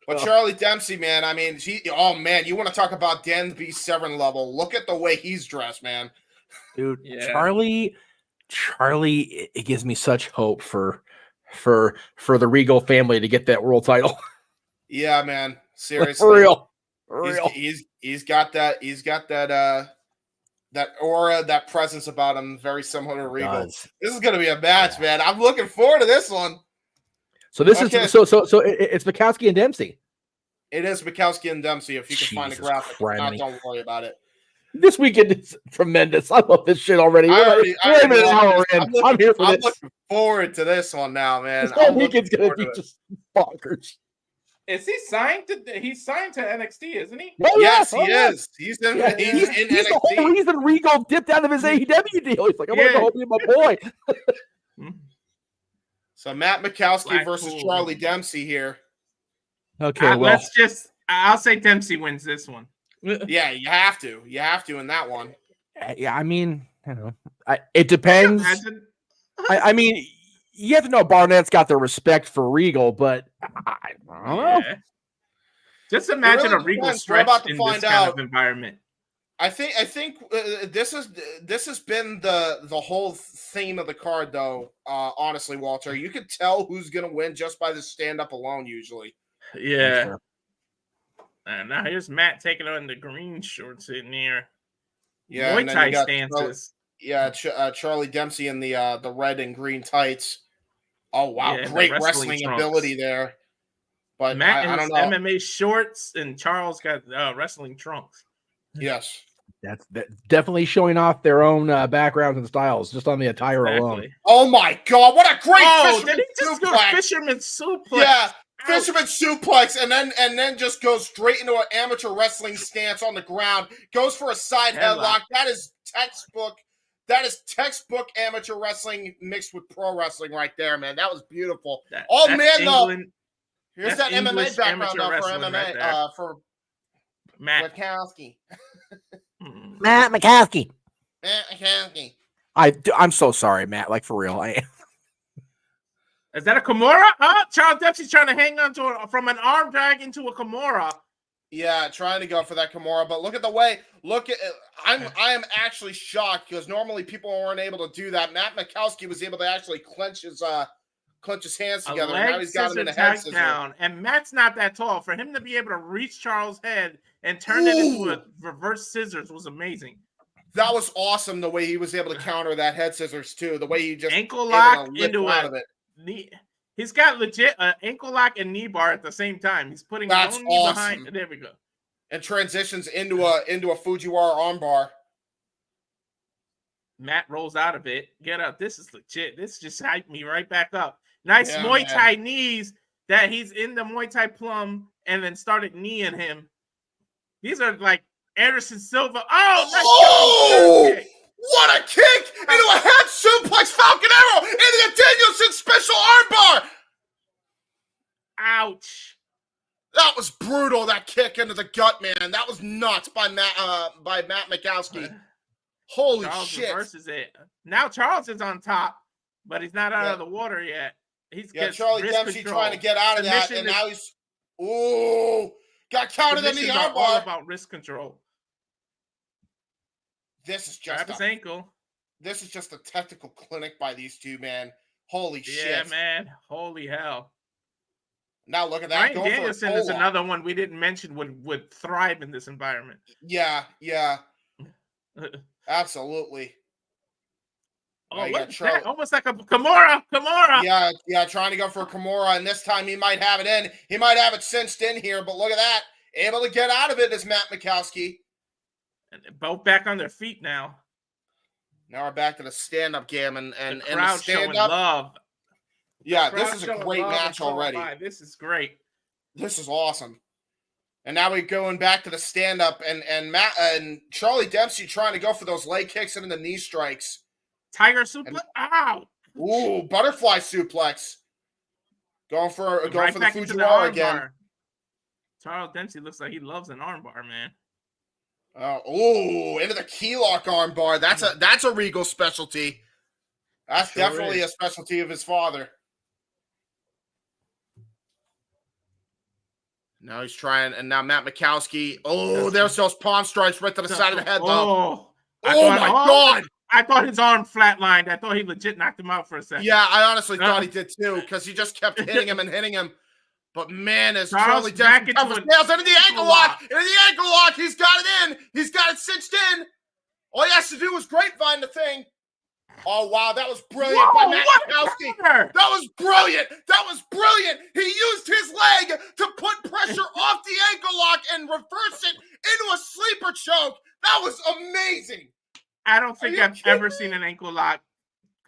But Charlie Dempsey, man, I mean, you want to talk about Dan B7 level? Look at the way he's dressed, man. Dude, yeah. Charlie, it gives me such hope for the Regal family to get that world title. Yeah, man. Seriously. For real. He's got that aura, that presence about him, very similar to Regal. This is going to be a match, man. I'm looking forward to this one. So this is it's Makowski and Dempsey. It is Makowski and Dempsey. If you can find a graphic, don't worry about it. This weekend is tremendous. I love this shit already. I'm here for this. I'm looking forward to this one now, man. This whole weekend's gonna be just bonkers. Is he signed to? He's signed to NXT, isn't he? Oh, yes, he is. He's in NXT. He's the whole reason Regal dipped out of his AEW deal. He's like, I'm gonna go be my boy. So Matt Makowski versus Charlie Dempsey here. Okay, I'll say Dempsey wins this one. Yeah, you have to in that one. Yeah, I mean, it depends. I mean, you have to know Barnett's got the respect for Regal, but I don't know. Yeah. Just imagine a Regal stretch in this kind of environment. I think this has been the whole theme of the card, though. Honestly, Walter, you could tell who's gonna win just by the stand up alone. Usually, yeah. Sure. And now here's Matt taking on the green shorts in here. Yeah, Muay Thai stances. Charlie Dempsey in the red and green tights. Oh wow, great wrestling ability there. But Matt I don't know. MMA shorts and Charles got wrestling trunks. Yes. That's definitely showing off their own backgrounds and styles just on the attire alone. Oh my God, what a great fisherman suplex. Yeah, fisherman suplex, and then just goes straight into an amateur wrestling stance on the ground. Goes for a side headlock. That is textbook amateur wrestling mixed with pro wrestling right there, man. That was beautiful. Here's that MMA background for MMA right for Matt Makowski. Matt Makowski. Matt Makowski. I'm so sorry, Matt. Like, for real. Is that a Kimura? Charles Dempsey's trying to hang on to from an arm drag into a Kimura. Yeah, trying to go for that Kimura, but look at the way. I am actually shocked because normally people weren't able to do that. Matt Makowski was able to actually clench clench his hands A together. And now leg he's got him in scissor a head tag scissor. down, and Matt's not that tall. For him to be able to reach Charles' head and turn it into a reverse scissors was amazing. That was awesome. The way he was able to counter that head scissors too. The way he just ankle able lock to lift into out a of it. knee. He's got legit ankle lock and knee bar at the same time. He's putting That's his own knee awesome. behind. There we go. And transitions into a Fujiwara armbar. Matt rolls out of it. Get up. This is legit. This just hyped me right back up. Nice Yeah, Muay man. Thai knees that he's in the Muay Thai plum and then started kneeing him. These are like Anderson Silva. Oh, nice kick. What a kick! Into a head suplex Falcon Arrow into the Danielson special armbar. Ouch. That was brutal. That kick into the gut, man. That was nuts by Matt Makowski. Holy Charles shit! reverses it. Now Charles is on top, but he's not out of the water yet. He's Charlie Dempsey trying to get out of that, and now he's got counted in the armbar. All about wrist control. This is just his ankle. This is just a technical clinic by these two, man. Holy shit! Yeah, man. Holy hell. Now look at that. Ryan Danielson is another one we didn't mention would thrive in this environment. Yeah. Absolutely. Oh, look at that. Almost like a Kimura. Yeah, trying to go for a Kimura, and this time he might have it in. He might have it cinched in here, but look at that. Able to get out of it is Matt Makowski. And they're both back on their feet now. Now we're back to the stand-up game, and the crowd showing love. Yeah, this is a great match already. This is great. This is awesome. And now we're going back to the stand-up, and Matt and Charlie Dempsey trying to go for those leg kicks and the knee strikes. Tiger suplex. Ow! Ooh, butterfly suplex. Going for the Fujiwara again. Charles Dempsey looks like he loves an armbar, man. Into the key lock armbar. That's a Regal specialty. That's definitely a specialty of his father. Now he's trying, and now Matt Makowski. Oh, there's those palm strikes right to the side of the head, though. Oh my God. I thought his arm flatlined. I thought he legit knocked him out for a second. Yeah, I honestly thought he did too, because he just kept hitting him and hitting him. But man, as Charlie Dempsey covers nails into the ankle lock. Into the ankle lock. He's got it in. He's got it cinched in. All he has to do is grapevine the thing. Oh, wow. That was brilliant by Matt Makowski. That was brilliant. That was brilliant. He used his leg to put pressure off the ankle lock and reverse it into a sleeper choke. That was amazing. I don't think I've ever seen an ankle lock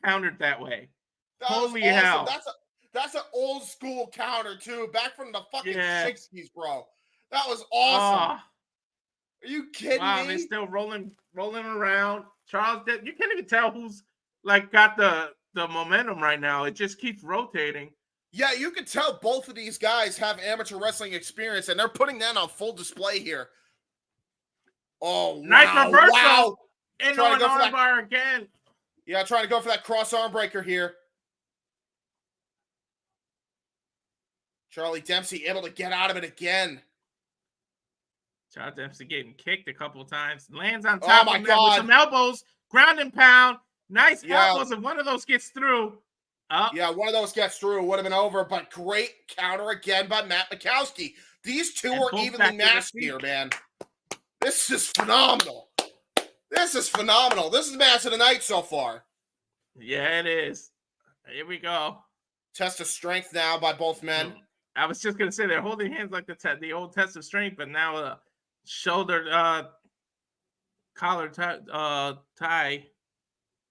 countered that way. Holy hell. That's an old school counter, too. Back from the fucking 60s, bro. That was awesome. Are you kidding me? Wow, they're still rolling around. Charles, you can't even tell who's got the momentum right now. It just keeps rotating. Yeah, you can tell both of these guys have amateur wrestling experience, and they're putting that on full display here. Oh, wow. Nice reversal. Wow. Into an armbar again. Yeah, trying to go for that cross arm breaker here. Charlie Dempsey able to get out of it again. Charlie Dempsey getting kicked a couple times. Lands on top of him with some elbows. Ground and pound. Nice elbows, and one of those gets through. Yeah, one of those gets through. Would have been over, but great counter again by Matt Makowski. These two are evenly matched here, man. This is phenomenal. This is phenomenal. This is the match of the night so far. Yeah, it is. Here we go. Test of strength now by both men. I was just gonna say they're holding hands like the old test of strength, but now shoulder collar tie.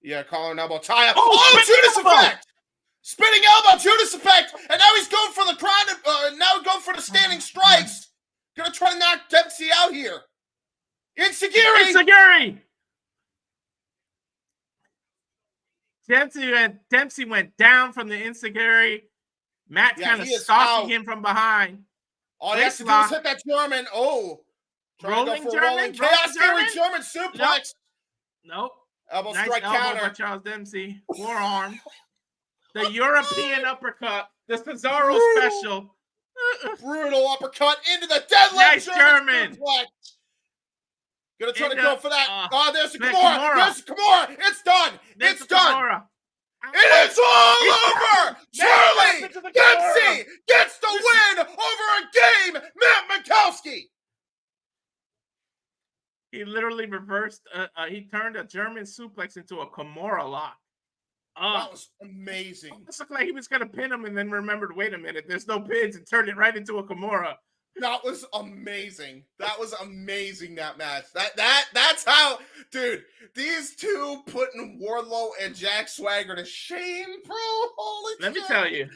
Yeah, collar and elbow tie. Oh, Judas effect! Spinning elbow, Judas effect, and now he's going for the crown. Now going for the standing strikes. Gonna try to knock Dempsey out here. Enziguri. Dempsey went down from the Enziguri. Matt kind of stalking him from behind. All he has to do is hit that German. Rolling German. Chaos Theory German suplex. Nope. Elbow nice strike elbow counter. By Charles Dempsey. Forearm. The European uppercut. The Cesaro special. Brutal uppercut into the deadlift. Nice German. Suplex. Gonna try to go for that. There's the Kimura. There's the Kimura. It's done. It's done. It is all over. Charlie reversed. He turned a German suplex into a Kimura lock. That was amazing. It looked like he was gonna pin him, and then remembered, wait a minute, there's no pins, and turned it right into a Kimura. That was amazing. That was amazing. That match. That's how, dude. These two putting Wardlow and Jack Swagger to shame, bro. Holy Let me tell you,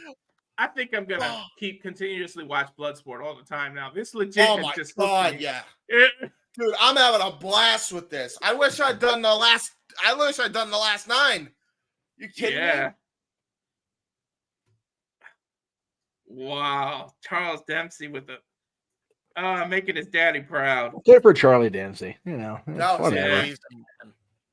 I think I'm gonna keep continuously watch Bloodsport all the time now. This legit. Oh my god, yeah. Dude, I'm having a blast with this. I wish I'd done the last 9. You kidding me? Wow, Charles Dempsey with the making his daddy proud. Good for Charlie Dempsey. You know, that was amazing. Man.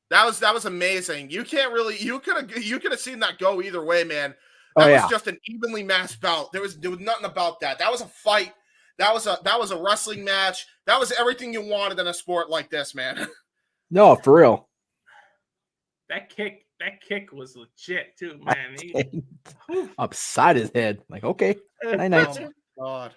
That was amazing. You can't really you could have seen that go either way, man. That was just an evenly matched bout. There was nothing about that. That was a fight. That was a wrestling match. That was everything you wanted in a sport like this, man. No, for real. That kick was legit too, man. Upside his head. Like, okay. Night. Oh my god.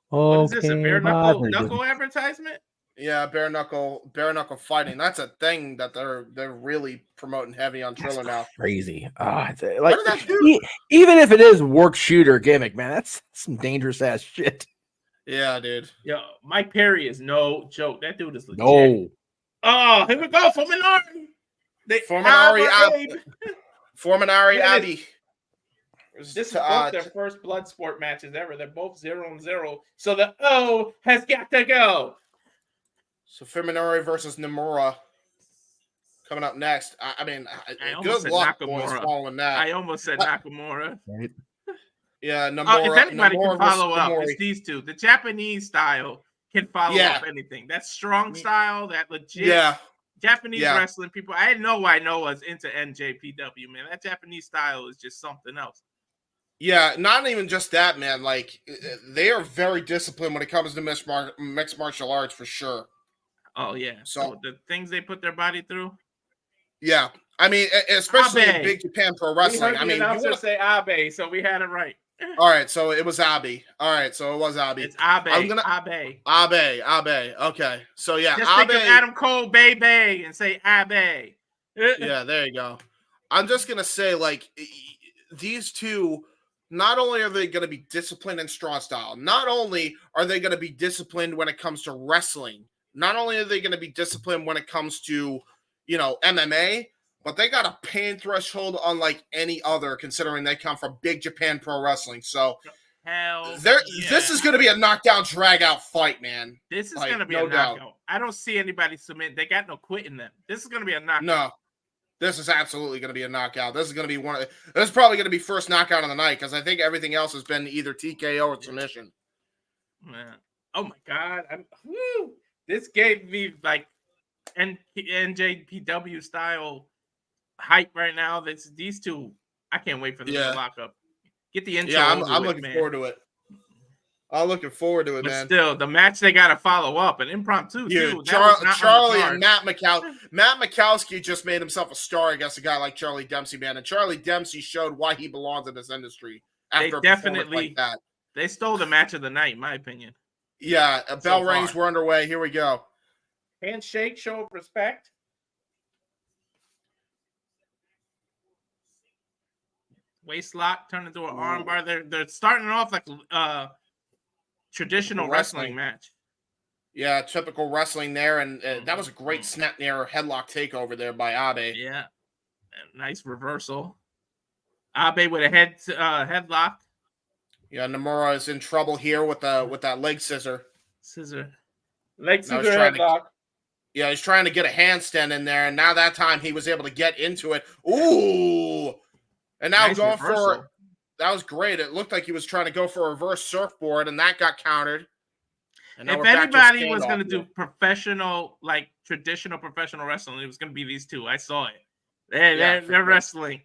What is this, a bare knuckle advertisement? Yeah, bare knuckle fighting. That's a thing that they're really promoting heavy on Triller now. Crazy. What did that do? Even if it is work shooter gimmick, man, that's some dangerous ass shit. Yeah, dude. Yo, Mike Perry is no joke. That dude is legit. No. Oh, here we go. Formanari Abbey. This is both their first Bloodsport matches ever. They're both 0-0. So the O has got to go. So Formanari versus Namora coming up next. I mean, good luck, boys, following that. I almost said Nakamura. Right. Yeah, Namora. If anybody Namora can follow up, Namori. it's these two. The Japanese style can follow up anything. That strong style, that legit Japanese wrestling people. I didn't know why Noah's into NJPW, man. That Japanese style is just something else. Yeah, not even just that, man. Like, they are very disciplined when it comes to mixed martial arts, for sure. Oh, yeah. So the things they put their body through? Yeah. I mean, especially in Big Japan Pro Wrestling. I mean, you want to say Abe, so we had it right. All right, so it was Abe. All right, so it was Abe. It's Abe. Abe. Okay, so yeah, just think of Adam Cole, Bay, and say Abe. Yeah, there you go. I'm just gonna say, like, these two. Not only are they going to be disciplined in strong style, not only are they going to be disciplined when it comes to wrestling, not only are they going to be disciplined when it comes to, MMA, but they got a pain threshold unlike any other, considering they come from Big Japan Pro Wrestling. So this is going to be a knockdown, drag-out fight, man. This is going to be a knockout. I don't see anybody submit. They got no quitting them. This is going to be a knockout. No. This is absolutely going to be a knockout. This is going to be this is probably going to be first knockout of the night, because I think everything else has been either TKO or submission. Man. Oh my God. This gave me like NJPW style hype right now. These two, I can't wait for them to lock up. Get the intro. Yeah, I'm looking forward to it. I'm looking forward to it, but man. Still, the match they got to follow up, an impromptu too. Charlie and Matt Makowski just made himself a star against a guy like Charlie Dempsey, man. And Charlie Dempsey showed why he belongs in this industry. After they definitely like that. They stole the match of the night, in my opinion. Yeah, bell rings. We're underway. Here we go. Handshake, show of respect. Waist lock, turn into an armbar. They're starting off like traditional wrestling match. Yeah, typical wrestling there, and that was a great snap near headlock takeover there by Abe. Yeah, nice reversal. Abe with a headlock. Yeah, Namora is in trouble here with that leg scissor. Leg scissor headlock. He's trying to get a handstand in there, and now that time he was able to get into it. Ooh, and now nice going reversal. For. That was great. It looked like he was trying to go for a reverse surfboard, and that got countered. And if anybody was going to do professional, like traditional professional wrestling, it was going to be these two. I saw it. They're wrestling.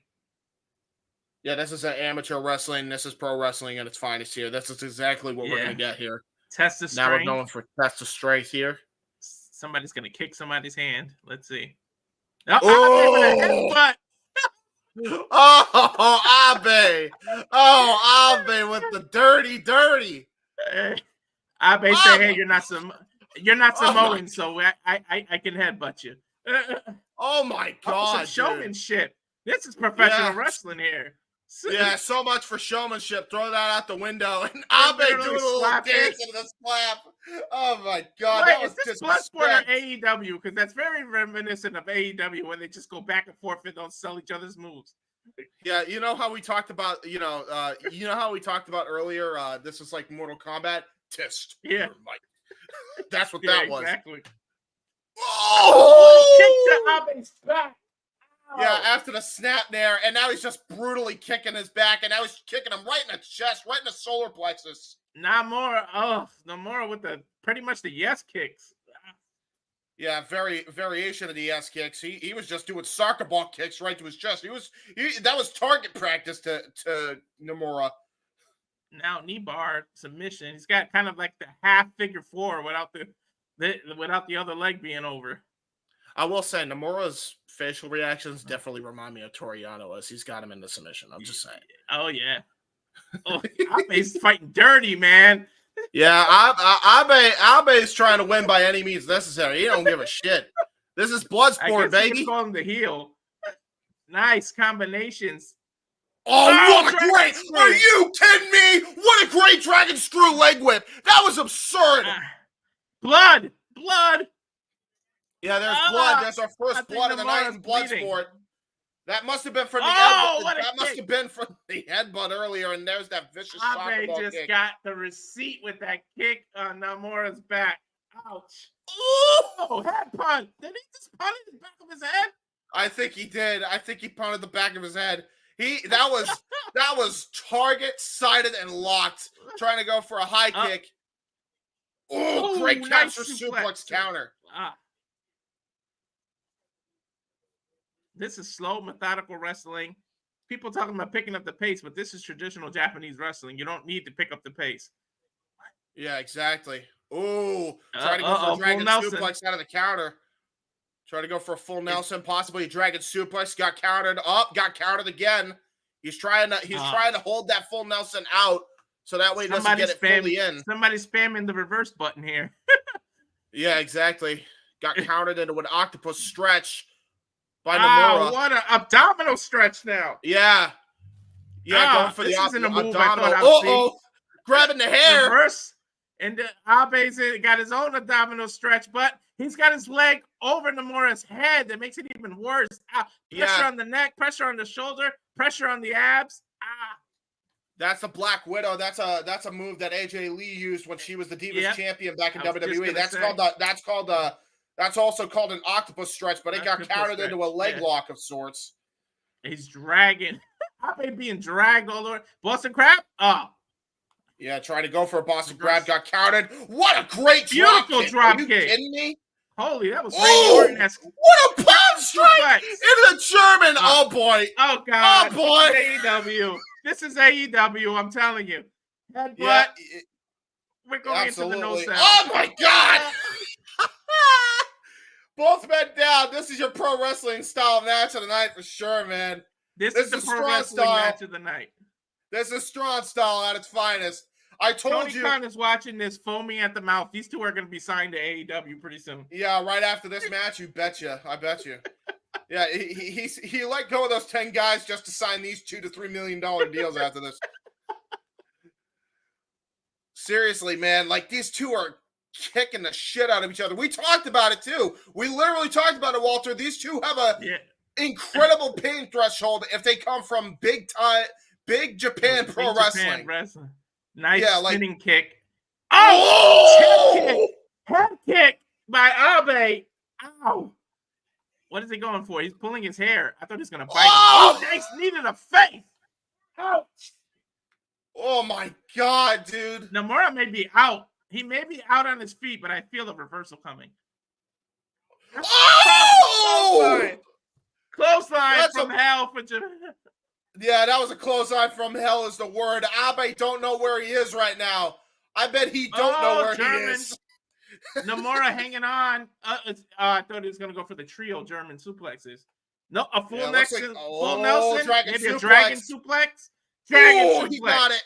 Yeah, this is an amateur wrestling. This is pro wrestling at its finest here. This is exactly what we're going to get here. Test of strength. Now we're going for test of strength here. Somebody's going to kick somebody's hand. Let's see. Oh! Oh, Abe. Oh, Abe with the dirty. Abe say, hey, you're not some. You're not Oh Samoan, my- so I can headbutt you. Oh my God, Some dude. showmanship. This is professional Yeah. wrestling here. Yeah, so much for showmanship. Throw that out the window. And They're Abe literally doing a little slapping. dance into the slap. Oh my God, Wait, that was is this disrespect. Bloodsport or AEW? Because that's very reminiscent of AEW when they just go back and forth and don't sell each other's moves. Yeah, you know how we talked about, how we talked about earlier, this is like Mortal Kombat? Test. Yeah. your might. That's what Yeah, that was. exactly. Oh! Kick to Abe's back. Ow. Yeah, after the snap there, and now he's just brutally kicking his back, and now he's kicking him right in the chest, right in the solar plexus. Namora with pretty much the yes kicks. Yeah, variation of the ass kicks. He was just doing soccer ball kicks right to his chest. That was target practice to Namora. Now knee bar submission. He's got kind of like the half figure four without the other leg being over. I will say Namora's facial reactions definitely remind me of Toriano as he's got him in the submission. I'm just saying. Oh yeah. Oh, Abe's fighting dirty, man. Yeah, Abe's trying to win by any means necessary. He don't give a shit. This is Bloodsport, baby. You call him the heel. Nice combinations. Oh, what a great! Are you kidding me? What a great dragon screw leg whip! That was absurd. Blood. Yeah, there's blood. There's our first blood of the night in Bloodsport. That must have been from the headbutt. That must have been from the headbutt earlier, and there's that vicious soccer ball just kick. Got the receipt with that kick on Namora's back. Ouch. Oh, head punt. Did he just punt the back of his head? I think he did. I think he punted the back of his head. That was target sighted and locked, trying to go for a high kick. Oh, great capture suplex counter. This is slow, methodical wrestling. People talking about picking up the pace, but this is traditional Japanese wrestling. You don't need to pick up the pace. Yeah, exactly. Ooh, trying to go for a dragon suplex out of the counter. Trying to go for a full Nelson, possibly a dragon suplex. Got countered up, got countered again. He's trying to hold that full Nelson out so that way he doesn't get it fully in. Somebody's spamming the reverse button here. Yeah, exactly. Got countered into an octopus stretch by Namora. What an abdominal stretch now. Yeah. Yeah, going for the abdominal. Grabbing the hair. Reverse. And Abe's got his own abdominal stretch, but he's got his leg over Namora's head. That makes it even worse. Pressure on the neck, pressure on the shoulder, pressure on the abs. That's a Black Widow. That's a move that AJ Lee used when she was the Divas champion back in WWE. That's also called an octopus stretch, but it got countered into a leg lock of sorts. He's dragging. Abe being dragged all over. Boston Crab? Oh. Yeah, trying to go for a Boston Crab, got countered. What a great beautiful drop kick. Are you kidding me? Holy, that was what a pound strike into the German. Oh boy. Oh God. Oh boy. AEW. This is AEW, I'm telling you. Headbutt. Yeah, we're going into the no sell. Oh my God. Both men down. This is your pro wrestling style match of the night for sure, man. This is the pro wrestling match of the night. This is strong style at its finest. I told you. Tony Khan is watching this, foaming at the mouth. These two are going to be signed to AEW pretty soon. Yeah, right after this match, you betcha. I bet you. Yeah, he let go of those 10 guys just to sign these $2 to $3 million deals after this. Seriously, man, like these two are kicking the shit out of each other. We talked about it too. We literally talked about it, Walter. These two have a incredible pain threshold if they come from big Japan pro wrestling. Nice spinning kick. Oh! Head kick by Abe. Ow. What is he going for? He's pulling his hair. I thought he was going to bite him. Oh, nice knee to the face. Ouch. Oh, my God, dude. Namora may be out. He may be out on his feet, but I feel the reversal coming. Oh! Clothesline from hell for Japan. Yeah, that was a clothesline from hell is the word. Abe don't know where he is right now. I bet he don't know where he is. Namora hanging on. I thought he was going to go for the trio German suplexes. No, a full Nixon, full Nelson, maybe a dragon suplex. Dragon suplex. He got it.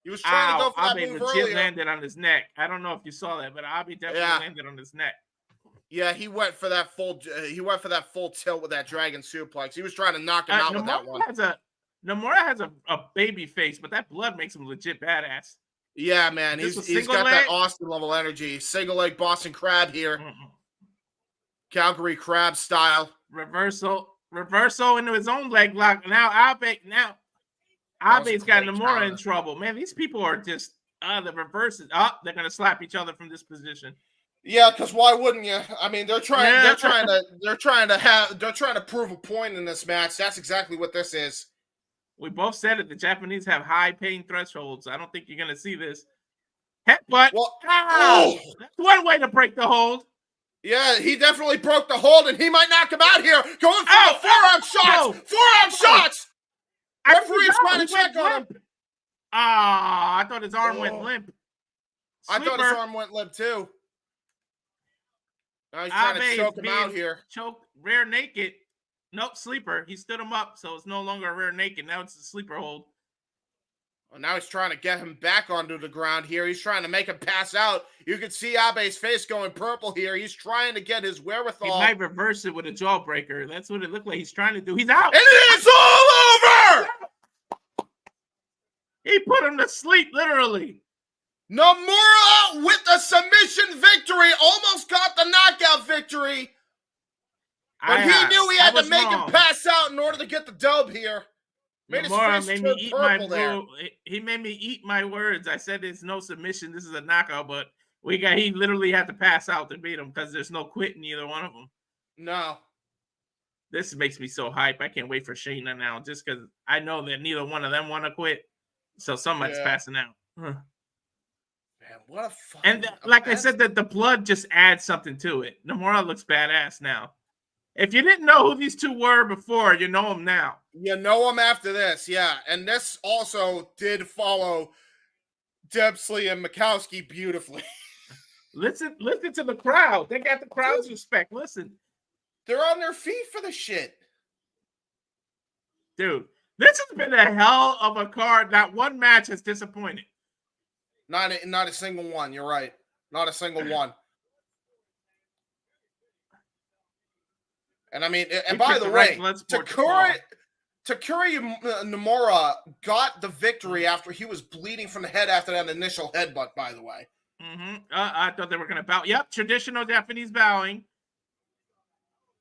He was trying to go for that Abe move legit earlier. landed on his neck. I don't know if you saw that, but Abe definitely landed on his neck. Yeah, he went for that full. He went for that full tilt with that dragon suplex. He was trying to knock him out with that one. Namora has a baby face, but that blood makes him legit badass. Yeah, man, he's got that Austin level energy. Single leg Boston Crab here, Calgary Crab style. Reversal into his own leg lock. Abe's got Namora in trouble. Man, these people are just the reverses. They're gonna slap each other from this position. Yeah, because why wouldn't you? I mean, they're trying to prove a point in this match. That's exactly what this is. We both said it. The Japanese have high pain thresholds. I don't think you're gonna see this. Headbutt. That's one way to break the hold. Yeah, he definitely broke the hold, and he might knock him out here. Going for the forearm shots. Forearm shots. Referee's trying to check on him. I thought his arm went limp. I thought his arm went limp too. Now he's trying to choke him out here. Choke rear naked. Nope, sleeper. He stood him up, so it's no longer a rear naked. Now it's a sleeper hold. Well, now he's trying to get him back onto the ground here. He's trying to make him pass out. You can see Abe's face going purple here. He's trying to get his wherewithal. He might reverse it with a jawbreaker. That's what it looked like he's trying to do. He's out. And it's all over! He put him to sleep, literally. Namora with the submission victory. Almost got the knockout victory. But he knew he had to make him pass out in order to get the dub here. Namora made me eat my food. He made me eat my words. I said it's no submission. This is a knockout, but he literally had to pass out to beat him because there's no quit in either one of them. No. This makes me so hype. I can't wait for Shaina now, just because I know that neither one of them want to quit. So somebody's passing out. Man, what a fun. And like I said, that the blood just adds something to it. Namora looks badass now. If you didn't know who these two were before, you know them now. You know them after this, yeah. And this also did follow Dempsey and Makowski beautifully. Listen to the crowd. They got the crowd's respect. Listen. They're on their feet for the shit. Dude, this has been a hell of a card. Not one match has disappointed. Not a single one. You're right. Not a single one. And I mean, and by the way, Takuri Namora got the victory after he was bleeding from the head after that initial headbutt, by the way. I thought they were going to bow. Yep, traditional Japanese bowing.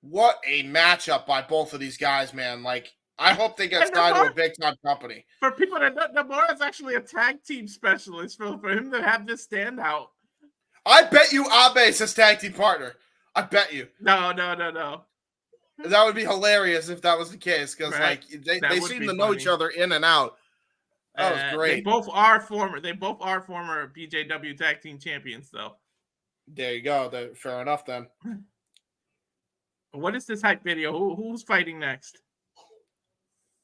What a matchup by both of these guys, man. Like, I hope they get signed to a big-time company. For people that don't, Namora is actually a tag team specialist. For him to have this standout. I bet you Abe's his tag team partner. I bet you. No. That would be hilarious if that was the case, because they seem to know each other in and out. That was great. They both are former BJW tag team champions, though. There you go. Fair enough then. What is this hype video? Who's fighting next?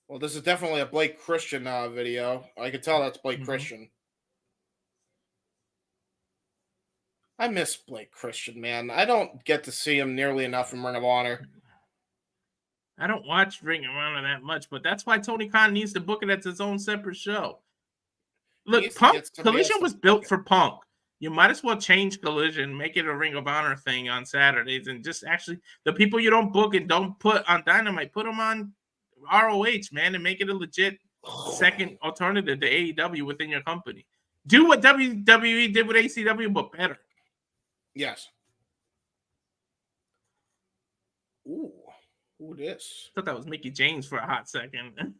Well, this is definitely a Blake Christian video. I can tell that's Blake Christian. I miss Blake Christian, man. I don't get to see him nearly enough in Ring of Honor. I don't watch Ring of Honor that much, but that's why Tony Khan needs to book it as his own separate show. Look, Collision was built for Punk. You might as well change Collision, make it a Ring of Honor thing on Saturdays, and just actually the people you don't book and don't put on Dynamite, put them on ROH, man, and make it a legit second alternative to AEW within your company. Do what WWE did with ACW, but better. Yes. Ooh. Who this? I thought that was Mickie James for a hot second.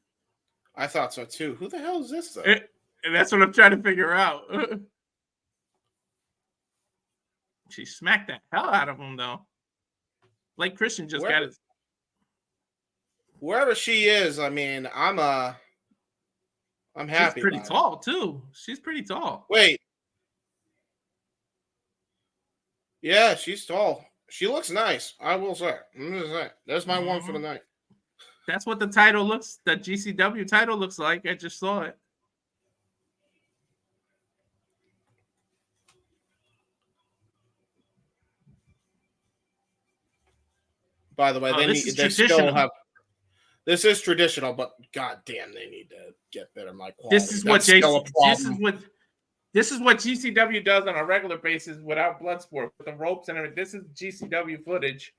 I thought so too. Who the hell is this, though? And that's what I'm trying to figure out. She smacked the hell out of him, though. Blake Christian just got his. Wherever she is, I mean, I'm happy. She's pretty tall, too. She's pretty tall. Wait. Yeah, she's tall. She looks nice, I will say. There's my one for the night. That's what the title looks, the GCW title looks like. I just saw it. By the way, they still have This is traditional, but goddamn, they need to get better mic quality. This is what GCW does on a regular basis without Bloodsport, with the ropes and everything. This is GCW footage.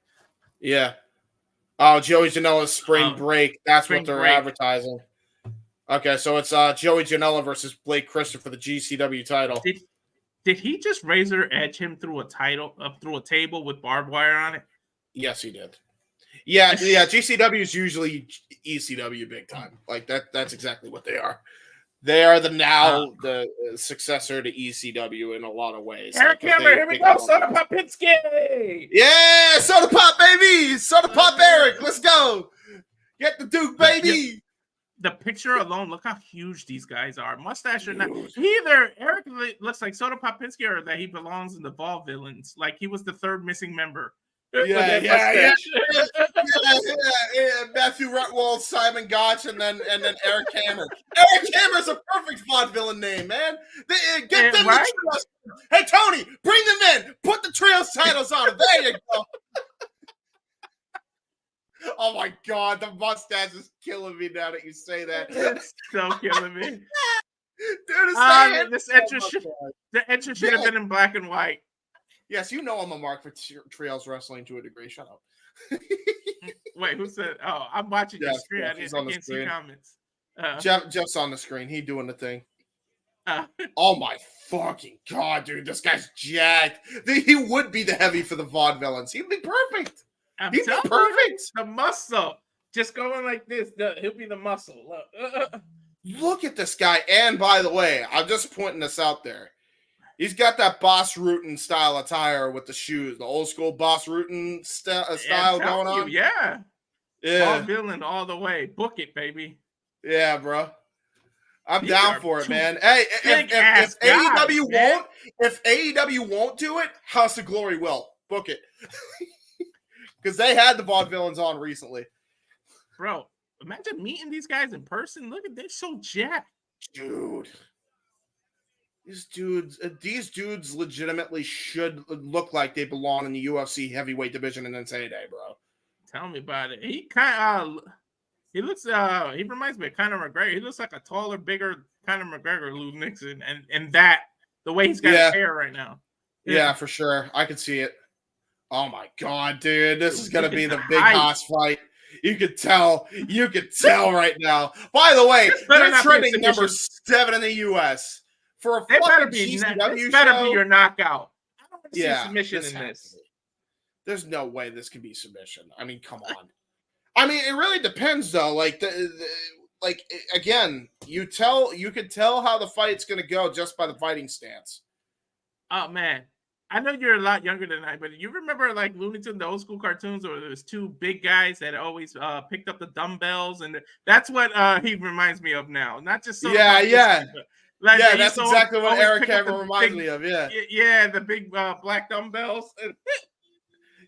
Yeah. Oh, Joey Janela's spring break. That's what they're advertising. Okay, so it's Joey Janela versus Blake Christian for the GCW title. Did he just razor edge him through a table with barbed wire on it? Yes, he did. Yeah. GCW is usually ECW big time. Like that's exactly what they are. They are the successor to ECW in a lot of ways. Eric Hammer, here we go, Soda Popinski. Yeah, Soda Pop, baby. Soda Pop Eric, let's go. Get the Duke, baby. The picture alone, look how huge these guys are. Mustache or not. Either Eric looks like Soda Popinski or that he belongs in the Vol Villains. Like he was the third missing member. Yeah. Matthew Rutwald, Simon Gotch, and then Eric Hammer. Eric Hammer's a perfect vaudevillain name, man. Get them the trios. Hey, Tony, bring them in. Put the trios titles on them. There you go. Oh my God, the mustache is killing me now that you say that. It's so killing me. Dude, the entrance should have been in black and white. Yes, you know I'm a mark for trios wrestling to a degree. Shut up. Wait, who said? Oh, I'm watching your screen. I can't see comments. Jeff's on the screen. He doing the thing. Oh my fucking God, dude! This guy's jacked. He would be the heavy for the vaudevillains. He'd be perfect. He'd be perfect. The muscle, just going like this. He'll be the muscle. Look at this guy. And by the way, I'm just pointing this out there. He's got that Boss Rutan style attire with the shoes, the old school Boss Rutan style going on. Yeah. All villain all the way. Book it, baby. Yeah, bro. I'm down for it, man. Hey, if AEW won't do it, House of Glory will. Book it. Because they had the vaudevillains on recently. Bro, imagine meeting these guys in person. Look at, they're so jacked. Dude. These dudes legitimately should look like they belong in the UFC heavyweight division in its heyday, bro. Tell me about it. He reminds me of Conor McGregor. He looks like a taller, bigger Conor McGregor, Lou Nixon, and that the way he's got his hair right now. Yeah, for sure. I could see it. Oh my God, dude. This is gonna be the big Haas fight. You could tell right now. By the way, they're trending number 7 in the US. For a fucking GCW show, better be your knockout. I don't want to see submission in this. There's no way this can be submission. I mean, come on. I mean, it really depends, though. Like, again, you could tell how the fight's going to go just by the fighting stance. Oh man, I know you're a lot younger than I, but you remember like Looney Tunes, the old school cartoons, where there was two big guys that always picked up the dumbbells, and that's what he reminds me of now. Not just Like, that's exactly what Eric Hammer reminds me of. Yeah, the big black dumbbells.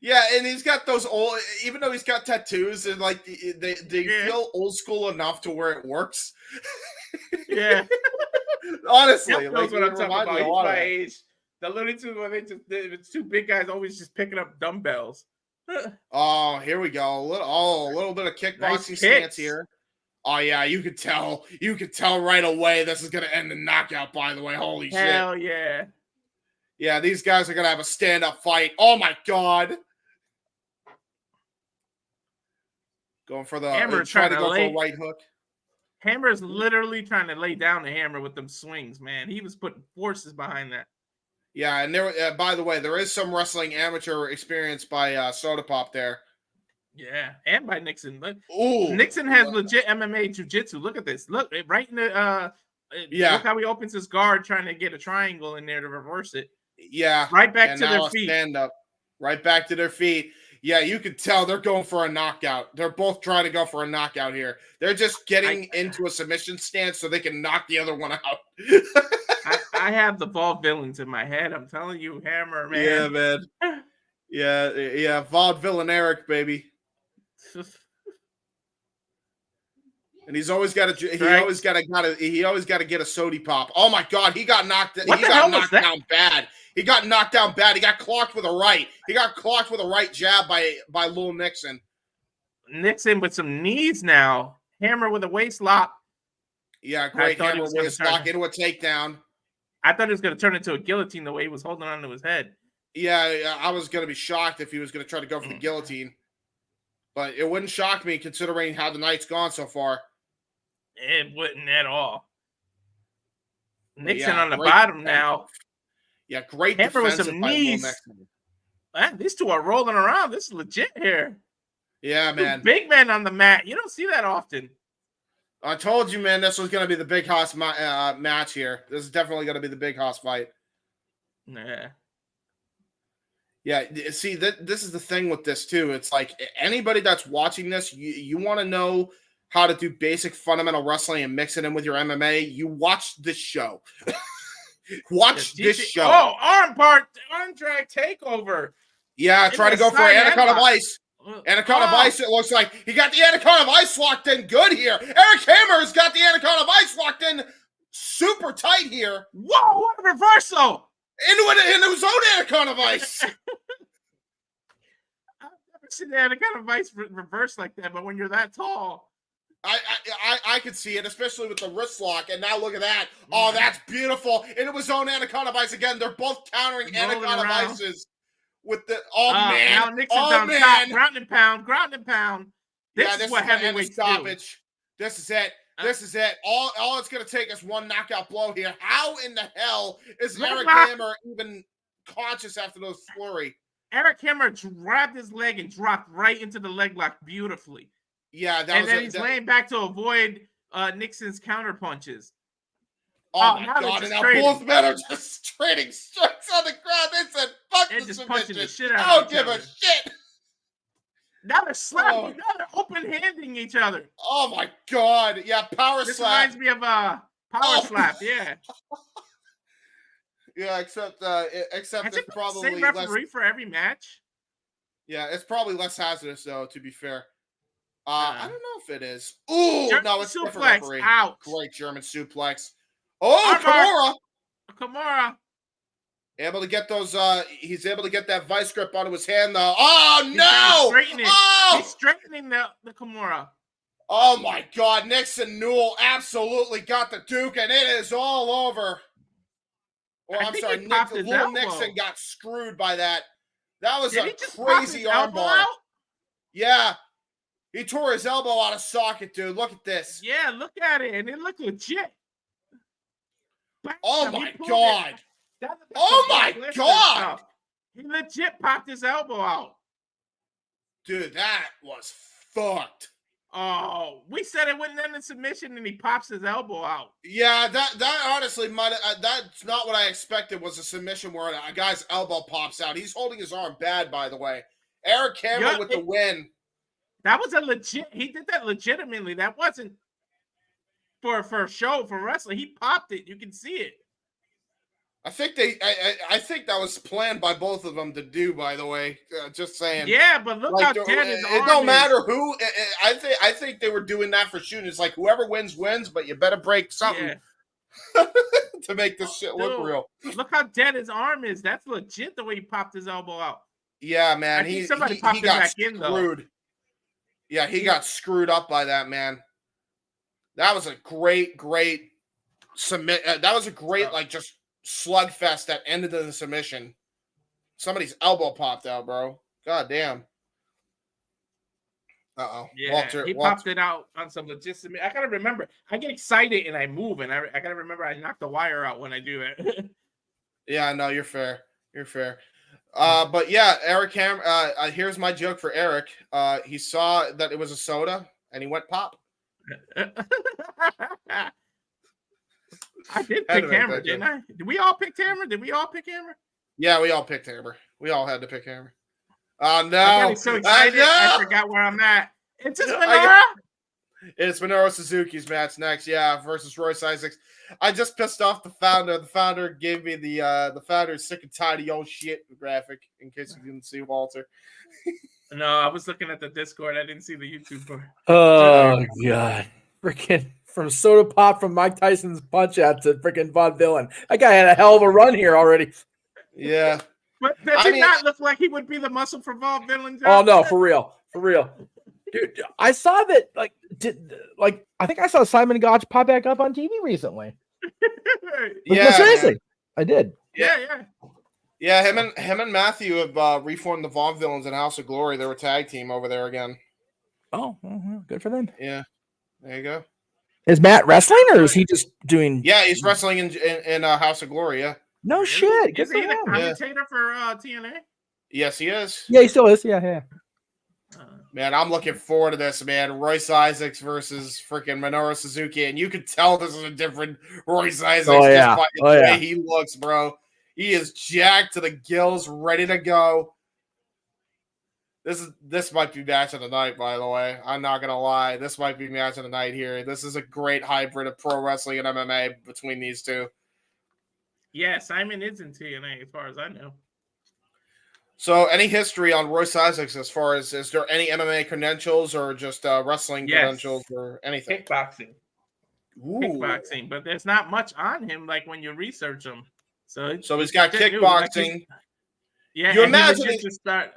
Yeah, and he's got those old. Even though he's got tattoos, and like they feel old school enough to where it works. Yeah, honestly, that's what I'm talking about. He's my age. The Looney Tunes, where it's two big guys always just picking up dumbbells. Oh, here we go. A little bit of kickboxing stance here. Oh yeah, you could tell right away this is gonna end in knockout, by the way. Holy shit. Hell yeah. Yeah, these guys are gonna have a stand-up fight. Oh my God. Going for the Hammer trying to go for a right hook. Hammer's literally trying to lay down the hammer with them swings, man. He was putting forces behind that. Yeah, and there by the way, there is some wrestling amateur experience by Soda Pop there. Yeah, and by Nixon. Look, ooh, Nixon has legit MMA jiu-jitsu. Look at this. Look, right in the look how he opens his guard trying to get a triangle in there to reverse it. Yeah. Right back to their feet. Stand up. Right back to their feet. Yeah, you could tell they're going for a knockout. They're both trying to go for a knockout here. They're just getting into a submission stance so they can knock the other one out. I have the vaudevillains in my head. I'm telling you, Hammer, man. Yeah, man. Yeah, vaudevillain Eric, baby. And he's always got to get a sody pop. Oh my God, he got knocked down bad. He got knocked down bad. He got clocked with a right. He got clocked with a right jab by Lil Nixon. Nixon with some knees now. Hammer with a waist lock. Yeah, great hammer waist lock into a takedown. I thought it was going to turn into a guillotine the way he was holding on to his head. Yeah, I was going to be shocked if he was going to try to go for the guillotine. But it wouldn't shock me considering how the night's gone so far. It wouldn't at all. Nixon on the bottom now. Yeah, great Hammer with defensive some by knees. Man, these two are rolling around. This is legit here. Yeah, man. Big men on the mat. You don't see that often. I told you, man, this was going to be the big hoss match here. This is definitely going to be the big hoss fight. Nah. Yeah, see, this is the thing with this, too. It's like anybody that's watching this, you want to know how to do basic fundamental wrestling and mix it in with your MMA, you watch this show. Watch this show. Oh, arm drag takeover. Yeah, try to go for an Anaconda Vice. Anaconda Vice, it looks like. He got the Anaconda Vice locked in good here. Eric Hammer's got the Anaconda Vice locked in super tight here. Whoa, what a reversal. Into his own Anaconda Vice. I've never seen the Anaconda Vice reverse like that, but when you're that tall. I could see it, especially with the wrist lock. And now look at that. Oh, that's beautiful. Into his own Anaconda Vice again. They're both countering Anaconda Vices. With the man, now Nixon's on top, ground and pound. This is what heavyweights do. This is it. This is it. All it's gonna take is one knockout blow here. How in the hell is Eric Hammer even conscious after those flurry? Eric Hammer grabbed his leg and dropped right into the leg lock beautifully. Yeah, then he's laying back to avoid Nixon's counter punches. Oh my God! And now both men are just trading strikes on the ground. They said, "Fuck the just punching the shit out I of don't give a shit." Now they're slapping. Now they're open-handing each other. Oh my God! Yeah, power this slap. This reminds me of a power slap. Yeah. Yeah, except it's probably same referee for every match. Yeah, it's probably less hazardous though. To be fair, I don't know if it is. Ooh, German no, it's suplex. different referee. Out. Great German suplex. Oh, Kimura. Able to get those, he's able to get that vice grip onto his hand, though. Oh, no! He's straightening the Kimura. Oh, my God. Nixon Newell absolutely got the Duke, and it is all over. Well, I'm sorry. Little Nixon got screwed by that. That was a crazy armbar. Yeah. He tore his elbow out of socket, dude. Look at this. Yeah, look at it. And it looked legit. Oh, my God. Oh, my God. He legit popped his elbow out. Dude, that was fucked. Oh, we said it wouldn't end in submission, and he pops his elbow out. Yeah, that honestly might. That's not what I expected. Was a submission where a guy's elbow pops out. He's holding his arm bad, by the way. Eric Hammer with the win. That was a legit. He did that legitimately. That wasn't for a show for wrestling. He popped it. You can see it. I think that was planned by both of them to do. By the way, just saying. Yeah, but look how dead his arm is. It don't matter who. I think they were doing that for shooting. It's like whoever wins, but you better break something to make this shit look real. Look how dead his arm is. That's legit the way he popped his elbow out. Yeah, man. He got back in though. Yeah, he got screwed up by that, man. That was a great submit. That was a great just slugfest that ended in the submission. Somebody's elbow popped out, bro. God damn. Uh-oh. Yeah, Walter popped it out on some legit submission. I gotta remember. I get excited and I move, and I gotta remember I knock the wire out when I do that. Yeah, no, you're fair. You're fair. But yeah, Eric Hammer. Here's my joke for Eric. He saw that it was a soda, and he went pop. I did pick Hammer, didn't I? Did we all pick Hammer? Yeah, we all picked Hammer. We all had to pick Hammer. Oh, no. I got so excited, I forgot where I'm at. It's just Minoru? It's Minoru Suzuki's match next, versus Royce Isaacs. I just pissed off the founder. The founder gave me the founder's sick and tired of your shit graphic, in case you didn't see Walter. No, I was looking at the Discord. I didn't see the YouTube part. Oh, God. Freaking from soda pop from Mike Tyson's punch out to freaking Von Dillon. That guy had a hell of a run here already. Yeah. But does he not look like he would be the muscle for Von Dillon? Oh, no, for real. For real. Dude, I saw that. I think I saw Simon Gotch pop back up on TV recently. No, seriously, man. I did. Yeah. Him and Matthew have reformed the Vaughn-Villains and House of Glory. They were tag team over there again. Oh, well, good for them. Yeah, there you go. Is Matt wrestling or is he just doing? Yeah, he's wrestling in House of Glory. Yeah. No shit. Is he the commentator for TNA? Yes, he is. Yeah, he still is. Yeah. Man, I'm looking forward to this, man. Royce Isaacs versus freaking Minoru Suzuki, and you can tell this is a different Royce Isaacs just by the way he looks, bro. He is jacked to the gills, ready to go. This might be match of the night, by the way. I'm not gonna lie. This might be match of the night here. This is a great hybrid of pro wrestling and MMA between these two. Yeah, Simon is in TNA as far as I know. So, any history on Royce Isaacs as far as, is there any MMA credentials or just wrestling credentials or anything? Kickboxing. Ooh. Kickboxing, but there's not much on him like when you research him. So he's got kickboxing. You imagine to start.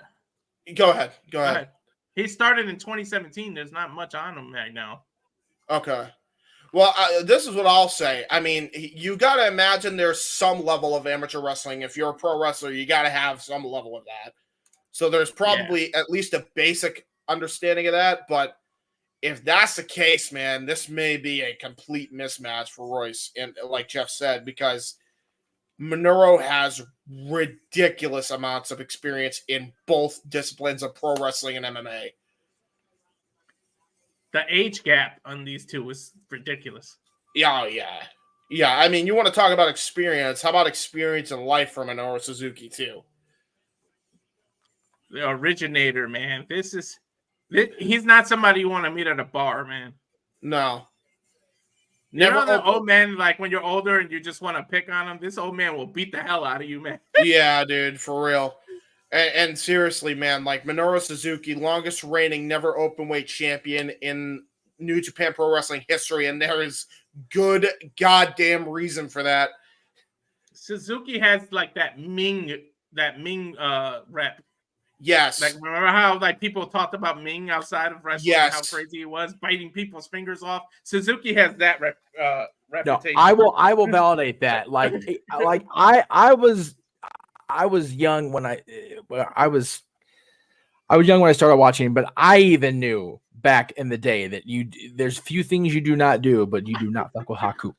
Go ahead. He started in 2017. There's not much on him right now. Okay. Well, this is what I'll say. I mean, you got to imagine there's some level of amateur wrestling. If you're a pro wrestler, you got to have some level of that. So there's probably at least a basic understanding of that. But if that's the case, man, this may be a complete mismatch for Royce. And like Jeff said, because Minoru has ridiculous amounts of experience in both disciplines of pro wrestling and MMA. The age gap on these two was ridiculous. Yeah. I mean, you want to talk about experience. How about experience in life for Minoru Suzuki, too? The originator, man. He's not somebody you want to meet at a bar, man. No. Never the old man, like when you're older and you just want to pick on him, this old man will beat the hell out of you, man. Yeah, dude, for real. And seriously, man, like Minoru Suzuki, longest reigning never openweight champion in New Japan Pro Wrestling history, and there is good goddamn reason for that. Suzuki has like that Ming rep. Yes. Like remember how like people talked about Ming outside of wrestling, how crazy he was, biting people's fingers off. Suzuki has that reputation. No, I will validate that. I was young when I was young when I started watching, but I even knew back in the day that there's few things you do not do, but you do not fuck with Haku.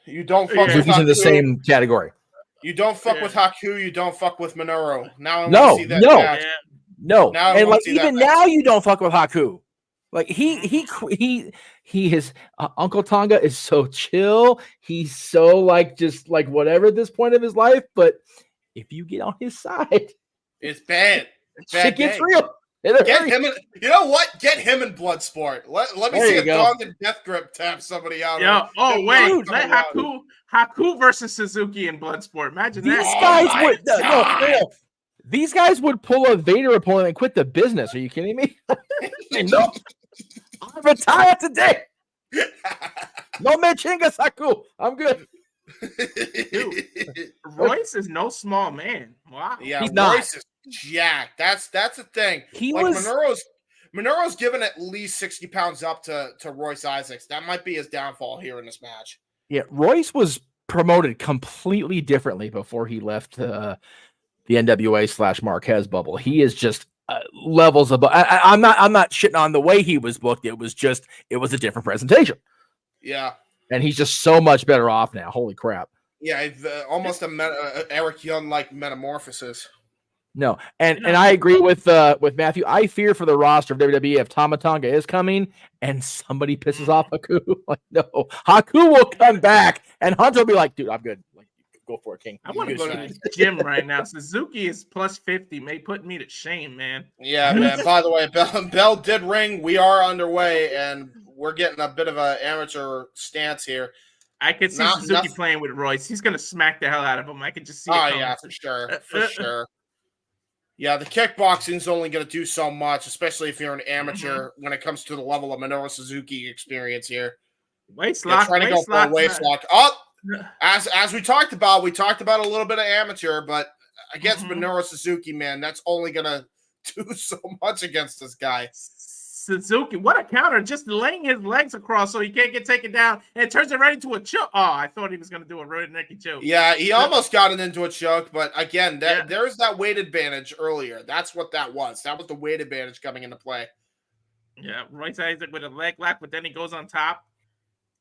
You don't fuck with Haku. In the same category. You don't fuck with Haku. You don't fuck with Minoru. Now I want to see that match. No. And like even now, you don't fuck with Haku. Like he his Uncle Tonga is so chill. He's so like just like whatever at this point of his life, but if you get on his side, it's bad. Shit gets real. Get him in, you know what? Get him in Bloodsport. Let me see a dog and death grip tap somebody out. Yeah. Oh wait, let Haku versus Suzuki in Bloodsport. Imagine these that. Guys would these guys would pull a Vader opponent and quit the business. Are you kidding me? No, I retire today. No Machinga Haku. I'm good. Dude, Royce is no small man. Wow. Yeah, he's Royce is jacked. That's the thing. Minoru's given at least 60 pounds up to Royce Isaacs. That might be his downfall here in this match. Yeah, Royce was promoted completely differently before he left the NWA / Marquez bubble. He is just levels above. I'm not shitting on the way he was booked. It was a different presentation. Yeah. And he's just so much better off now. Holy crap. Yeah, almost a Eric Young-like metamorphosis. No, and I agree with Matthew. I fear for the roster of WWE if Tama Tonga is coming and somebody pisses off Haku. Like, no, Haku will come back and Hunter will be like, dude, I'm good. Like, go for it, King. I want to go to the gym right now. Suzuki is plus 50. May put me to shame, man. Yeah, man. By the way, bell did ring. We are underway, and we're getting a bit of an amateur stance here. I could see Suzuki playing with Royce. He's going to smack the hell out of him. I could just see it coming. Yeah, for sure. For sure. Yeah, the kickboxing is only going to do so much, especially if you're an amateur when it comes to the level of Minoru Suzuki experience here. Waist lock. Trying to go for a waist lock. Oh, as we talked about a little bit of amateur, but against Minoru Suzuki, man, that's only going to do so much against this guy. Suzuki, what a counter. Just laying his legs across so he can't get taken down and turns it right into a choke. Oh, I thought he was going to do a really necky choke. Yeah, he almost got it into a choke, but again, there's that weight advantage earlier. That's what that was. That was the weight advantage coming into play. Yeah, Royce Isaac with a leg lock, but then he goes on top.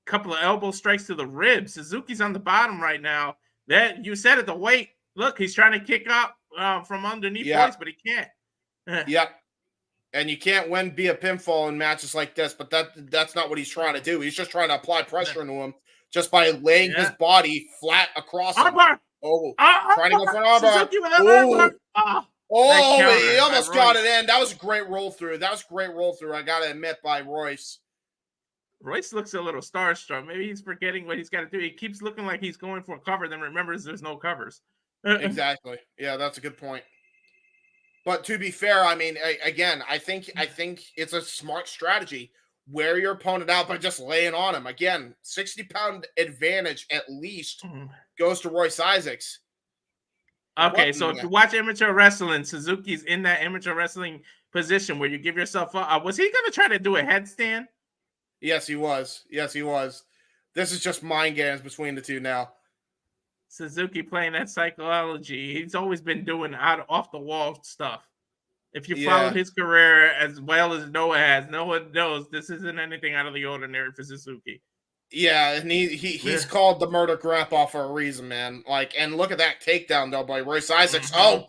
Couple of elbow strikes to the ribs. Suzuki's on the bottom right now. That you said it, the weight. Look, he's trying to kick up from underneath Royce, but he can't. Yep. And you can't win via pinfall in matches like this, but that's not what he's trying to do. He's just trying to apply pressure into him just by laying his body flat across him. Armbar. Oh, trying to go for an armbar. Suzuki with an armbar. Oh, he almost got it in. That was a great roll through. I got to admit, by Royce. Royce looks a little starstruck. Maybe he's forgetting what he's got to do. He keeps looking like he's going for a cover, then remembers there's no covers. Exactly. Yeah, that's a good point. But to be fair, I mean, again, I think it's a smart strategy. Wear your opponent out by just laying on him. Again, 60-pound advantage at least goes to Royce Isaacs. Okay, so if you watch amateur wrestling, Suzuki's in that amateur wrestling position where you give yourself up. Was he going to try to do a headstand? Yes, he was. This is just mind games between the two now. Suzuki playing that psychology. He's always been doing off the wall stuff. If you followed his career as well as Noah has, Noah knows this isn't anything out of the ordinary for Suzuki. Yeah, and he's called the murder grandpa for a reason, man. And look at that takedown though by Royce Isaacs. Oh,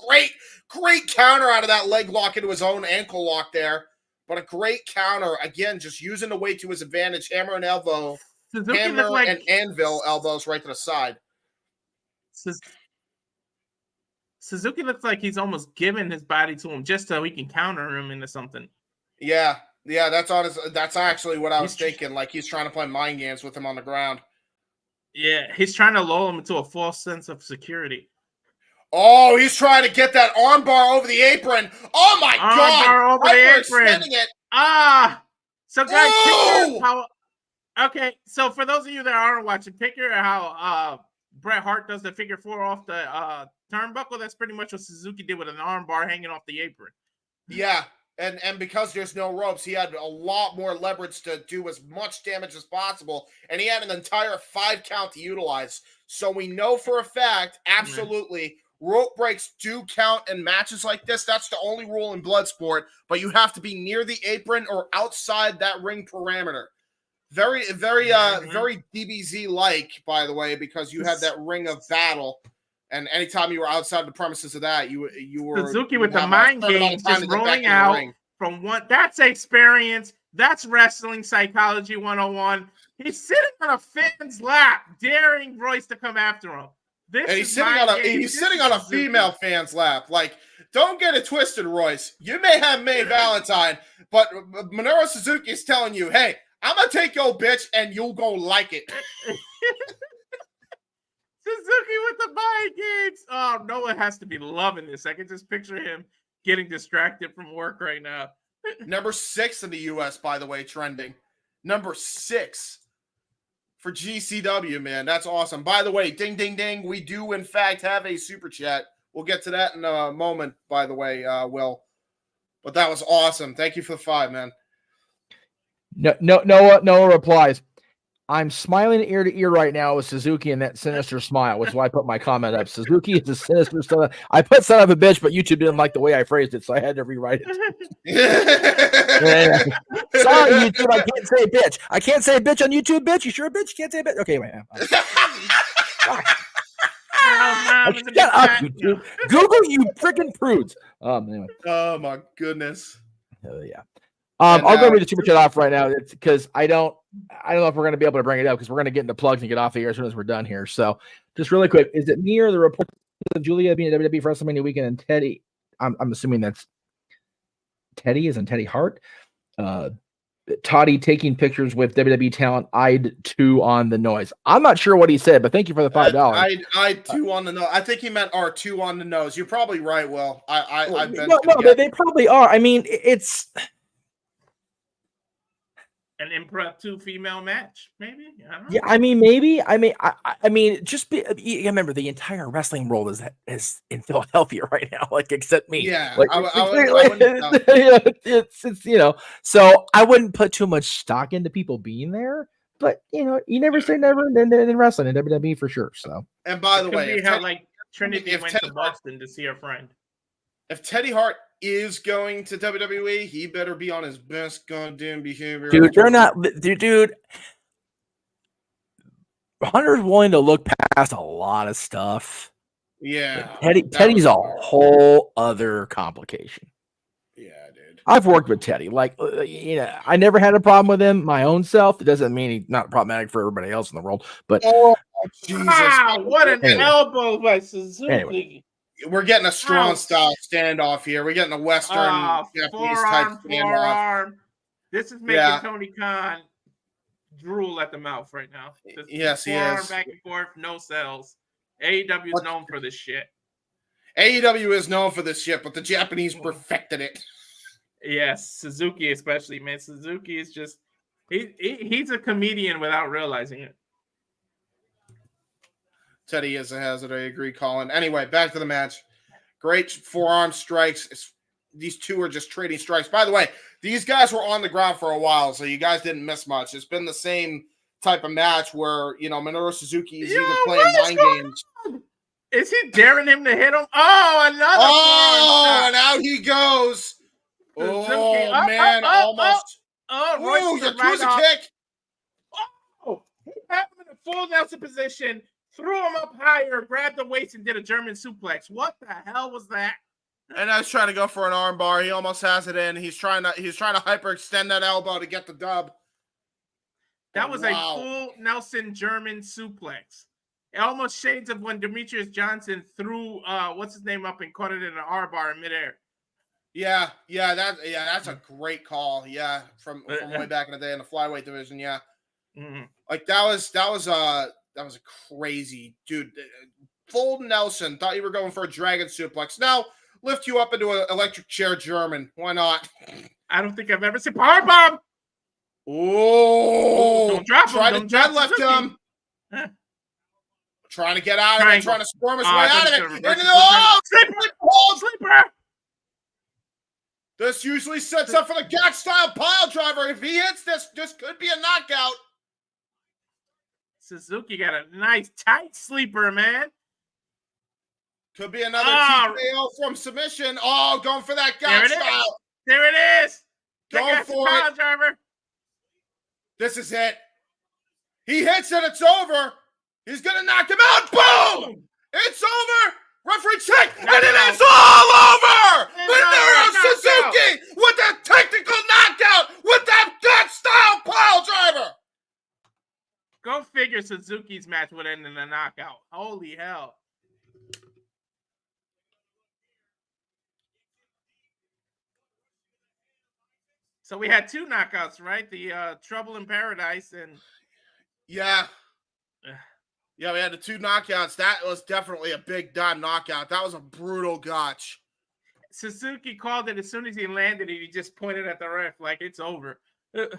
great counter out of that leg lock into his own ankle lock there. But a great counter again, just using the weight to his advantage. Hammer and elbow, hammer and anvil elbows right to the side. Suzuki looks like he's almost giving his body to him just so he can counter him into something. Yeah, that's actually what I was thinking. Like he's trying to play mind games with him on the ground. Yeah, he's trying to lull him into a false sense of security. Oh, he's trying to get that armbar over the apron. Oh my God! Armbar over the apron. It. So guys, picture how. Okay, so for those of you that aren't watching, picture how Bret Hart does the figure four off the turnbuckle. That's pretty much what Suzuki did with an armbar hanging off the apron. Yeah, and because there's no ropes, he had a lot more leverage to do as much damage as possible, and he had an entire 5 count to utilize. So we know for a fact, absolutely, rope breaks do count in matches like this. That's the only rule in Bloodsport, but you have to be near the apron or outside that ring parameter. Very DBZ-like, by the way, because you had that ring of battle, and anytime you were outside the premises of that, you were Suzuki with the mind games just rolling out from one. That's experience. That's wrestling psychology 101. He's sitting on a fan's lap, daring Royce to come after him. He's sitting on a female fan's lap. Like, don't get it twisted, Royce. You may have May Valentine, but Minoru Suzuki is telling you, hey, I'm going to take your bitch and you'll go like it. Suzuki with the mind games. Oh, Noah has to be loving this. I can just picture him getting distracted from work right now. Number 6 in the U.S., by the way, trending. Number 6 for GCW, man. That's awesome. By the way, ding, ding, ding. We do, in fact, have a super chat. We'll get to that in a moment, by the way, Will. But that was awesome. Thank you for the 5, man. Noah replies, I'm smiling ear to ear right now with Suzuki and that sinister smile, which is why I put my comment up. Suzuki is a sinister son. I put son of a bitch, but YouTube didn't like the way I phrased it, so I had to rewrite it. Sorry, YouTube, I can't say bitch. I can't say bitch on YouTube, bitch. You sure a bitch? You can't say bitch? Okay, wait. Shut up, YouTube. Google, you freaking prudes. Anyway. Oh, my goodness. Yeah. I'll go read the super chat off right now because I don't know if we're going to be able to bring it up because we're going to get into plugs and get off the air as soon as we're done here. So just really quick, is it me or the report of Julia being at WWE for WrestleMania weekend and Teddy? I'm assuming that's Teddy, as in Teddy Hart. Toddy taking pictures with WWE talent. I'd 2 on the noise. I'm not sure what he said, but thank you for the $5. I'd 2 on the nose. I think he meant R2 on the nose. You're probably right, Will. They probably are. I mean, it's. an impromptu female match, maybe. I don't know. Yeah, I mean, maybe. I mean, just be. You remember, the entire wrestling world is in Philadelphia right now, like except me. Yeah, like I wouldn't doubt it's So I wouldn't put too much stock into people being there. But you never say never in wrestling in WWE for sure. So. And by the It could way, be how like Trinity went Teddy to Boston to see her friend. If Teddy Hart is going to WWE, he better be on his best goddamn behavior. Dude, they're not. Dude, Hunter's willing to look past a lot of stuff. Yeah, Teddy's a whole other complication. Yeah, dude. I've worked with Teddy. Like, I never had a problem with him my own self. It doesn't mean he's not problematic for everybody else in the world. But Jesus! Wow, what an elbow by Suzuki! Anyway. We're getting a strong style standoff here. We're getting a Western Japanese type standoff. This is making Tony Khan drool at the mouth right now. Yes, he is. Back and forth, no cells. AEW is known for this shit. AEW is known for this shit, but the Japanese perfected it. Yes, Suzuki especially, man. Suzuki is just he's a comedian without realizing it. Teddy is a hazard. I agree, Colin. Anyway, back to the match. Great forearm strikes. These two are just trading strikes. By the way, these guys were on the ground for a while, so you guys didn't miss much. It's been the same type of match where, Minoru Suzuki is either playing mind games. Is he daring him to hit him? Oh, another and out he goes. Oh, man, almost. Royce you threw a kick. Oh, he had him in a full Nelson position. Threw him up higher, grabbed the waist, and did a German suplex. What the hell was that? And I was trying to go for an arm bar. He almost has it in. He's trying to hyperextend that elbow to get the dub. That was a full Nelson German suplex. It almost shades of when Demetrius Johnson threw what's his name up and caught it in an arm bar in midair. That's a great call. Yeah, from way back in the day in the flyweight division. Yeah, like that was a crazy dude. Full Nelson thought you were going for a dragon suplex. Now lift you up into an electric chair German. Why not? I don't think I've ever seen powerbomb. Oh, don't drop him. Try to deadlift him. Trying to get out of it. Trying to squirm his way out of it. Sleeper. This usually sets up for the gotch style pile driver. If he hits this could be a knockout. Suzuki got a nice tight sleeper, man. Could be another TKO from submission. Oh, going for that gotch style. There it is. Going for it. Driver. This is it. He hits it. It's over. He's going to knock him out. Boom! It's over. Referee check. And it is all over. Minoru Suzuki with a technical knockout with that gotch style pile driver. Go figure Suzuki's match would end in a knockout. Holy hell. So we had two knockouts, right? The Trouble in Paradise and... Yeah, we had the two knockouts. That was definitely a big time knockout. That was a brutal gotch. Suzuki called it as soon as he landed it. He just pointed at the ref like it's over.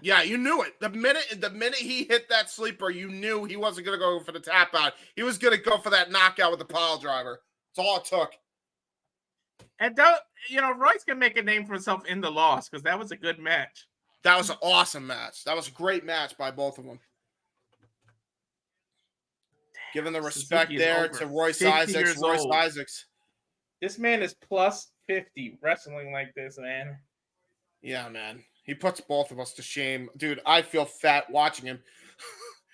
Yeah, you knew it. The minute he hit that sleeper, you knew he wasn't going to go for the tap out. He was going to go for that knockout with the pile driver. That's all it took. And Royce can make a name for himself in the loss because that was a good match. That was an awesome match. That was a great match by both of them. Giving the respect there to Royce Isaacs. This man is plus 50 wrestling like this, man. Yeah, man. He puts both of us to shame. Dude, I feel fat watching him.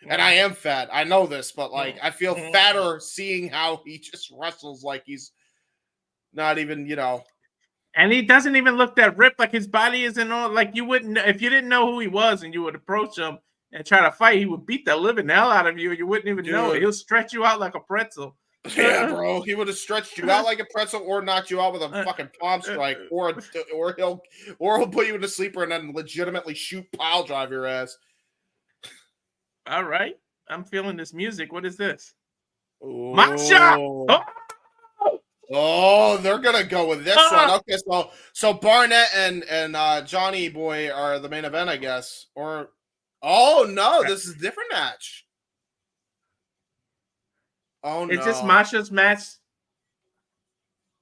And I am fat. I know this, but I feel fatter seeing how he just wrestles like he's not even, And he doesn't even look that ripped. Like his body isn't all like you wouldn't if you didn't know who he was and you would approach him and try to fight, he would beat the living hell out of you and you wouldn't even know it. He'll stretch you out like a pretzel. Yeah, bro. He would have stretched you out like a pretzel or knocked you out with a fucking palm strike or he'll put you in a sleeper and then legitimately shoot pile drive your ass. All right. I'm feeling this music. What is this? Ooh. Masha! Oh, they're gonna go with this one. Okay, so Barnett and Johnny Boy are the main event, I guess. Or Oh no, this is a different match. Oh no. Is this Masha's match?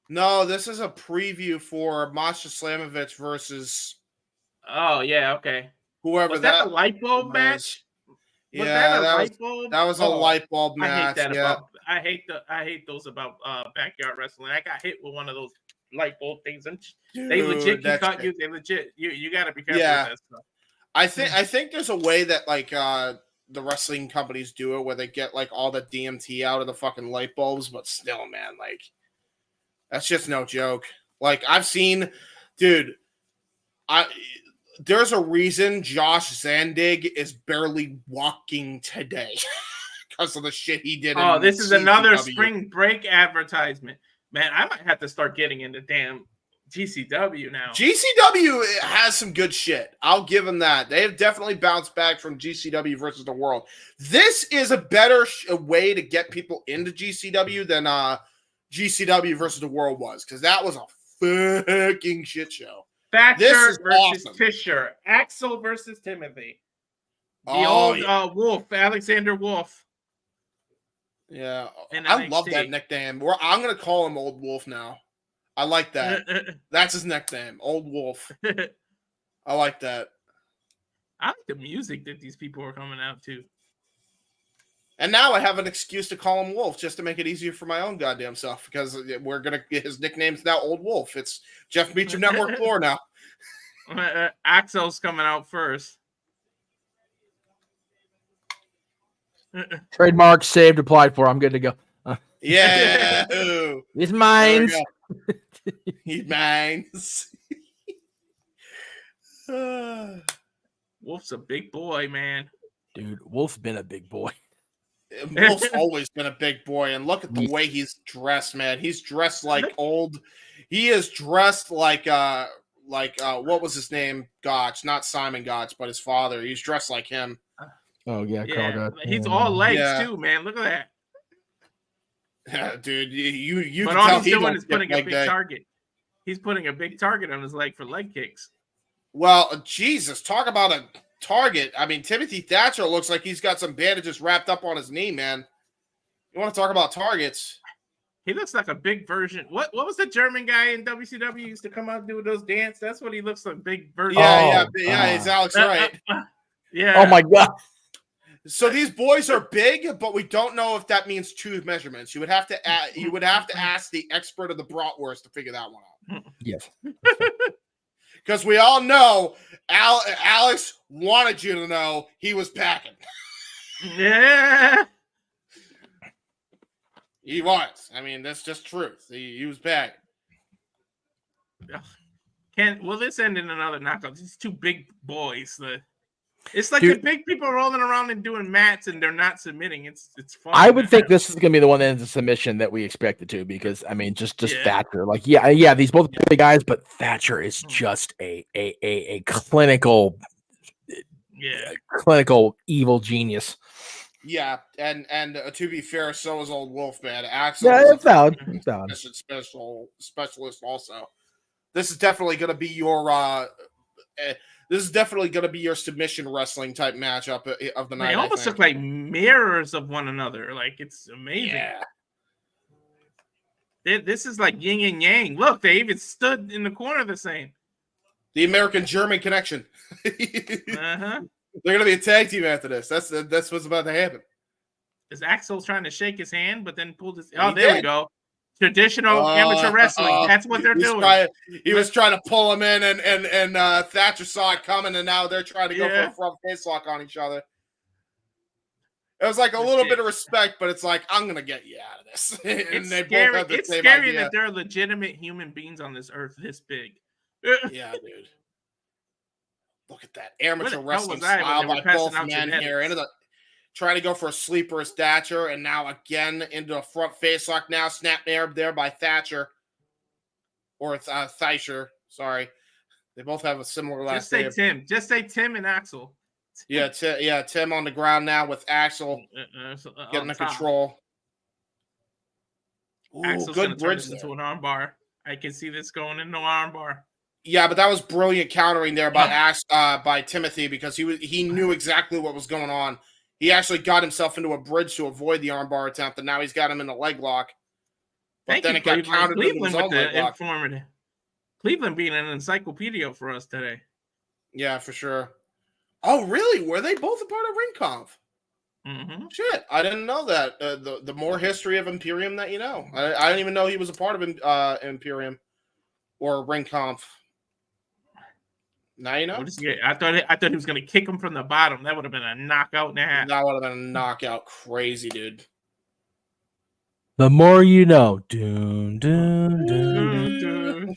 No, this is a preview for Masha Slamovich versus Oh yeah, okay. whoever Was that a light bulb was. match? Was Yeah, that a light bulb? that was a light bulb match. I hate those about backyard wrestling. I got hit with one of those light bulb things, and they legit can cut you. They legit you got to be careful with that stuff. I think there's a way that like the wrestling companies do it where they get like all the DMT out of the fucking light bulbs, but still, man, like that's just no joke. Like I've seen, dude, there's a reason Josh Zandig is barely walking today because of the shit he did. Oh, this is another spring break advertisement. Man, I might have to start getting into damn GCW now. GCW has some good shit. I'll give them that. They have definitely bounced back from GCW versus the World. This is a better way to get people into GCW than GCW versus the World was, because that was a fucking shit show. Thatcher versus Fisher. Axel versus Timothy. The old Wolf, Alexander Wolf. Yeah, I love that nickname. I'm going to call him Old Wolf now. I like that. That's his nickname, Old Wolf. I like that. I like the music that these people are coming out to. And now I have an excuse to call him Wolf just to make it easier for my own goddamn self, because we're going to get his nickname's now Old Wolf. It's Jeff Meacham Network 4 now. Axel's coming out first. Trademark saved, applied for. I'm good to go. Yeah. It's mine. He's mine. Wolf's a big boy, man. Dude, Wolf's been a big boy. Wolf's always been a big boy, and look at the way he's dressed, man. He's dressed like old. He is dressed like what was his name? Gotch, not Simon Gotch, but his father. He's dressed like him. Oh yeah, Carl. He's all legs too, man. Look at that. Yeah, dude, you. But all he's doing is putting a big target. He's putting a big target on his leg for leg kicks. Well, Jesus, talk about a target. I mean, Timothy Thatcher looks like he's got some bandages wrapped up on his knee, man. You want to talk about targets? He looks like a big version. What was the German guy in WCW used to come out and do those dance? That's what he looks like, big version. Yeah, he's Alex Wright. Yeah. Oh my God. So these boys are big, but we don't know if that means two measurements. You would have to ask the expert of the bratwurst to figure that one out. Yes. Because we all know Alex wanted you to know he was packing. Yeah. He was. I mean, that's just truth. He was packing. Will this end in another knockout? These two big boys. It's like the big people rolling around and doing mats, and they're not submitting. It's fun. I would think this is going to be the one that ends in submission that we expected to, because I mean, just Thatcher. Like, yeah, these both big guys, but Thatcher is just a clinical, clinical evil genius. Yeah, and to be fair, so is Old Wolf, man. Axel, it's valid. Specialist also. This is definitely going to be your. This is definitely going to be your submission wrestling type matchup of the night. They almost look like mirrors of one another. Like, it's amazing. Yeah. This is like yin and yang. Look, they even stood in the corner the same. The American-German connection. Uh-huh. They're going to be a tag team after this. That's what's about to happen. Is Axel trying to shake his hand, but then pulled his... Oh, there we go. Traditional amateur wrestling. That's what they're doing. He was trying to pull him in, and Thatcher saw it coming, and now they're trying to go for a front face lock on each other. It was like a little bit of respect, but it's like, I'm going to get you out of this. And it's scary. It's scary that there are legitimate human beings on this earth this big. Yeah, dude. Look at that amateur wrestling style by both men here. Trying to go for a sleeper as Thatcher, and now again into a front face lock now. Snap there by Thatcher. Or it's Thatcher. Sorry. They both have a similar last name. Just say Tim. Just say Tim and Axel. Yeah, Tim on the ground now with Axel getting the control. Axel's good bridge into an armbar. I can see this going into an armbar. Yeah, but that was brilliant countering there by Timothy because he knew exactly what was going on. He actually got himself into a bridge to avoid the armbar attempt, and now he's got him in the leg lock. But Thank then you, it got countered into his own leg lock. informative. Cleveland being an encyclopedia for us today. Yeah, for sure. Oh, really? Were they both a part of Ring Conf? Mm-hmm. Shit, I didn't know that. The more history of Imperium that you know. I didn't even know he was a part of Imperium or Ring Conf. Now you know. I thought he was going to kick him from the bottom. That would have been a knockout and a half. That would have been a knockout. Crazy, dude. The more you know. Dun, dun, dun.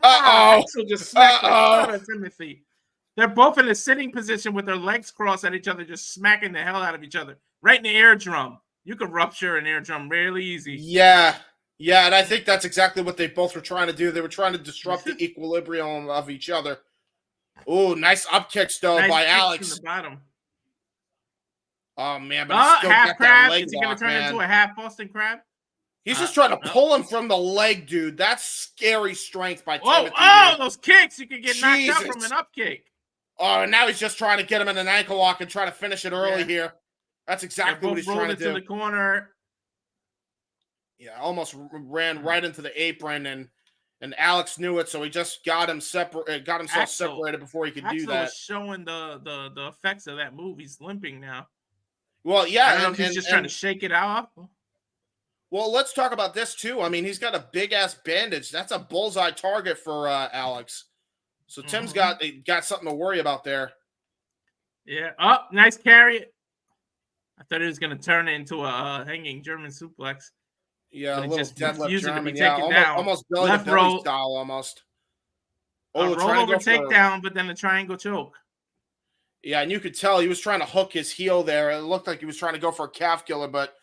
Axel just smacked the out of Timothy. They're both in a sitting position with their legs crossed at each other, just smacking the hell out of each other. Right in the eardrum. You could rupture an eardrum really easy. Yeah. Yeah, and I think that's exactly what they both were trying to do. They were trying to disrupt the equilibrium of each other. Oh, nice up kicks, though, by Alex. From the bottom. Oh, man, but he's still half got crab. that leg Is he going to turn into a half Boston crab? He's just trying to pull him from the leg, dude. That's scary strength by Timothy. Oh, those kicks. You can get knocked out from an up kick. Oh, and now he's just trying to get him in an ankle lock and try to finish it early here. That's exactly what he's trying to do. To the corner. Yeah, almost ran right into the apron, and Alex knew it, so he just got himself separated before he could do that. Was showing the effects of that move. He's limping now. Well, yeah, I don't know if he's just trying to shake it off. Well, let's talk about this too. I mean, he's got a big ass bandage. That's a bullseye target for Alex. So Tim's got something to worry about there. Yeah. Oh, nice carry. I thought he was going to turn it into a hanging German suplex. Yeah, a little deadlift German. Yeah, almost belly to belly style almost. Oh, a rollover takedown, but then a triangle choke. Yeah, and you could tell he was trying to hook his heel there. It looked like he was trying to go for a calf killer, but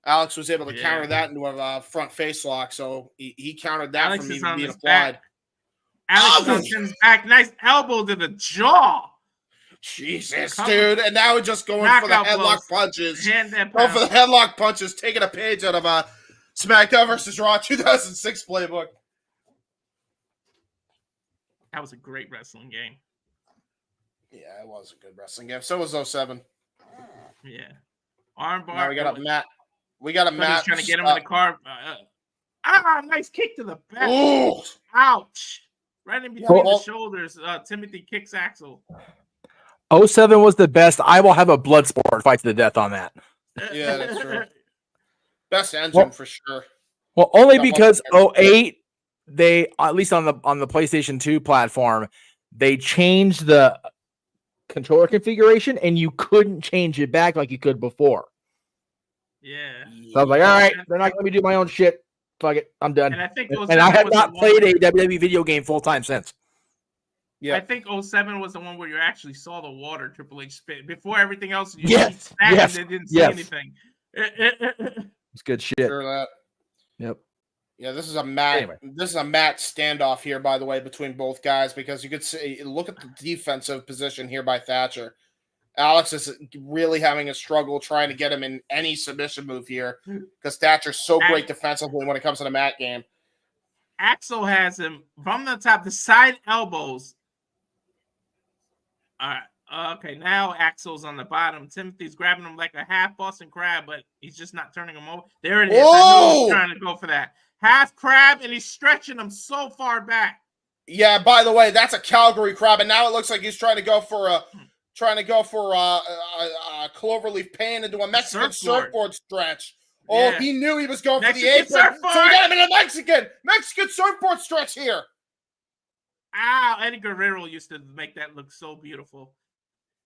Alex was able to counter that into a front face lock. So he countered that from even being applied. Alex on Tim's back. Nice elbow to the jaw. Jesus, dude. And now we're just going for the headlock punches. Going for the headlock punches, taking a page out of SmackDown vs. Raw 2006 playbook. That was a great wrestling game. Yeah, it was a good wrestling game. So was 07. Yeah. Armbar. Now we got a Matt. We got a Matt. Trying to get him in the car. Nice kick to the back. Ooh. Ouch. Right in between the shoulders. Timothy kicks Axel. 07 was the best. I will have a Bloodsport fight to the death on that. Yeah, that's true. Best engine for sure. Well, only because 08, they, at least on the PlayStation 2 platform, they changed the controller configuration and you couldn't change it back like you could before. Yeah. So I was like, all right, they're not going to be doing my own shit. Fuck it, I'm done. And I think I have not played a WWE video game full time since. Yeah, I think 07 was the one where you actually saw the water Triple H spit. Before everything else, you didn't see anything. It's good shit. Sure that. Yep. Yeah, this is a Matt standoff here, by the way, between both guys, because you could see, look at the defensive position here by Thatcher. Alex is really having a struggle trying to get him in any submission move here because Thatcher's so great defensively when it comes to the mat game. Axel has him from the top, the side elbows. All right. Okay, now Axel's on the bottom. Timothy's grabbing him like a half Boston crab, but he's just not turning him over. There it is. Whoa! I knew he was trying to go for that. Half crab, and he's stretching him so far back. Yeah, by the way, that's a Calgary crab, and now it looks like he's trying to go for a cloverleaf pan into a Mexican surfboard stretch. Oh, he knew he was going for the apron, so we got him in a Mexican surfboard stretch here. Ow, Eddie Guerrero used to make that look so beautiful.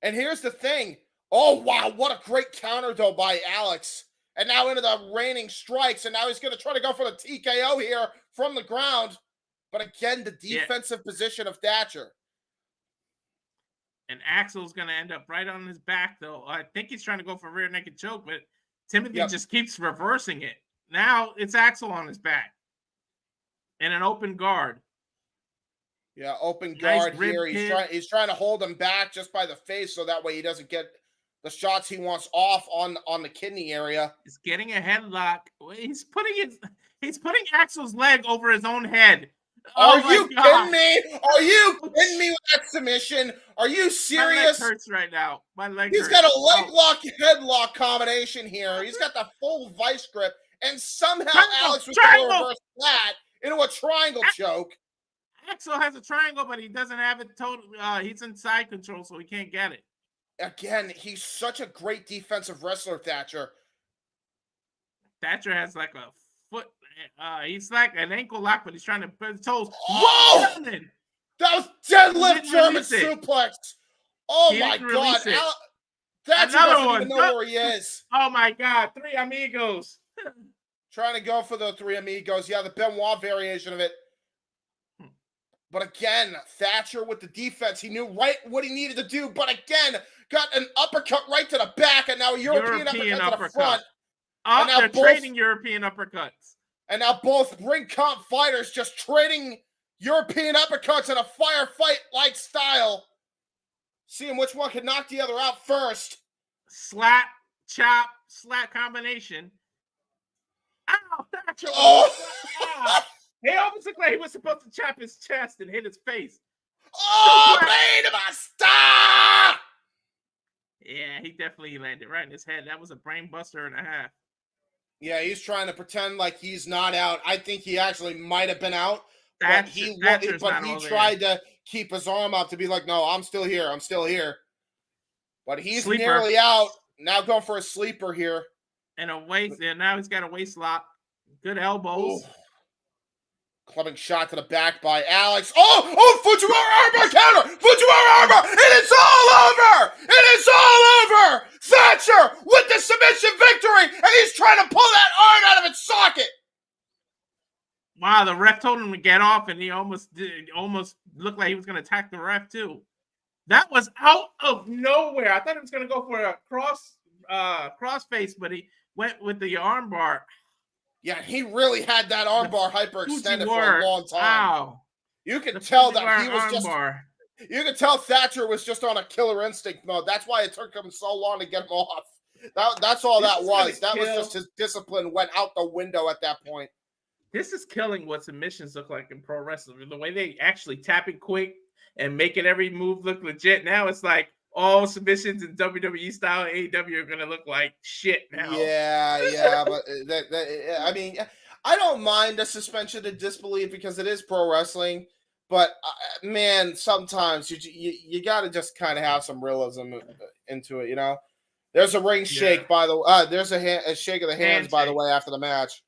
And here's the thing. Oh, wow, what a great counter, though, by Alex. And now into the raining strikes, and now he's going to try to go for the TKO here from the ground. But again, the defensive position of Thatcher. And Axel's going to end up right on his back, though. I think he's trying to go for a rear naked choke, but Timothy just keeps reversing it. Now it's Axel on his back. And an open guard. Yeah, open guard here. He's trying to hold him back just by the face so that way he doesn't get the shots he wants off on the kidney area. He's getting a headlock. He's putting it. He's putting Axel's leg over his own head. Are Oh you my God. kidding me? Are you kidding me with that submission? Are you My leg serious? hurts right now. My leg He's hurts. got a leg lock, headlock combination here. He's got the full vice grip, and somehow Alex was able to reverse that into a triangle choke. Axel has a triangle, but he doesn't have it total. He's in side control, so he can't get it. Again, he's such a great defensive wrestler, Thatcher. Thatcher has like a foot. He's like an ankle lock, but he's trying to put his toes. Oh! That was deadlift German suplex. Oh my God. Thatcher doesn't even know where he is. Oh my God. Three amigos. Trying to go for the three amigos. Yeah, the Benoit variation of it. But again, Thatcher with the defense. He knew right what he needed to do. But again, got an uppercut right to the back, and now a European uppercut to the front. Oh, they're trading European uppercuts. And now both ring comp fighters just trading European uppercuts in a firefight-like style. Seeing which one can knock the other out first. Slap, chop, slap combination. Ow, Thatcher. Oh! He almost looked like he was supposed to chop his chest and hit his face. Oh, made my stop! Yeah, he definitely landed right in his head. That was a brain buster and a half. Yeah, he's trying to pretend like he's not out. I think he actually might have been out, but he tried to keep his arm up to be like, no, I'm still here. I'm still here. But he's nearly out. Now going for a sleeper here. And a waist. And now he's got a waist lock. Good elbows. Ooh. Clubbing shot to the back by Alex. Oh, Fujiwara armbar counter. Fujiwara armbar. And it's all over. It is all over. Thatcher with the submission victory. And he's trying to pull that arm out of its socket. Wow, the ref told him to get off, and he almost looked like he was going to attack the ref too. That was out of nowhere. I thought he was going to go for a cross face, but he went with the armbar. Yeah, he really had that armbar hyperextended for a long time. Wow. You can tell that he was just. You can tell Thatcher was just on a killer instinct mode. That's why it took him so long to get him off. That's all that was. That was just his discipline went out the window at that point. This is killing what submissions look like in pro wrestling. The way they actually tap it quick and making every move look legit. Now it's like all submissions in WWE style AEW are going to look like shit now. Yeah, but I mean, I don't mind the suspension of disbelief because it is pro wrestling. But man, sometimes you got to just kind of have some realism into it, you know. There's a ring shake by the there's a shake of the hands by the way after the match.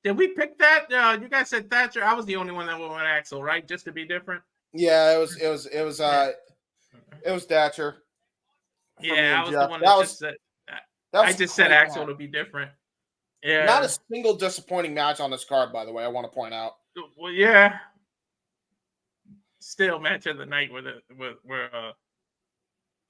Did we pick that? You guys said Thatcher. I was the only one that went with Axel, right? Just to be different. Yeah, it was Thatcher. Yeah, I was the one that just said. I just said Axel to be different. Yeah, not a single disappointing match on this card, by the way. I want to point out. Well, yeah. Still match of the night with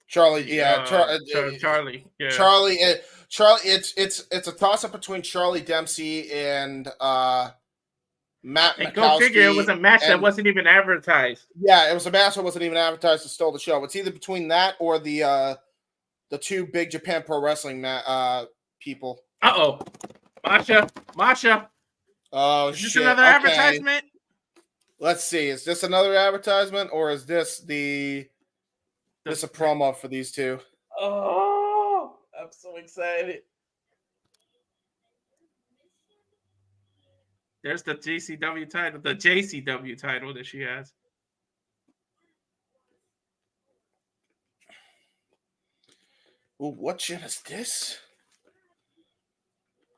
Charlie, Charlie. Yeah. Charlie. It's a toss up between Charlie Dempsey and Matt Makowski. Go figure, it was a match that wasn't even advertised. Yeah, it was a match that wasn't even advertised to stole the show. It's either between that or the two Big Japan Pro Wrestling people. Masha. Oh, is this another advertisement? Let's see. Is this another advertisement or is this a promo for these two? Oh, I'm so excited. There's the JCW title that she has. Ooh, what shit is this?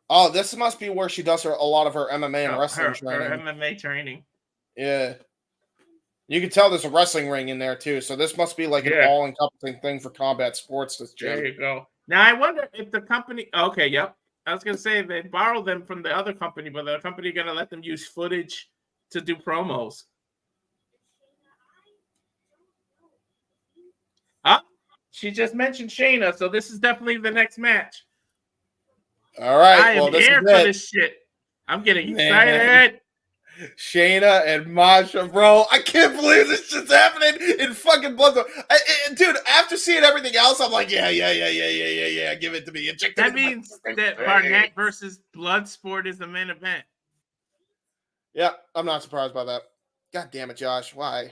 Oh, this must be where she does a lot of her MMA and wrestling training. Her MMA training. Yeah. You can tell there's a wrestling ring in there, too. So this must be like an all-encompassing thing for combat sports. There you go. Now, I wonder if the company... Okay, yep. I was going to say they borrowed them from the other company, but the company going to let them use footage to do promos. She just mentioned Shaina, so this is definitely the next match. All right. I am here for this shit. I'm getting excited. Shayna and Masha, bro. I can't believe this shit's happening in fucking Bloodsport. Dude, after seeing everything else, I'm like, yeah. Give it to me. Inject it That into my means fucking that veins. Barnett versus Bloodsport is the main event. Yeah, I'm not surprised by that. God damn it, Josh. Why?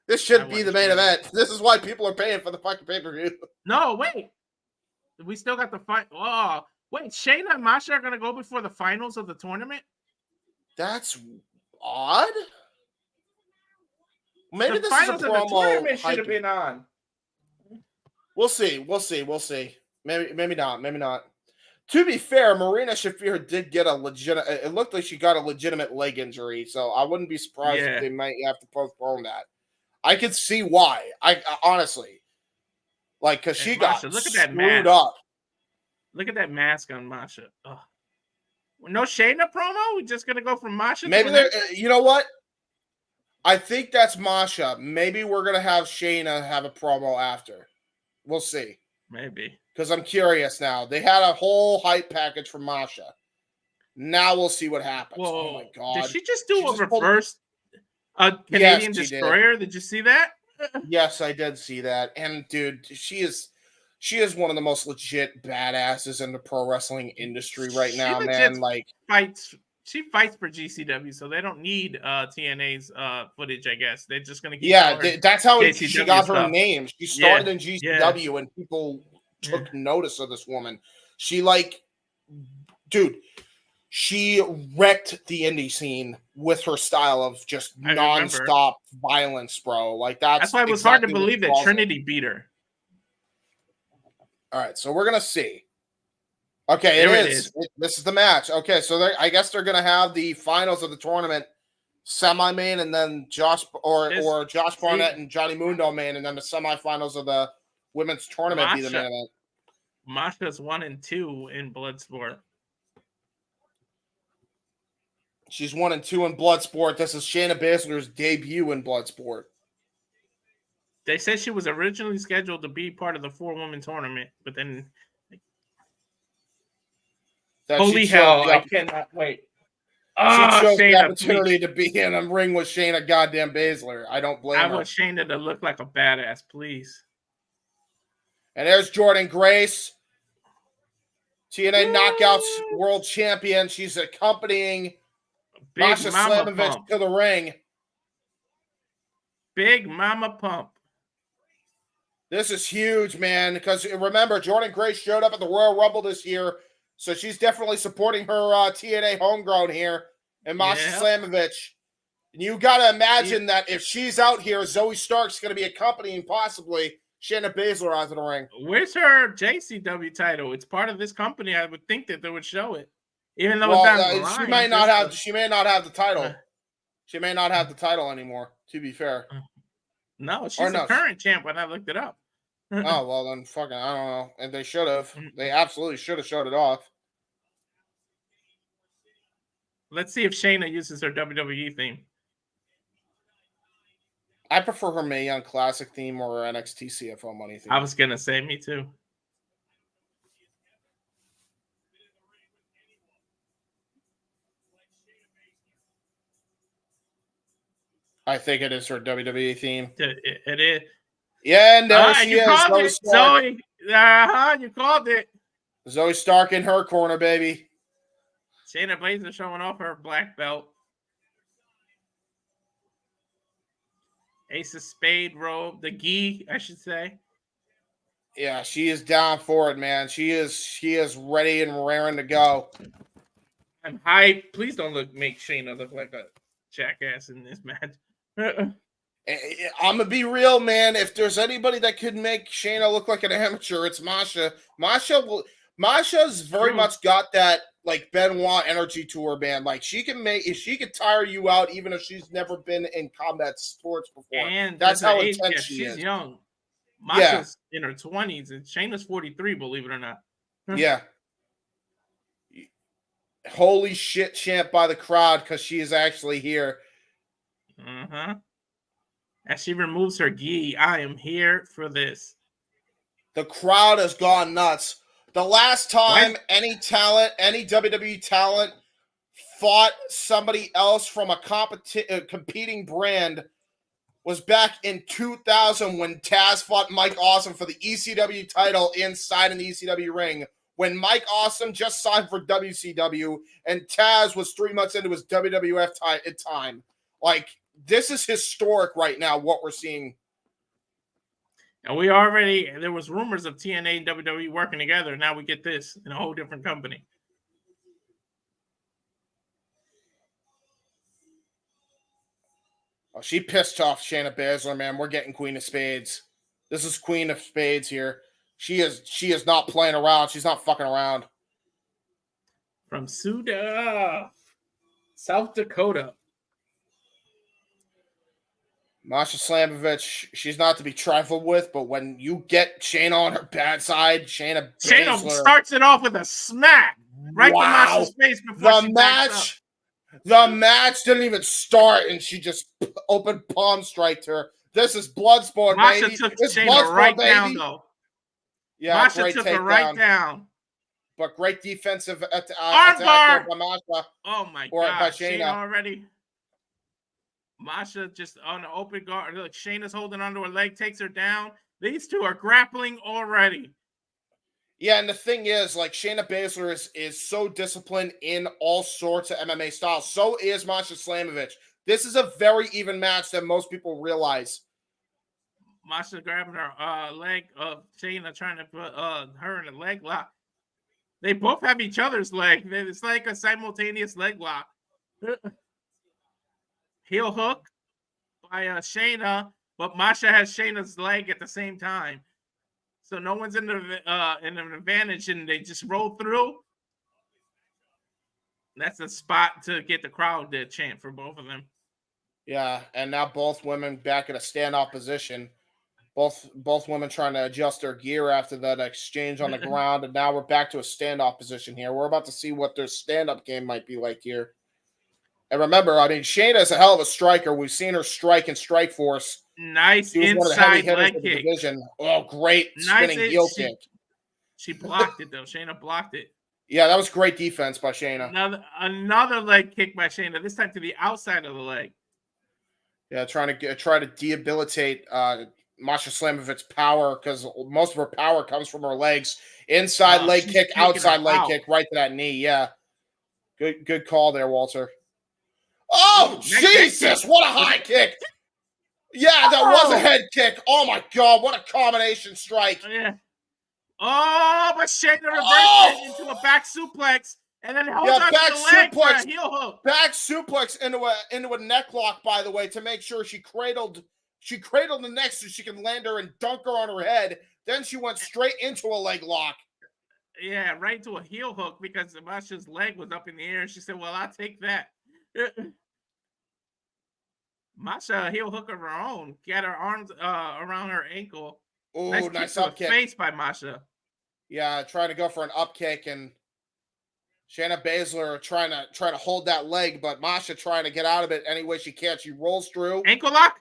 This should be the main event. This is why people are paying for the fucking pay-per-view. No, wait. We still got the fight. Oh, wait. Shaina and Masha are going to go before the finals of the tournament? That's odd. Maybe The this is a finals of the promo. tournament should have been on. We'll see. Maybe not. To be fair, Marina Shafir did get a legitimate. It looked like she got a legitimate leg injury, so I wouldn't be surprised if they might have to postpone that. I could see why. I honestly, like, because she got screwed up. Look at that mask on Masha. Ugh. No Shayna promo? We're just gonna go from Masha. Maybe you know what? I think that's Masha. Maybe we're gonna have Shayna have a promo after. We'll see. Maybe. Because I'm curious now. They had a whole hype package from Masha. Now we'll see what happens. Whoa. Oh my god! Did she just do a reverse Canadian Destroyer? Did you see that? Yes, I did see that. And dude, she is one of the most legit badasses in the pro wrestling industry right now, man. Like she fights for GCW, so they don't need TNA's footage, I guess. They're just gonna keep that's how she got her stuff. name. She started in GCW and people took notice of this woman. She she wrecked the indie scene with her style of just nonstop violence, bro. Like that's why it was hard to believe that Trinity beat her. All right, so we're gonna see. Okay, it is. This is the match. Okay, so I guess they're gonna have the finals of the tournament semi-main, and then Josh Barnett and Johnny Mundo main, and then the semifinals of the women's tournament be the main event. Masha's 1-2 in Bloodsport. She's 1-2 in Bloodsport. This is Shaina Basler's debut in Bloodsport. They said she was originally scheduled to be part of the 4-woman tournament, but then holy hell, I cannot wait. She chose the opportunity to be in a ring with Shaina goddamn Basler. I don't blame her. I want Shaina to look like a badass, please. And there's Jordan Grace, TNA Knockouts World Champion. She's accompanying Masha Slamovich to the ring. Big Mama Pump. This is huge, man, because remember, Jordan Grace showed up at the Royal Rumble this year, so she's definitely supporting her TNA homegrown here, and Masha Slamovich. And you got to imagine that if she's out here, Zoe Stark's going to be accompanying possibly Shaina Basler onto the ring. Where's her JCW title? It's part of this company. I would think that they would show it, even though it's not line. She may not have the title. She may not have the title anymore. To be fair, no, she's the current champ when I looked it up. Oh well, then fucking I don't know. And they should have. They absolutely should have showed it off. Let's see if Shaina uses her WWE theme. I prefer her Mae Young Classic theme or her NXT CFO money theme. I was gonna say me too. I think it is her WWE theme. It is. Yeah, and there she is. Zoe. You called it. Zoe Stark in her corner, baby. Shaina Baszler showing off her black belt. Ace of Spade robe, the gi, I should say. Yeah, she is down for it, man. She is ready and raring to go. I'm hyped. Please don't make Shaina look like a jackass in this match. I'm gonna be real, man. If there's anybody that could make Shaina look like an amateur, it's Masha. Masha's very much got that like Benoit energy to her, man. Like she can tire you out even if she's never been in combat sports before. And that's how intense she is. She's young. Masha's in her 20s, and Shaina's 43, believe it or not. Yeah. Holy shit, champ by the crowd because she is actually here. As she removes her gi, I am here for this. The crowd has gone nuts. The last time any WWE talent fought somebody else from a competing brand was back in 2000 when Taz fought Mike Awesome for the ECW title inside in the ECW ring. When Mike Awesome just signed for WCW and Taz was 3 months into his WWF time. Like, this is historic right now, what we're seeing. And there was rumors of TNA and WWE working together. Now we get this in a whole different company. Oh, she pissed off Shayna Baszler, man. We're getting Queen of Spades. This is Queen of Spades here. She is not playing around. She's not fucking around. From South Dakota. Masha Slamovich, she's not to be trifled with, but when you get Shayna on her bad side, Shayna starts it off with a smack right to Masha's face before she backs up. The match didn't even start, and she just open palm striked her. This is Bloodsport, Masha baby. took This Shayna right down, though. Yeah, Masha took her right down. But great defensive attack by Masha. Oh, my God. By Shayna already. Masha just on the open guard. Look, Shayna's holding onto her leg, takes her down. These two are grappling already. Yeah, and the thing is, like, Shayna Baszler is so disciplined in all sorts of MMA styles. So is Masha Slamovich. This is a very even match than most people realize. Masha grabbing her leg of Shayna, trying to put her in a leg lock. They both have each other's leg. It's like a simultaneous leg lock. Heel hook by Shayna, but Masha has Shayna's leg at the same time. So no one's in an advantage, and they just roll through. That's a spot to get the crowd to chant for both of them. Yeah, and now both women back in a standoff position. Both women trying to adjust their gear after that exchange on the ground, and now we're back to a standoff position here. We're about to see what their stand-up game might be like here. And remember, I mean, Shayna is a hell of a striker. We've seen her strike in Strikeforce. Nice inside leg kick. Oh, great spinning heel kick. She blocked it, though. Shayna blocked it. Yeah, that was great defense by Shayna. Another leg kick by Shayna, this time to the outside of the leg. Yeah, try to debilitate Masha Slamovich's power, because most of her power comes from her legs. Inside leg kick, outside leg kick, right to that knee. Yeah. Good call there, Walter. Oh, Jesus! What a high kick! Yeah, that was a head kick. Oh, my God. What a combination strike. Yeah. Oh, but Shayna reversed it into a back suplex and then held on to the leg for a heel hook. Back suplex into a neck lock, by the way, to make sure she cradled the neck so she can land her and dunk her on her head. Then she went straight into a leg lock. Yeah, right into a heel hook because Masha's leg was up in the air. She said, well, I'll take that. Masha heel hook of her own. Got her arms around her ankle. Oh, nice up kick. Face by Masha. Yeah, trying to go for an up kick, and Shayna Baszler trying to hold that leg, but Masha trying to get out of it any way she can. She rolls through. Ankle lock.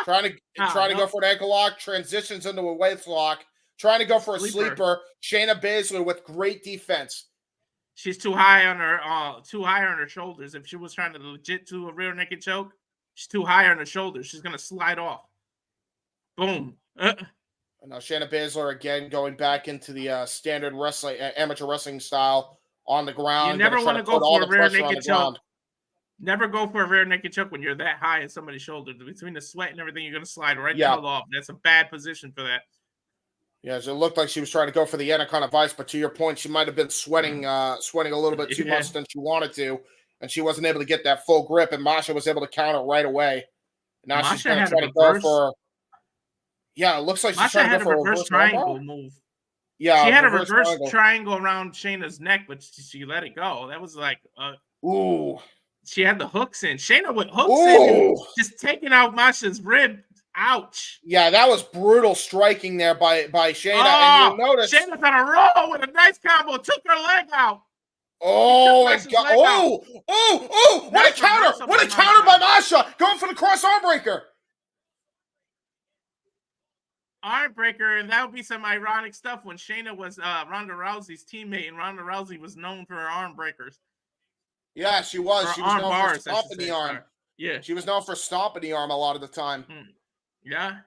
Trying to go for an ankle lock. Transitions into a waist lock. Trying to go for a sleeper. Shayna Baszler with great defense. She's too high on her shoulders. If she was trying to legit do a rear naked choke, she's too high on her shoulders. She's gonna slide off. Boom. Now Shayna Baszler again going back into the standard wrestling, amateur wrestling style on the ground. You never want to go for a rear naked choke. Never go for a rear naked choke when you're that high in somebody's shoulders. Between the sweat and everything, you're gonna slide right the hell off. That's a bad position for that. Yeah, so it looked like she was trying to go for the Anaconda Vice, but to your point, she might have been sweating a little bit too much than she wanted to, and she wasn't able to get that full grip, and Masha was able to counter right away. Now she's going to try to go for... Yeah, it looks like she's trying to go for a reverse triangle move. Yeah, she had a reverse triangle around Shayna's neck, but she let it go. That was like... Ooh. She had the hooks in. Shayna with hooks in, just taking out Masha's rib. Ouch. Yeah, that was brutal striking there by Shayna. And you'll notice Shayna's on a roll with a nice combo. Took her leg out. Oh, my God. Oh, what a counter. What a counter by Masha. Going for the cross arm breaker. Arm breaker, and that would be some ironic stuff when Shayna was Ronda Rousey's teammate, and Ronda Rousey was known for her arm breakers. Yeah, she was. Or She was arm known bars, for I should stomping say. the arm. Sorry. Yeah. She was known for stomping the arm a lot of the time. Yeah.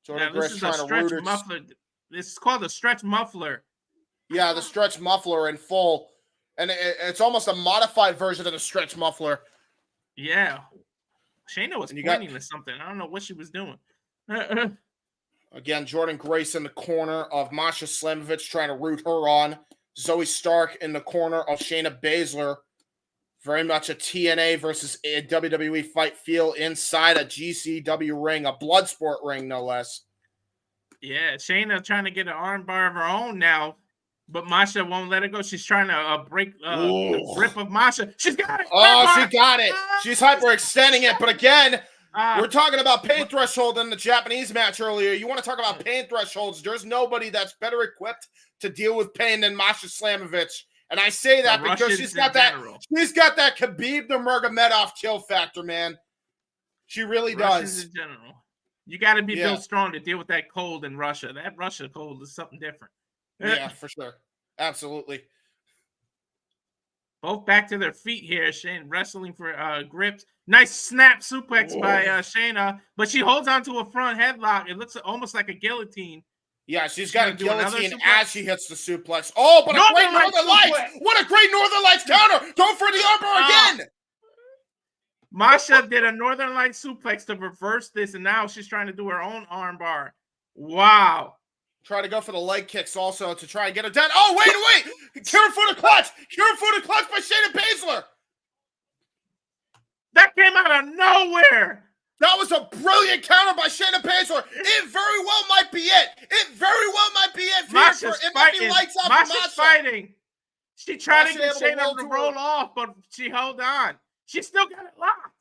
Jordan Now, this Grace is a trying to stretch root her. muffler. This is called a stretch muffler. Yeah, the stretch muffler in full. And it's almost a modified version of the stretch muffler. Yeah. Shaina was And you pointing to something. I don't know what she was doing. Again, Jordan Grace in the corner of Masha Slamovich trying to root her on. Zoe Stark in the corner of Shayna Basler. Very much a TNA versus a WWE fight feel inside a GCW ring, a Bloodsport ring, no less. Yeah, Shaina trying to get an armbar of her own now, but Masha won't let it go. She's trying to break the grip of Masha. She's got it. Oh, she got it. She's hyperextending it. But again, we're talking about pain threshold in the Japanese match earlier. You want to talk about pain thresholds. There's nobody that's better equipped to deal with pain than Masha Slamovich. And I say that because she's got that Khabib Nurmagomedov kill factor, man. She really does. In general. You got to be built strong to deal with that cold in Russia. That Russia cold is something different. Yeah, for sure. Absolutely. Both back to their feet here. Shane wrestling for grips. Nice snap suplex by Shaina, but she holds on to a front headlock. It looks almost like a guillotine. Yeah, she's got a guillotine as she hits the suplex. Oh, but a great Northern Lights! What a great Northern Lights counter! Go for the armbar again! Masha did a Northern Lights suplex to reverse this, and now she's trying to do her own armbar. Wow. Try to go for the leg kicks also to try and get her down. Oh, wait! Kira Fuda clutch! Kira Fuda clutch by Shayna Basler! That came out of nowhere! That was a brilliant counter by Shayna Basler. It very well might be it. It very well might be it. Masha's fighting. Lights out Masha's for Masha. Fighting. She tried to get Shayna to roll her off, but she held on. She still got it locked.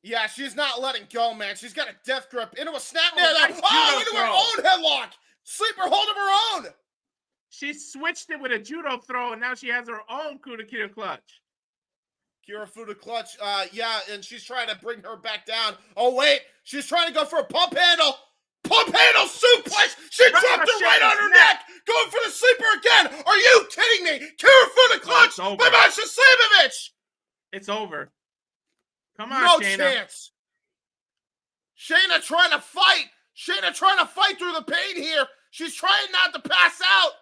Yeah, she's not letting go, man. She's got a death grip into a snap. Nice into her own headlock. Sleeper hold of her own. She switched it with a judo throw, and now she has her own Kudakita clutch. Kira Fuda clutch, and she's trying to bring her back down. Oh, wait, she's trying to go for a pump handle. Pump handle suplex. She dropped it right on her neck. Going for the sleeper again. Are you kidding me? Kira Fuda clutch by Masha Slamovich. It's over. Come on, no Shayna. Chance. Shayna trying to fight. Shayna trying to fight through the pain here. She's trying not to pass out.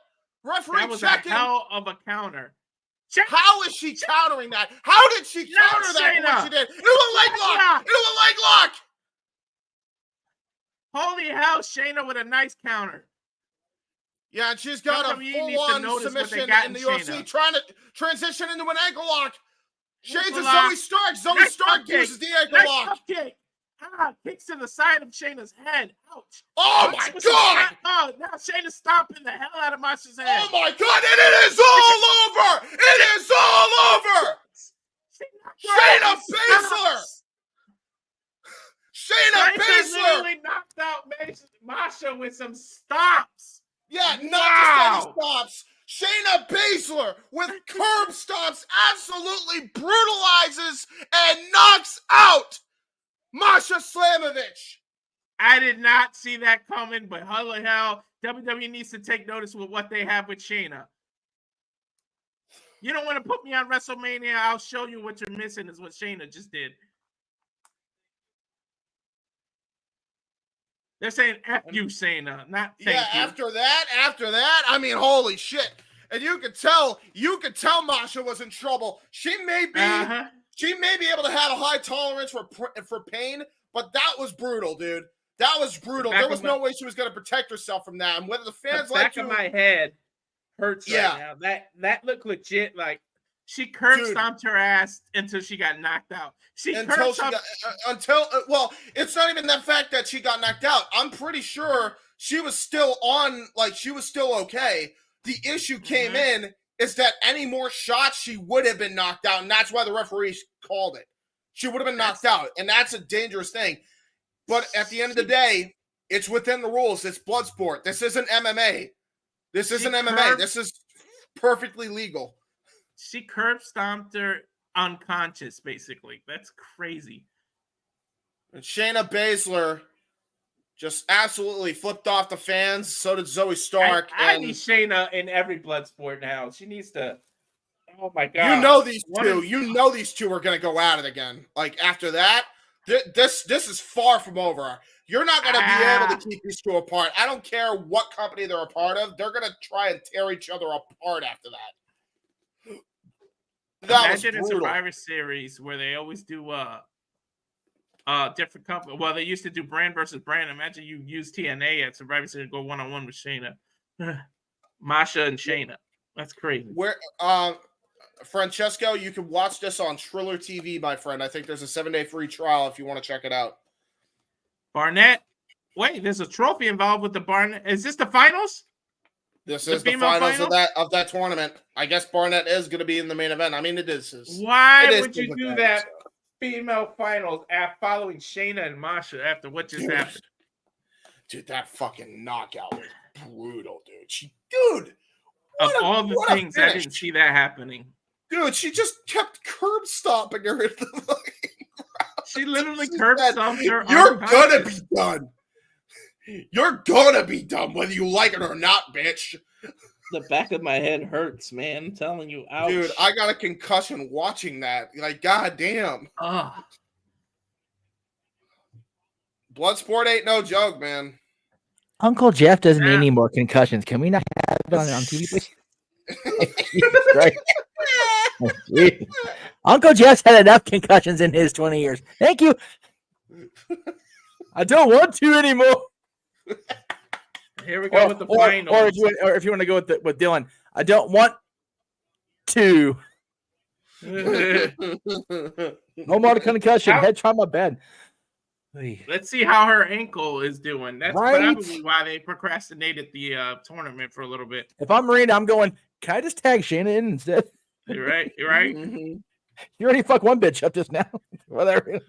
Referee that was checking. A hell of a counter. How is she countering that? How did she counter that? What she did? It was a leg lock. It was a leg lock. Holy hell, Shayna with a nice counter. Yeah, and she's got a full-on submission in the UFC, trying to transition into an ankle lock. Shades of Zoe Stark. Zoe Stark uses the ankle lock. Kicks to the side of Shayna's head. Ouch. Oh, my God. Oh, now Shayna's stomping the hell out of Masha's head. Oh, my God. And it is all over. It is all over. Shayna Basler. Shayna Basler literally knocked out Masha with some stops. Yeah, not just any stops. Shayna Basler with curb stomps absolutely brutalizes and knocks out Masha Slamovich. I did not see that coming, but holy hell, WWE needs to take notice with what they have with Shayna. You don't want to put me on WrestleMania, I'll show you what you're missing is what Shayna just did. They're saying F you, Shayna, not thank you. After that, I mean, holy shit. And you could tell Masha was in trouble. She may be able to have a high tolerance for pain, but that was brutal, dude. That was brutal. There was no way she was going to protect herself from that. And whether the fans like back of my head hurts right now. That looked legit. Like she curb stomped her ass until she got knocked out. Well, it's not even the fact that she got knocked out. I'm pretty sure she was still on. Like she was still okay. The issue came in is that any more shots she would have been knocked out, and that's why the referees called it. She would have been knocked out, and that's a dangerous thing. But at the end of the day, it's within the rules. It's Bloodsport. This isn't MMA. This isn't MMA. This is perfectly legal. She curb stomped her unconscious, basically. That's crazy. And Shayna Basler just absolutely flipped off the fans. So did Zoe Stark. I need Shaina in every Bloodsport now. She needs to. Oh my god! You know these two. You know these two are going to go at it again. Like after that, this is far from over. You're not going to be able to keep these two apart. I don't care what company they're a part of. They're going to try and tear each other apart after that. Imagine a Survivor Series where they always do different company. Well, they used to do brand versus brand. Imagine you use TNA at Survivor Series, go 1-on-1 with Shaina, Masha, and Shaina. That's crazy. Where Francesco, you can watch this on Triller TV, my friend. I think there's a 7-day free trial if you want to check it out. Barnett. Wait, there's a trophy involved with the Barnett. Is this the finals? This is the finals of that tournament. I guess Barnett is going to be in the main event. I mean, it is. Why would you do that? So. Female finals following Shaina and Masha after what just happened. Dude, that fucking knockout was brutal, dude. Of all the things, I didn't see that happening. Dude, she just kept curb stomping her in the fucking crowd. She literally curb stomped her. You're gonna be done. You're gonna be done, whether you like it or not, bitch. The back of my head hurts, man. I'm telling you, ouch. Dude, I got a concussion watching that. Like, goddamn. Bloodsport ain't no joke, man. Uncle Jeff doesn't need any more concussions. Can we not have it on TV, please? Uncle Jeff's had enough concussions in his 20 years. Thank you. I don't want to anymore. Here we go with the final. Or if you want to go with Dylan, I don't want to. No more concussion. Head try my bed. Let's see how her ankle is doing. That's probably why they procrastinated the tournament for a little bit. If I'm Marina, I'm going, can I just tag Shaina in instead? You're right. You're right. You already fucked one bitch up just now. Whatever.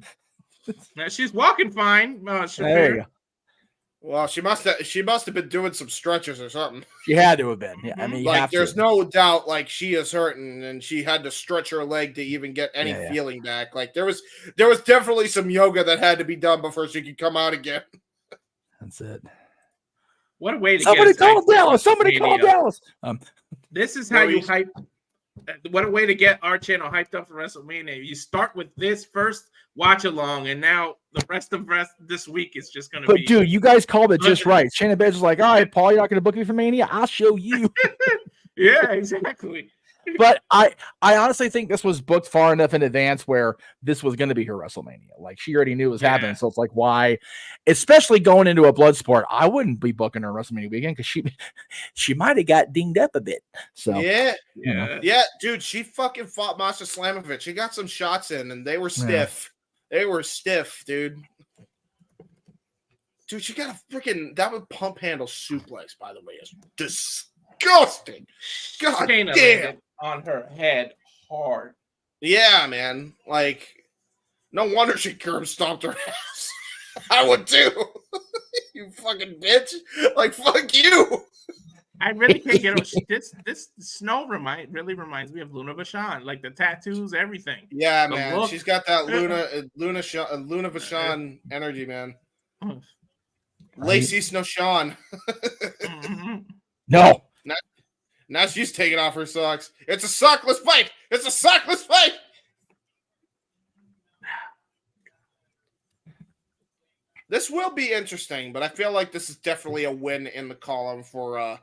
Now she's walking fine. There you go. Well, she must have been doing some stretches or something. She had to have been. Yeah, I mean, there's no doubt. Like she is hurting, and she had to stretch her leg to even get any feeling back. Like there was definitely some yoga that had to be done before she could come out again. That's it. What a way to Somebody call Dallas. Somebody call Dallas. This is how you hype. What a way to get our channel hyped up for WrestleMania. You start with this first watch along, and now the rest of this week is just going to be. But dude, you guys called it just right. Shayna Baszler was like, "All right, Paul, you're not going to book me for Mania. I'll show you." Yeah, exactly. But I honestly think this was booked far enough in advance where this was going to be her WrestleMania. Like she already knew it was happening, so it's like, why? Especially going into a Bloodsport, I wouldn't be booking her WrestleMania weekend because she might have got dinged up a bit. So yeah, dude, she fucking fought Masha Slamovich. She got some shots in, and they were stiff. They were stiff, dude. Dude, she got a freaking that would pump handle suplex. By the way, is disgusting. God damn. On her head hard. Yeah, man. Like, no wonder she curb stomped her ass. I would too. You fucking bitch. Like, fuck you. I really can't get over this Snow really reminds me of Luna Vachon. Like the tattoos, everything. Yeah, man. She's got that Luna Vachon energy, man. Lacey Snow Sean. No. Now she's taking off her socks. It's a sockless fight. It's a sockless fight. This will be interesting, but I feel like this is definitely a win in the column for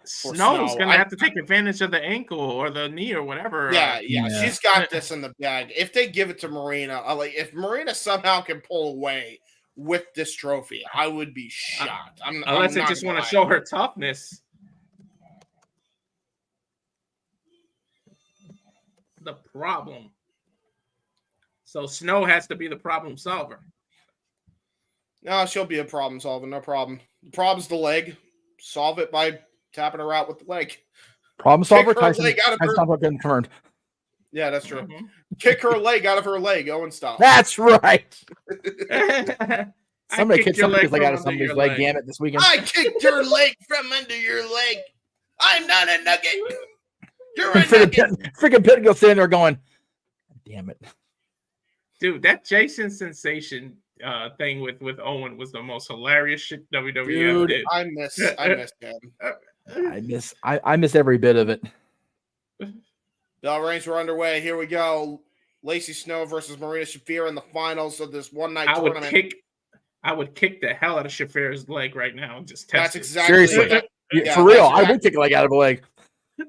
Snow's going to have to take advantage of the ankle or the knee or whatever. Yeah. She's got this in the bag. If they give it to Marina, if Marina somehow can pull away with this trophy, I would be shocked. Unless they just want to show her toughness. The problem. So Snow has to be the problem solver. No, she'll be a problem solver. No problem. The problem's the leg. Solve it by tapping her out with the leg. Problem solver. Tyson confirmed. Yeah, that's true. Mm-hmm. Kick her leg out of her leg. Owen style. That's right. Somebody kicked somebody's leg out of somebody's leg. Damn it! This weekend. I kicked your leg from under your leg. I'm not a nugget. You're a freaking Pitbull sitting there going, damn it. Dude, that Jason sensation thing with Owen was the most hilarious shit WWE Dude, did. I miss him. I miss every bit of it. Bell rings were underway. Here we go. Lacey Snow versus Marina Shafir in the finals of this one-night tournament. I would kick the hell out of Shafir's leg right now and just test That's it. exactly Seriously. For real, I would take a leg out of a leg.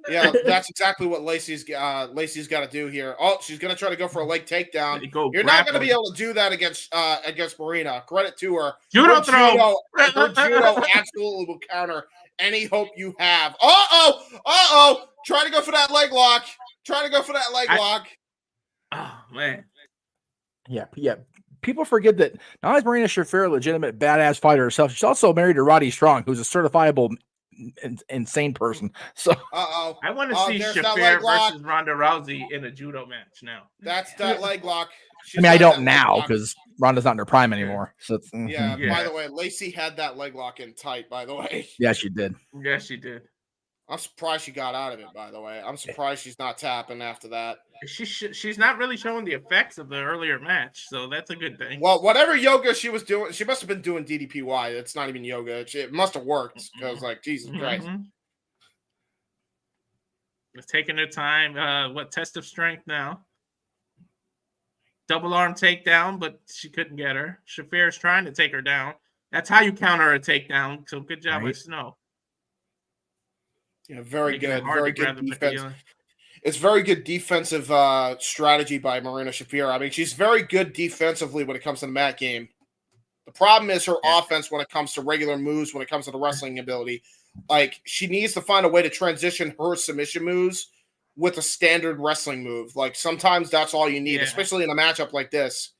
Yeah, that's exactly what Lacey's got to do here. Oh, she's going to try to go for a leg takedown. You're not going to be able to do that against Marina. Credit to her. Judo throw. Her judo absolutely will counter any hope you have. Uh-oh. Trying to go for that leg lock. Oh, man. Yeah. People forget that not only is Marina Shafir a legitimate badass fighter herself, she's also married to Roddy Strong, who's a certifiable insane person. So I want to see Shafir versus Ronda Rousey in a judo match now. That's that leg lock. I don't now because Ronda's not in her prime anymore. So yeah. By the way, Lacey had that leg lock in tight. By the way, yeah, she did. Yes, she did. I'm surprised she got out of it. By the way, I'm surprised she's not tapping after that. She's not really showing the effects of the earlier match, so that's a good thing. Well, whatever yoga she was doing, she must have been doing DDPY. It's not even yoga. It must have worked because, like, Jesus Christ. It's taking their time. Test of strength now. Double arm takedown, but she couldn't get her. Shafir's trying to take her down. That's how you counter a takedown. So good job with Snow. Yeah, very good. Very good defense. It's very good defensive strategy by Marina Shafir. I mean, she's very good defensively when it comes to the mat game. The problem is her offense when it comes to regular moves, when it comes to the wrestling ability. Like, she needs to find a way to transition her submission moves with a standard wrestling move. Like, sometimes that's all you need, especially in a matchup like this.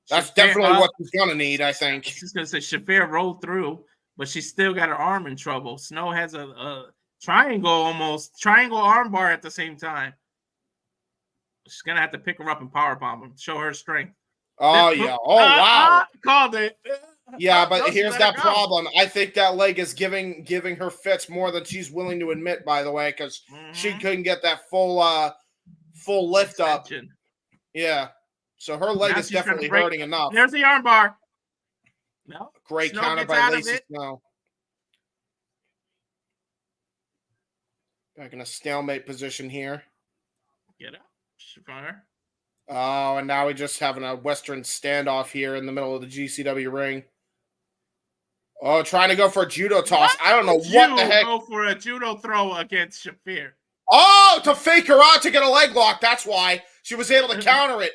That's definitely what she's going to need, I think. She's going to say Shafir rolled through, but she's still got her arm in trouble. Snow has a triangle arm bar at the same time. She's going to have to pick her up and powerbomb her, show her strength. Oh, yeah. Oh, wow. Called it. Yeah, but here's that problem. I think that leg is giving her fits more than she's willing to admit, by the way, because she couldn't get that full lift up. Yeah. So her leg is definitely hurting enough. There's the arm bar. No. Great counter by Lacey Snow. Back in a stalemate position here. Get up, Shafir. Oh, and now we're just having a Western standoff here in the middle of the GCW ring. Oh, trying to go for a judo toss. I don't know what the heck. Go for a judo throw against Shafir. Oh, to fake her out to get a leg lock. That's why she was able to counter it.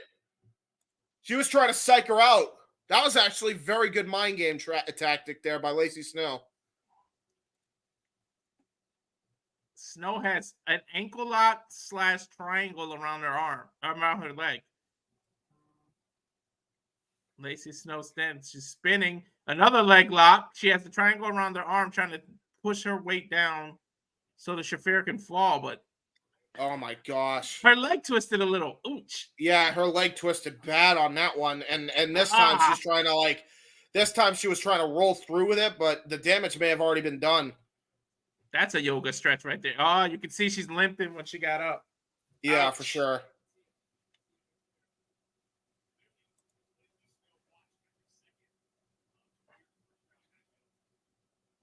She was trying to psych her out. That was actually very good mind game tactic there by Lacey Snow. Snow has an ankle lock / triangle around her leg. Lacey Snow stands. She's spinning. Another leg lock. She has the triangle around her arm trying to push her weight down so the Shafir can fall, but oh my gosh. Her leg twisted a little. Ooch. Yeah, her leg twisted bad on that one. And this time she's trying to this time she was trying to roll through with it, but the damage may have already been done. That's a yoga stretch right there. Oh, you can see she's limping when she got up. Yeah, for sure.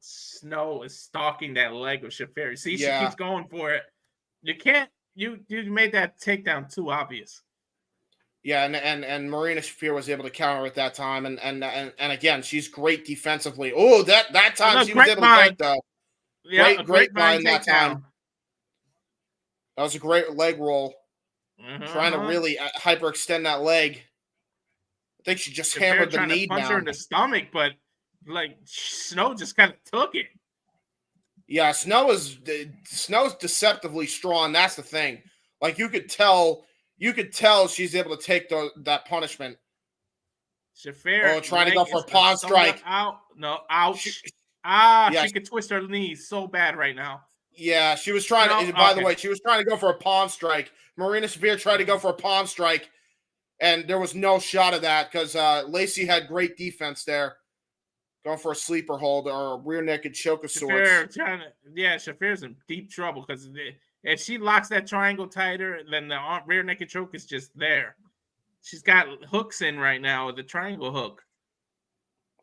Snow is stalking that leg of Shafir. See, she keeps going for it. You can't. You made that takedown too obvious. Yeah, and Marina Shafir was able to counter at that time, and again, she's great defensively. Oh, that time she was able to get though. Yeah, great bind that time. That was a great leg roll. Trying to really hyperextend that leg. I think she just hammered the knee down. Punch her in the stomach, but Snow just kind of took it. Yeah, Snow's deceptively strong. That's the thing. Like you could tell she's able to take that punishment. Shafir, trying to go for a palm strike. Out. No, ouch. She could twist her knees so bad right now. Yeah, she was trying to. By the way, she was trying to go for a palm strike. Marina Shafir tried to go for a palm strike, and there was no shot of that because Lacey had great defense there. Going for a sleeper hold or a rear naked choke of sorts. Shafir's in deep trouble because if she locks that triangle tighter, then the rear naked choke is just there. She's got hooks in right now with the triangle hook.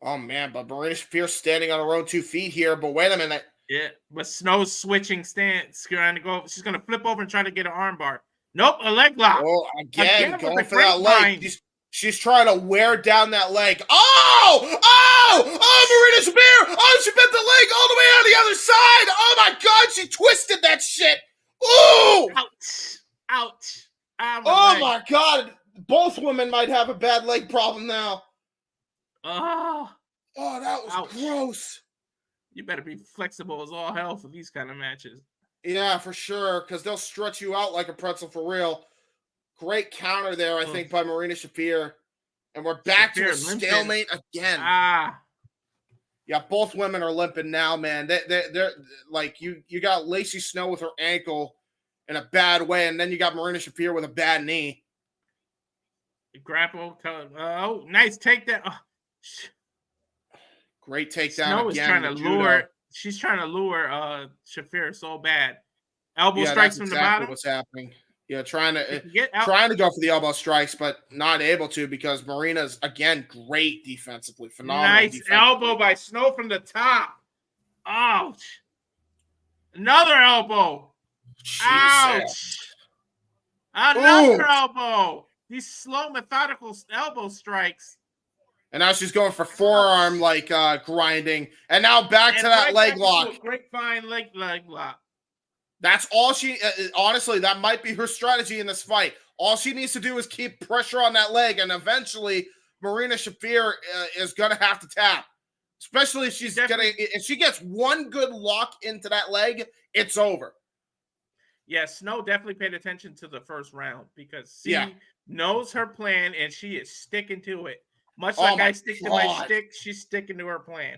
Oh man, but Marina Shafir's standing on her own 2 feet here. But wait a minute. Yeah, but Snow's switching stance, trying to go. She's gonna flip over and try to get an armbar. Nope, a leg lock. Oh, again going with for that leg. grapevine. She's trying to wear down that leg. Oh, Marina Shafir. Oh, she bent the leg all the way on the other side. Oh my God, she twisted that shit. Ooh. Ouch. Oh my God. Both women might have a bad leg problem now. Oh, that was gross. You better be flexible as all hell for these kind of matches. Yeah, for sure, because they'll stretch you out like a pretzel for real. Great counter there, I think, by Marina Shafir. And we're back to a stalemate again. Yeah, both women are limping now, man. They're like, you got Lacey Snow with her ankle in a bad way, and then you got Marina Shafir with a bad knee. Grapple. Oh, nice takedown. Oh. Great takedown Snow again. Is trying to lure. She's trying to lure Shafir so bad. Elbow strikes from the bottom. What's happening? Yeah, trying to go for the elbow strikes, but not able to because Marina's again great defensively, phenomenal. Nice defensively. Elbow by Snow from the top. Ouch! Another elbow. Jesus. Ouch! Another elbow. These slow, methodical elbow strikes. And now she's going for forearm grinding, and now back to that leg lock. Grapevine leg lock. That's all she, honestly, that might be her strategy in this fight. All she needs to do is keep pressure on that leg, and eventually Marina Shafir is going to have to tap. Especially if if she gets one good lock into that leg, it's over. Yeah, Snow definitely paid attention to the first round because she knows her plan, and she is sticking to it. Much like I stick to my stick, she's sticking to her plan.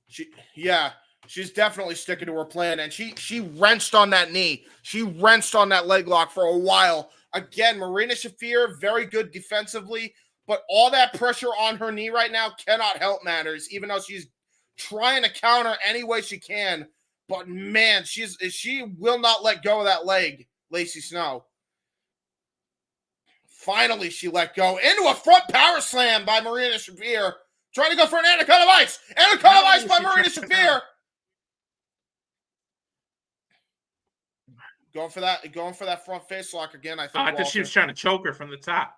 She's definitely sticking to her plan, and she wrenched on that knee. She wrenched on that leg lock for a while. Again, Marina Shafir, very good defensively, but all that pressure on her knee right now cannot help matters, even though she's trying to counter any way she can. But man, she will not let go of that leg, Lacey Snow. Finally, she let go into a front power slam by Marina Shafir. Trying to go for an anaconda vice. Anaconda vice by Marina Shafir. Going for that front face lock again. I thought she was trying to choke her from the top.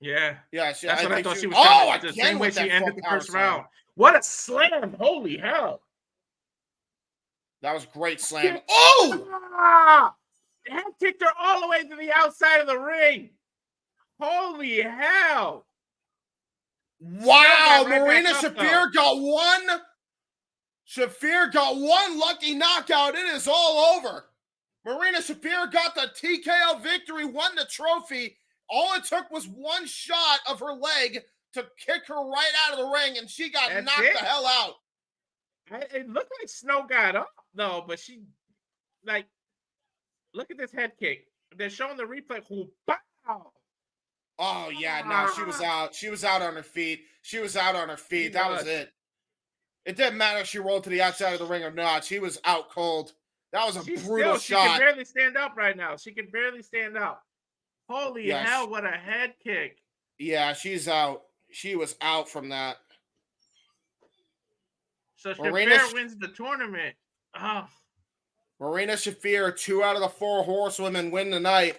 Yeah. Yeah, that's what I thought she was trying to do. The same way she ended the first round. What a slam. Holy hell. That was a great slam. Oh! Head kicked her all the way to the outside of the ring. Holy hell. Wow, Marina Shafir got one. Shafir got one lucky knockout. It is all over. Marina Shafir got the TKO victory, won the trophy. All it took was one shot of her leg to kick her right out of the ring, and she got knocked the hell out. It looked like Snow got up, though, but she, look at this head kick. They're showing the replay. Wow. Oh, yeah, no, she was out. She was out on her feet. That was it. It didn't matter if she rolled to the outside of the ring or not. She was out cold. That was a brutal shot. She can barely stand up right now. She can barely stand up. Holy hell, what a head kick. Yeah, she's out. She was out from that. So Shafir wins the tournament. Oh. Marina Shafir, 2 out of the 4 horsewomen win tonight.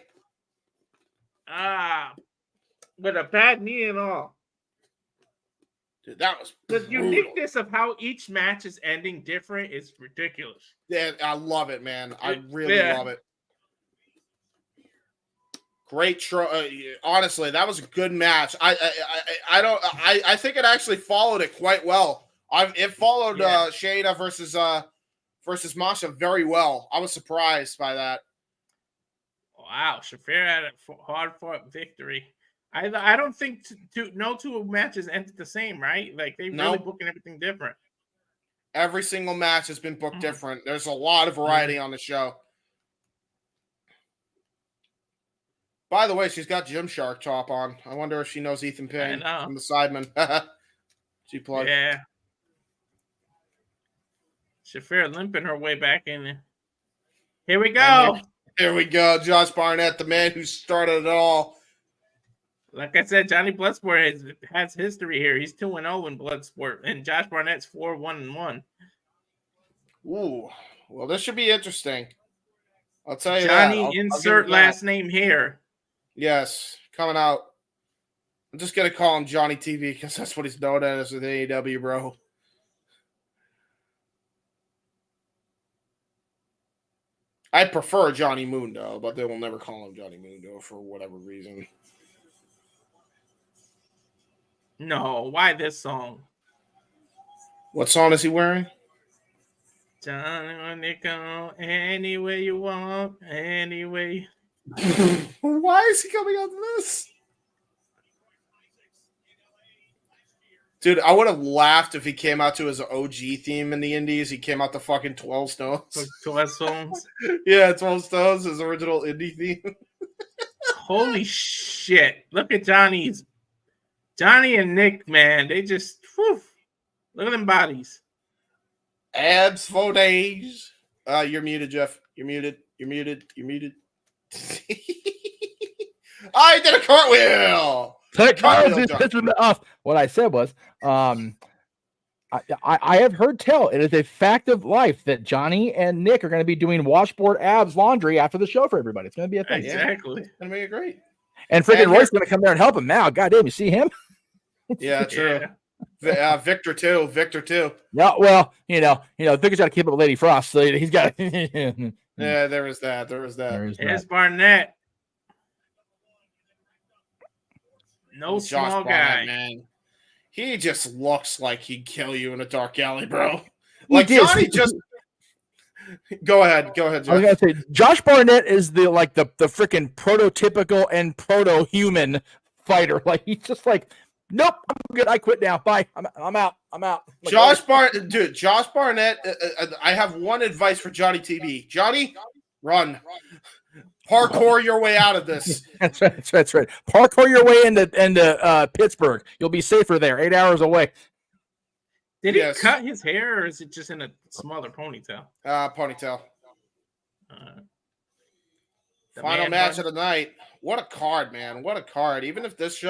With a bad knee and all. Dude, that was the uniqueness of how each match is ending different is ridiculous. Yeah, I love it, man. I really love it. Great honestly, that was a good match. I think it actually followed it quite well. It followed Shaina versus Masha very well. I was surprised by that. Wow, Shafir had a hard-fought victory. I don't think no two matches ended the same, right? Like they really booking everything different. Every single match has been booked different. There's a lot of variety on the show. By the way, she's got Gymshark top on. I wonder if she knows Ethan Payne from the Sidemen. She plugged. Yeah. Shafir limping her way back in. Here we go. Here we go. Josh Barnett, the man who started it all. Like I said, Johnny Bloodsport has history here. He's 2-0 in Bloodsport, and Josh Barnett's 4-1-1. Ooh, well, this should be interesting. I'll tell you Johnny, that. insert last name here. Yes, coming out. I'm just gonna call him Johnny TV because that's what he's known as with AEW, bro. I prefer Johnny Mundo, but they will never call him Johnny Mundo for whatever reason. No, why this song? What song is he wearing? Johnny, when they go any way you want, anyway. Why is he coming out to this? Dude, I would have laughed if he came out to his OG theme in the Indies. He came out to fucking 12 Stones. 12 Stones? Yeah, 12 Stones, his original indie theme. Holy shit. Look at Johnny and Nick, man. They just, whew, look at them bodies. Abs for days. You're muted, Jeff. You're muted. I did a cartwheel. What I said was, I have heard tell it is a fact of life that Johnny and Nick are going to be doing washboard abs laundry after the show for everybody. It's going to be a thing. Exactly. It's going to be great. And freaking Royce is going to come there and help him now. God damn, you see him? Yeah, true. Yeah. Victor too. Yeah, well, Victor's got to keep up with Lady Frost, so he's got. Yeah, there was that. Here's Barnett. No small guy, man. He just looks like he'd kill you in a dark alley, bro. Like Johnny just. Go ahead, Jeff. I was gonna say Josh Barnett is the freaking prototypical and proto-human fighter. Like he's just like, nope, I'm good. I quit now. Bye. I'm out. Like, Josh Barnett. I have one advice for Johnny TV. Johnny, run. Parkour your way out of this. That's right. Parkour your way into Pittsburgh. You'll be safer there. 8 hours away. Did he cut his hair, or is it just in a smaller ponytail? Ponytail. Final match of the night. What a card, man! What a card. Even if this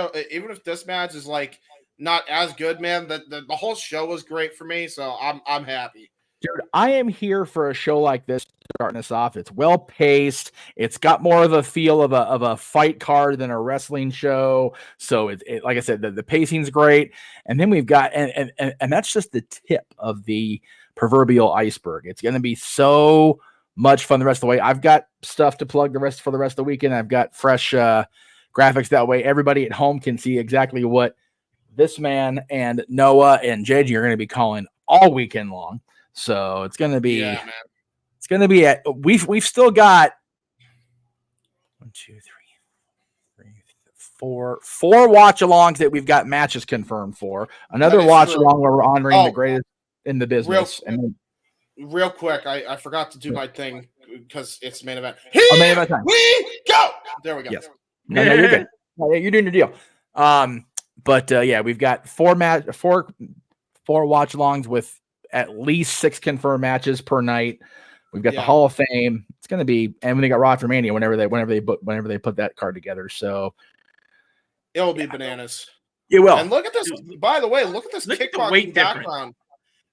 match is like not as good, man, the whole show was great for me. So I'm happy. Dude, I am here for a show like this, starting us off. It's well paced. It's got more of a feel of a fight card than a wrestling show. So it like I said, the pacing's great. And then we've got and that's just the tip of the proverbial iceberg. It's going to be so much fun the rest of the way. I've got stuff to plug for the rest of the weekend. I've got fresh graphics that way everybody at home can see exactly what this man and Noah and JJ are going to be calling all weekend long. So it's going to be, we've still got 4 watch-alongs that we've got matches confirmed for. Another watch-along where we're honoring the greatest in the business. Real quick, I forgot to do my thing because it's main event. Main event time. We go! There we go. Yes. No, you're good. You're doing your deal. But we've got 4 watch-alongs with at least 6 confirmed matches per night. We've got the Hall of Fame. It's going to be, and when they got Raw for Mania, whenever they put that card together. So it'll be bananas. It will. And look at this. By the way, look at this kickboxing background.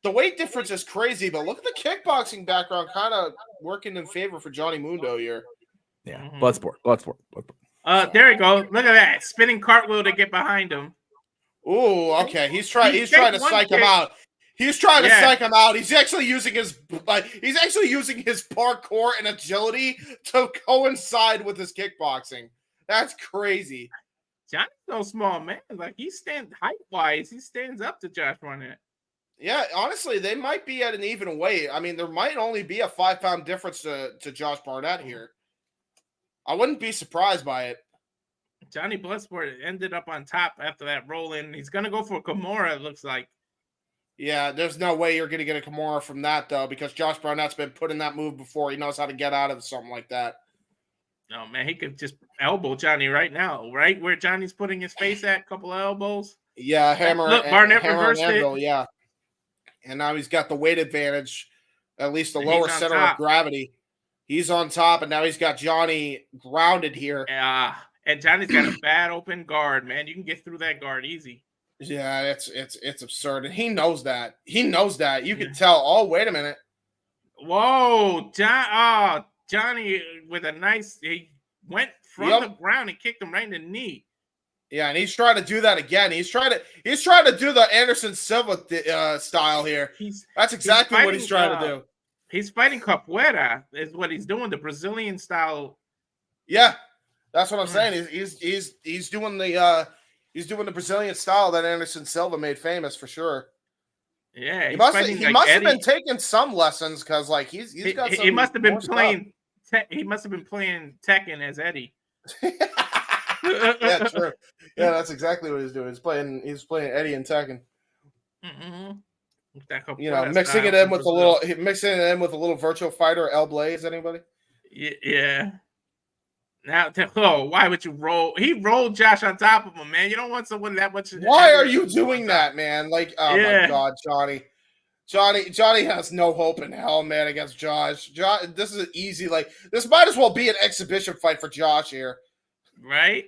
The weight difference is crazy, but look at the kickboxing background, kind of working in favor for Johnny Mundo here. Yeah, Bloodsport. There you go. Look at that spinning cartwheel to get behind him. Ooh, okay. He's trying to psych him out. He's trying to psych him out. He's actually using his parkour and agility to coincide with his kickboxing. That's crazy. Johnny's no small man. Like he stands height-wise, he stands up to Josh Barnett. Yeah, honestly, they might be at an even weight. I mean, there might only be a 5-pound difference to Josh Barnett here. I wouldn't be surprised by it. Johnny Bloodsport ended up on top after that roll in. He's gonna go for Kimura, it looks like. Yeah, there's no way you're going to get a Kimura from that, though, because Josh Barnett's been putting that move before. He knows how to get out of something like that. No, man, he could just elbow Johnny right now, right? Where Johnny's putting his face at, couple of elbows. Yeah, hammer. Look, Barnett reversed it. Yeah. And now he's got the weight advantage, at least the lower center of gravity. He's on top, and now he's got Johnny grounded here. Yeah, And Johnny's got a bad open guard, man. You can get through that guard easy. Yeah, it's absurd, and he knows that. He knows that. You can tell. Oh, wait a minute. Whoa, Johnny with a nice. He went from the ground and kicked him right in the knee. Yeah, and he's trying to do that again. He's trying to do the Anderson Silva style here. That's exactly what he's trying to do. He's fighting capoeira, is what he's doing, the Brazilian style. Yeah, that's what I'm saying. He's doing the Brazilian style that Anderson Silva made famous for sure. Yeah, he must have been taking some lessons because like he's got some. He must have been playing. He must have been playing Tekken as Eddie. Yeah, true. Yeah, that's exactly what he's doing. He's playing Eddie and Tekken. Mm-hmm. You know, mixing it in with a little virtual fighter El Blaze. Anybody? Yeah. Now, why would you roll? He rolled Josh on top of him, man. You don't want someone that much. Why are you doing that, man? Like, oh my God, Johnny has no hope in hell, man, against Josh. This is an easy, like, this might as well be an exhibition fight for Josh here. Right?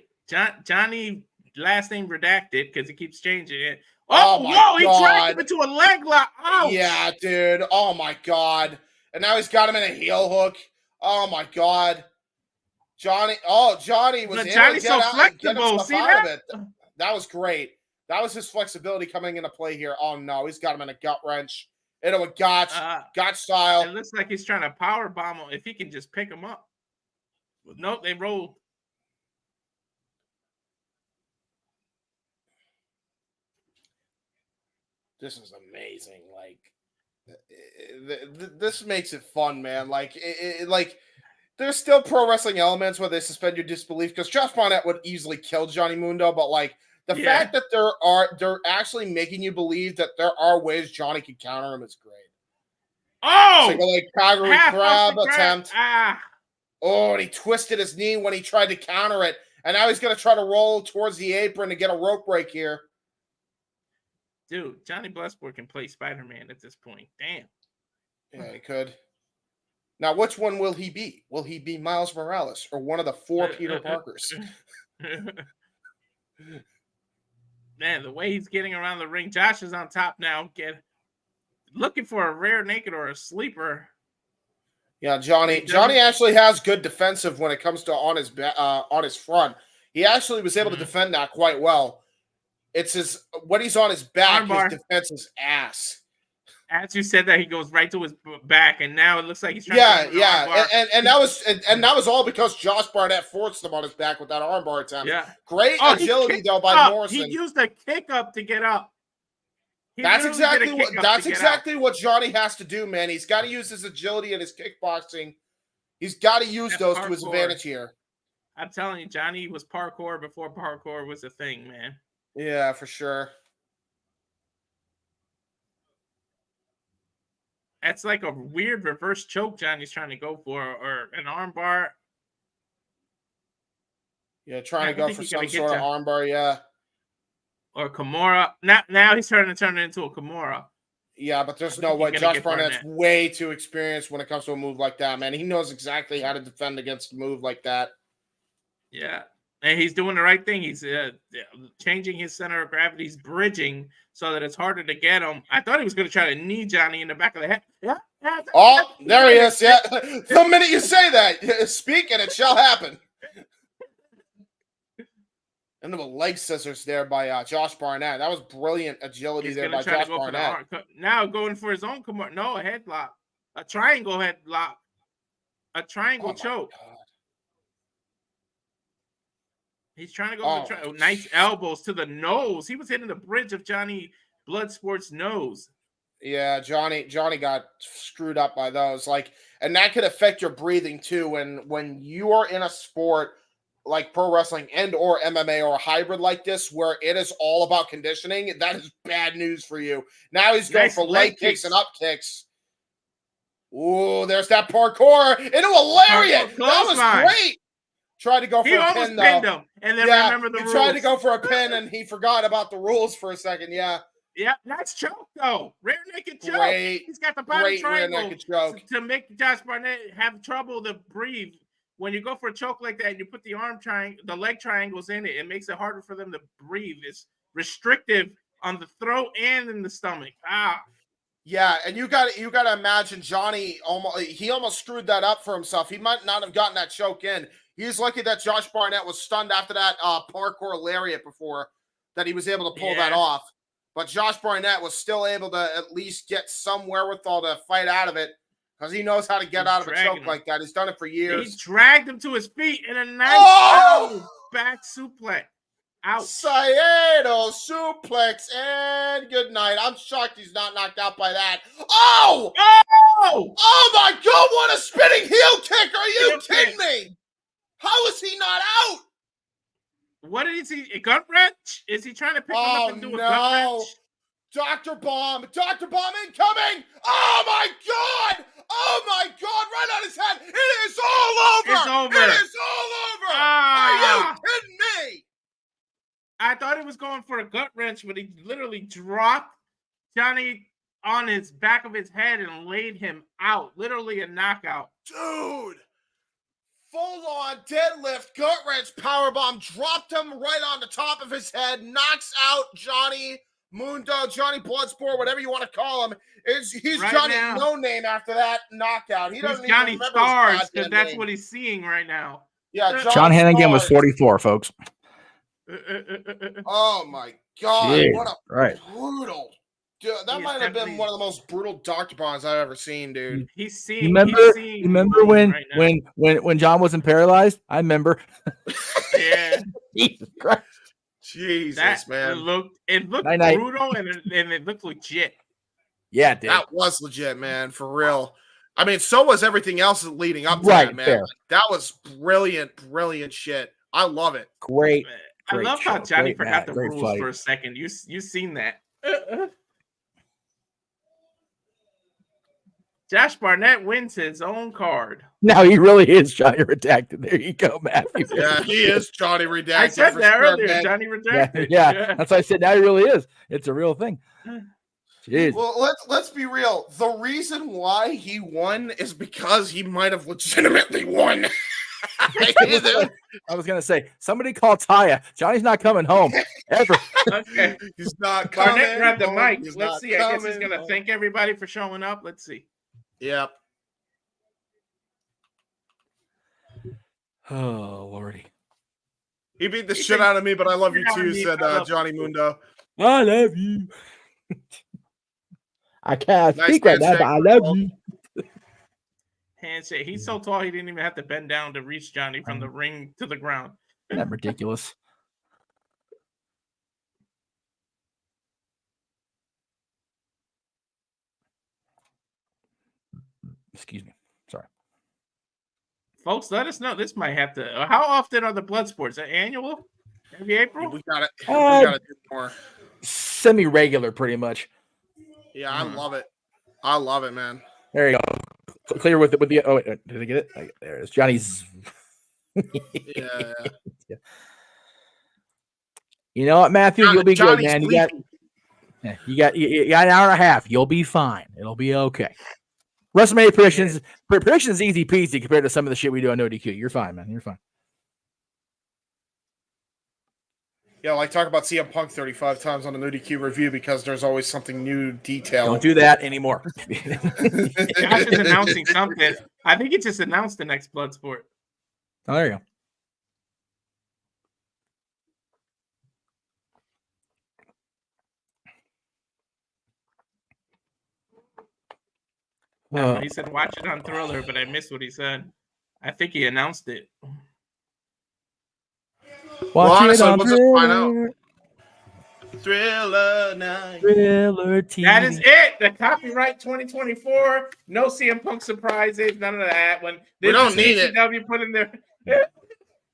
Johnny, last name redacted because he keeps changing it. Oh my God. He dragged him into a leg lock. Ouch. Yeah, dude. Oh my God. And now he's got him in a heel hook. Oh my God. Johnny was Johnny's so flexible. See that? That was great. That was his flexibility coming into play here. Oh no, he's got him in a gut wrench. Into a gotch style. It looks like he's trying to power bomb him if he can just pick him up. Nope, they rolled. This is amazing. Like, this makes it fun, man. Like, like, there's still pro wrestling elements where they suspend your disbelief because Josh Barnett would easily kill Johnny Mundo, but like the fact that they're actually making you believe that there are ways Johnny can counter him is great. Oh, so like Kagari crab attempt. Oh, and he twisted his knee when he tried to counter it, and now he's gonna try to roll towards the apron to get a rope break here. Dude, Johnny Bloodsport can play Spider-Man at this point. Damn. Yeah, he could. Now, which one will he be? Will he be Miles Morales or one of the 4 Peter Parkers? Man, the way he's getting around the ring. Josh is on top now. Looking for a rare naked or a sleeper. Yeah, Johnny actually has good defensive when it comes to on his front. He actually was able to defend that quite well. It's when he's on his back, his defense is ass. As you said that, he goes right to his back, and now it looks like he's trying to and that was all because Josh Barnett forced him on his back with that armbar attempt. Yeah, great agility though by Morrison. He used a kick up to get up. That's exactly what Johnny has to do, man. He's got to use his agility and his kickboxing. He's got to use those to his advantage here. I'm telling you, Johnny was parkour before parkour was a thing, man. Yeah, for sure. That's like a weird reverse choke Johnny's trying to go for, or an armbar. Yeah, trying to go for some sort of armbar, yeah. Or Kimura. Now he's trying to turn it into a Kimura. Yeah, but there's no way. Josh Barnett's way too experienced when it comes to a move like that, man. He knows exactly how to defend against a move like that. Yeah. And he's doing the right thing. He's changing his center of gravity. He's bridging so that it's harder to get him. I thought he was going to try to knee Johnny in the back of the head. Yeah. Oh, there he is. Yeah. The minute you say that, speak and it shall happen. And the leg scissors there by Josh Barnett. That was brilliant agility there by Josh Barnett. Now going for his own Kimura. No, a headlock. A triangle headlock. A triangle choke. God. He's trying to go for nice elbows to the nose. He was hitting the bridge of Johnny Bloodsport's nose. Yeah, Johnny got screwed up by those. Like, and that could affect your breathing too. When you are in a sport like pro wrestling and or MMA or a hybrid like this, where it is all about conditioning, that is bad news for you. Now he's going for leg kicks and up kicks. Ooh, there's that parkour into a lariat. That was great. Tried to go for a pin, though. Him, and then remember the rules. He tried to go for a pin, and he forgot about the rules for a second. Yeah. Yeah, nice choke, though. Rear naked choke. Great. He's got the bottom triangle rear naked choke to make Josh Barnett have trouble to breathe when you go for a choke like that and you put the the leg triangles in it, it makes it harder for them to breathe. It's restrictive on the throat and in the stomach. Yeah, and you got to imagine Johnny almost screwed that up for himself. He might not have gotten that choke in. He's lucky that Josh Barnett was stunned after that parkour lariat before, that he was able to pull that off. But Josh Barnett was still able to at least get some wherewithal to fight out of it, because he knows how to get out of a choke like that. He's done it for years. He dragged him to his feet in a nice back suplex. Out. Saedo suplex, and good night. I'm shocked he's not knocked out by that. Oh! My God, what a spinning heel kick. Are you kidding me? How is he not out? What is he? A gut wrench? Is he trying to pick him up and do a gut wrench? Dr. Bomb incoming! Oh my God! Right on his head! It is all over! It's over! It is all over! Are you kidding me? I thought he was going for a gut wrench, but he literally dropped Johnny on his back of his head and laid him out. Literally a knockout. Dude! Full-on deadlift, gut wrench, powerbomb, dropped him right on the top of his head, knocks out Johnny Mundo, Johnny Bloodsport, whatever you want to call him. He's right Johnny now. No name after that knockout. He doesn't Johnny even Stars, because that's what he's seeing right now. Yeah, John Hannigan was 44, folks. Oh my God! Jeez, what a brutal! Dude, that might have been one of the most brutal Dr. Bombs I've ever seen, dude. He's seeing. Remember when John wasn't paralyzed? I remember. Yeah. Jesus Christ. Jesus, man. It looked brutal and it looked legit. Yeah, it did. That was legit, man, for real. I mean, so was everything else leading up to that, man. Like, that was brilliant shit. I love it. Great. I love how Johnny forgot the rules for a second. You seen that? Josh Barnett wins his own card. Now he really is Johnny Redacted. There you go, Matthew. Yeah, he is Johnny Redacted. I said that earlier, man. Johnny Redacted. Yeah, that's why I said now he really is. It's a real thing. Jeez. Well, let's be real. The reason why he won is because he might have legitimately won. I was gonna say, somebody call Taya. Johnny's not coming home ever. Okay, he's not coming. Barnett grabbed the mic. Let's see. I guess he's gonna thank everybody for showing up. Let's see. Yep. Oh Lordy. He beat the shit out of me, but I love you too, said Johnny Mundo. I love you. I can't speak right now, but I love you. Handshake. He's so tall he didn't even have to bend down to reach Johnny from the ring to the ground. Isn't that ridiculous? Excuse me. Sorry. Folks, let us know. This might have to. How often are the Bloodsports? Annual? Every April? We got to do more. Semi-regular, pretty much. Yeah, I love it. I love it, man. There you go. Clear with the. Oh, wait, did I get it? There it is. Johnny's. Yeah. You know what, Matthew? You'll be good, man. You got an hour and a half. You'll be fine. It'll be okay. WrestleMania predictions easy peasy compared to some of the shit we do on No DQ. You're fine, man. You're fine. Yeah, like talk about CM Punk 35 times on the No DQ review because there's always something new detailed. Don't do that anymore. Josh is announcing something. I think he just announced the next Bloodsport. Oh, there you go. He said, watch it on Thriller, but I missed what he said. I think he announced it. Watch it on Thriller. Thriller night. Thriller TV. That is it. The copyright 2024. No CM Punk surprises. None of that. When we don't need GCW it. Put in there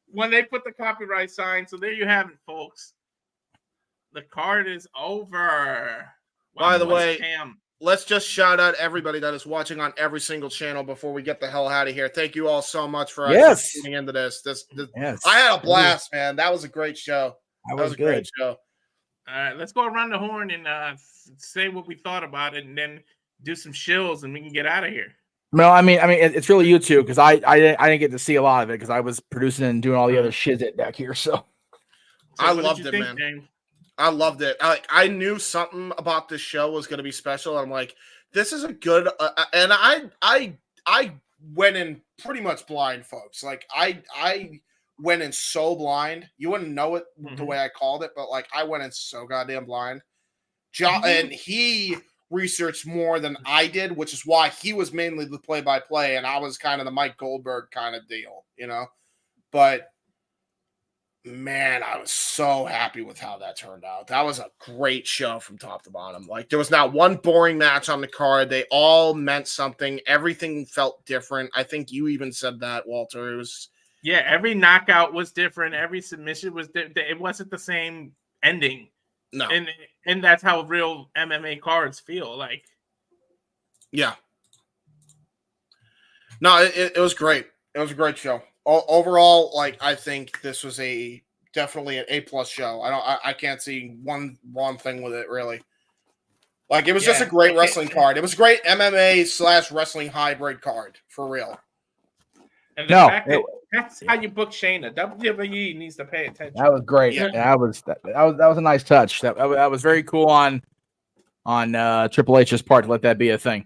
when they put the copyright sign. So there you have it, folks. The card is over. Wow, by the way, let's just shout out everybody that is watching on every single channel before we get the hell out of here. Thank you all so much for tuning into this. Yes. I had a blast, man. That was a great show. That was a great show. All right, let's go around the horn and say what we thought about it and then do some shills and we can get out of here. No, I mean, it's really you two because I didn't get to see a lot of it because I was producing and doing all the other shit back here. So I what loved did it, you think, man. James? I loved it. I knew something about this show was going to be special. I'm like, this is a good, and I went in pretty much blind, folks. Like I went in so blind. You wouldn't know it the way I called it, but like I went in so goddamn blind. And he researched more than I did, which is why he was mainly the play-by-play, and I was kind of the Mike Goldberg kind of deal, you know. But man, I was so happy with how that turned out. That was a great show from top to bottom. Like there was not one boring match on the card. They all meant something. Everything felt different. I think you even said that, Walter. It was every knockout was different. Every submission was different. It wasn't the same ending. no, and that's how real MMA cards feel like. Yeah. No, it was great. It was a great show. Overall, like I think this was definitely an A+ show. I can't see one wrong thing with it really. Like it was just a great wrestling card. It was a great MMA/wrestling hybrid card for real. And the fact that's how you book Shaina. WWE needs to pay attention. that was great. Yeah. That was a nice touch. That was very cool on Triple H's part to let that be a thing.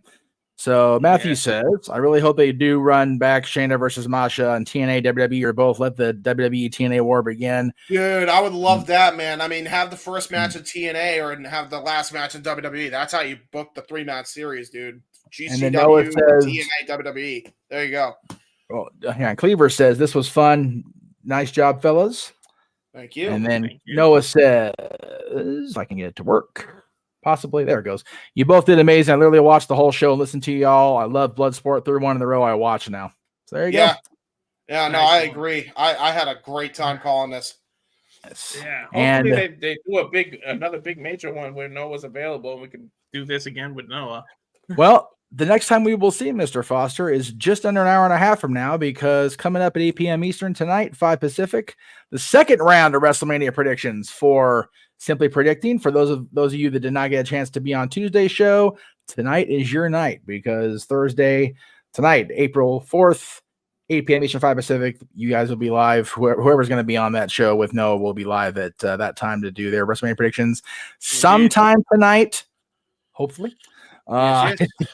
So Matthew says, I really hope they do run back Shaina versus Masha and TNA WWE or both. Let the WWE TNA war begin. Dude, I would love that, man. I mean, have the first match in TNA or have the last match in WWE. That's how you book the 3-match series, dude. GCW, TNA, WWE. There you go. Well, Cleaver says this was fun. Nice job, fellas. Thank you. And then Noah says, I can get it to work. Possibly. There it goes. You both did amazing. I literally watched the whole show and listened to y'all. I love Bloodsport. 3-1 in the row I watch now. So there you go. Yeah, no, I agree. I had a great time calling this. Yes. Yeah. And Hopefully they do another big major one where Noah's available and we can do this again with Noah. Well, the next time we will see Mr. Foster is just under an hour and a half from now because coming up at 8 p.m. Eastern tonight, 5 Pacific, the second round of WrestleMania predictions for Simply Predicting. For those of you that did not get a chance to be on Tuesday's show, tonight is your night because Thursday, tonight, April 4th, 8 p.m. Eastern, 5 Pacific, you guys will be live. Whoever's going to be on that show with Noah will be live at that time to do their WrestleMania predictions sometime tonight, hopefully.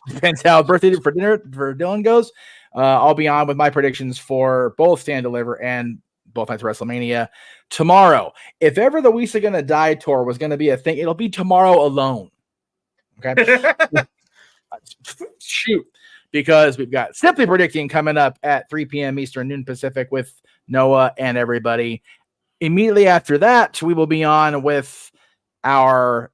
Depends how birthday for dinner for Dylan goes. I'll be on with my predictions for both Stand Deliver and both nights of WrestleMania tomorrow. If ever the Weeks Are Gonna Die tour was going to be a thing, it'll be tomorrow alone. Okay. Shoot. Because we've got Simply Predicting coming up at 3 p.m. Eastern, noon Pacific with Noah and everybody. Immediately after that, we will be on with our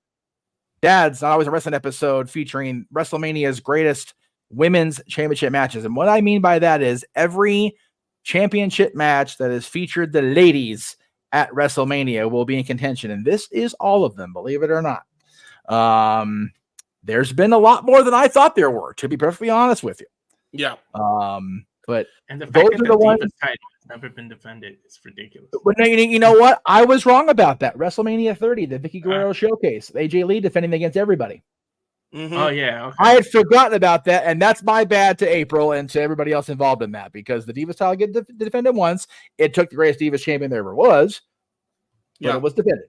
Dad's Not Always a Wrestling episode featuring WrestleMania's greatest women's championship matches. And what I mean by that is every championship match that has featured the ladies at WrestleMania will be in contention. And this is all of them, believe it or not. There's been a lot more than I thought there were, to be perfectly honest with you. Yeah. But and the fact those that are the ones title has never been defended. It's ridiculous. But you know what? I was wrong about that. WrestleMania 30, the Vicky Guerrero showcase. AJ Lee defending against everybody. Mm-hmm. Oh, yeah. Okay. I had forgotten about that, and that's my bad to April and to everybody else involved in that because the Divas title get defended once. It took the greatest Divas champion there ever was, but it was defended.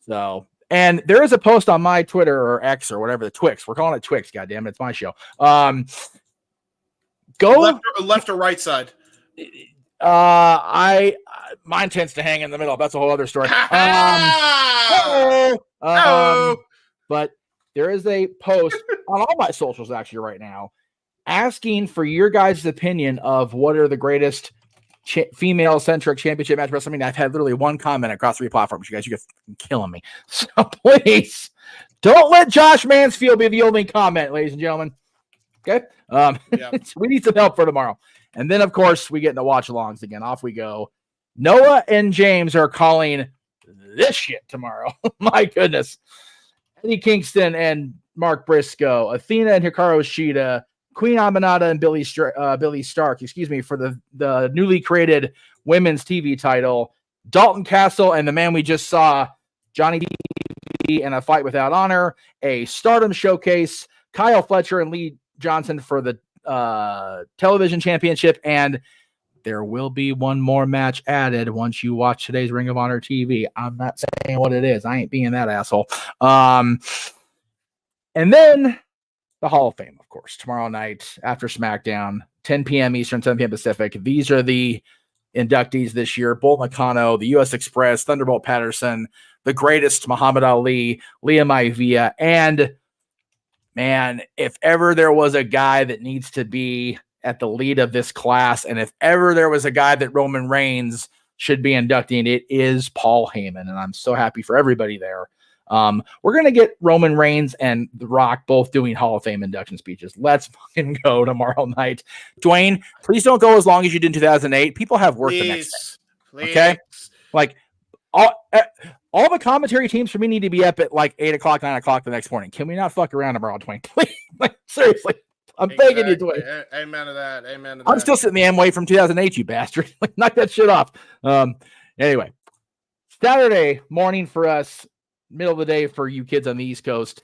So, and there is a post on my Twitter or X or whatever, the Twix. We're calling it Twix, goddammit. It's my show. Go left or right side. Mine tends to hang in the middle. That's a whole other story. But there is a post on all my socials actually right now asking for your guys' opinion of what are the greatest female-centric championship match WrestleMania. I've had literally one comment across 3 platforms. You guys, you guys are killing me. So please don't let Josh Mansfield be the only comment, ladies and gentlemen. Okay. We need some help for tomorrow. And then, of course, we get into watch-alongs again. Off we go. Noah and James are calling this shit tomorrow. My goodness. Eddie Kingston and Mark Briscoe, Athena and Hikaru Shida, Queen Aminata and Billy Stark, for the newly created women's TV title, Dalton Castle and the man we just saw, Johnny D in a fight without honor, a Stardom showcase, Kyle Fletcher and Lee Johnson for the Television Championship, and there will be one more match added once you watch today's Ring of Honor TV. I'm not saying what it is. I ain't being that asshole. And then the Hall of Fame, of course, tomorrow night after SmackDown, 10 p.m. Eastern, 10 p.m. Pacific. These are the inductees this year: Bolt Nakano, the U.S. Express, Thunderbolt Patterson, the greatest Muhammad Ali, Liam Maivia, and man, if ever there was a guy that needs to be at the lead of this class, and if ever there was a guy that Roman Reigns should be inducting, it is Paul Heyman, and I'm so happy for everybody there. We're going to get Roman Reigns and The Rock both doing Hall of Fame induction speeches. Let's fucking go tomorrow night. Dwayne, please don't go as long as you did in 2008. People have work the next day. Okay? Like, all the commentary teams for me need to be up at like 8 o'clock, 9 o'clock the next morning. Can we not fuck around tomorrow, Dwayne? Please, like, seriously. I'm begging you, Dwayne. Amen to that. Amen to that. I'm still sitting the Amway from 2008, you bastard. Like, knock that shit off. Anyway, Saturday morning for us, middle of the day for you kids on the East Coast.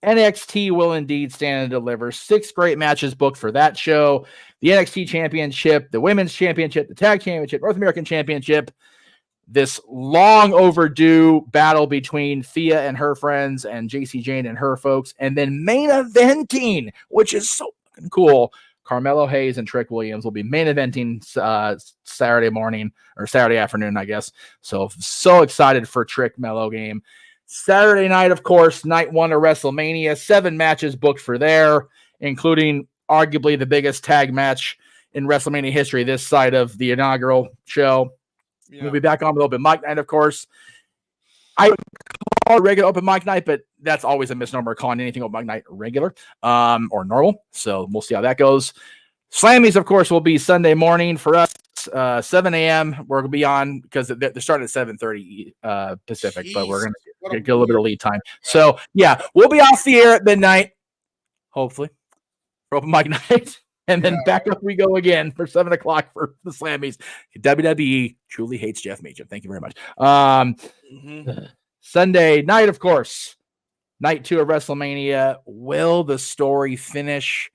NXT will indeed stand and deliver. 6 great matches booked for that show. The NXT Championship, the Women's Championship, the Tag Championship, North American Championship. This long overdue battle between Thea and her friends and JC Jane and her folks, and then main eventing, which is so fucking cool. Carmelo Hayes and Trick Williams will be main eventing Saturday morning or Saturday afternoon, I guess. So excited for Trick Mello game. Saturday night, of course, night 1 of WrestleMania. 7 matches booked for there, including arguably the biggest tag match in WrestleMania history this side of the inaugural show. Yeah. We'll be back on the open mic night, of course. I would call it regular open mic night, but that's always a misnomer, calling anything open mic night regular or normal. So we'll see how that goes. Slammies, of course, will be Sunday morning for us, 7 a.m. We're going to be on because they're starting at 7:30 Pacific, but we're going to get a little bit of lead time. So, yeah, we'll be off the air at midnight, hopefully, for open mic night. And then back up we go again for 7 o'clock for the Slammies. WWE truly hates Jeff Meacham. Thank you very much. Sunday night, of course, night 2 of WrestleMania. Will the story finish?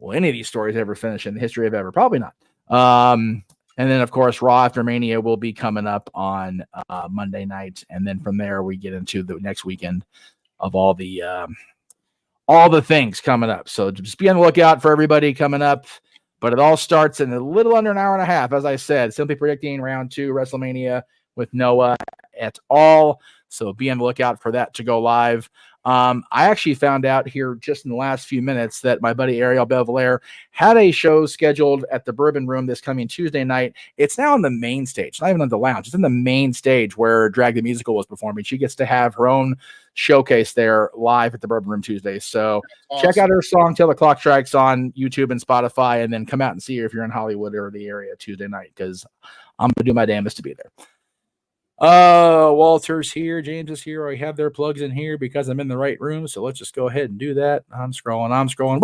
Will any of these stories ever finish in the history of ever? Probably not. And then, of course, Raw After Mania will be coming up on Monday night. And then from there, we get into the next weekend of all the things coming up. So just be on the lookout for everybody coming up. But it all starts in a little under an hour and a half, as I said. Simply predicting round 2 WrestleMania with Noah et al. So be on the lookout for that to go live. I actually found out here just in the last few minutes that my buddy Ariel Bevelaire had a show scheduled at the Bourbon Room this coming Tuesday night. It's now in the main stage, not even on the lounge. It's in the main stage where Drag the Musical was performing. She gets to have her own showcase there live at the Bourbon Room Tuesday. So check out her song Till the Clock Strikes on YouTube and Spotify, and then come out and see her if you're in Hollywood or the area Tuesday night, because I'm going to do my damnedest to be there. Walter's here. James is here. I have their plugs in here because I'm in the right room. So let's just go ahead and do that. I'm scrolling.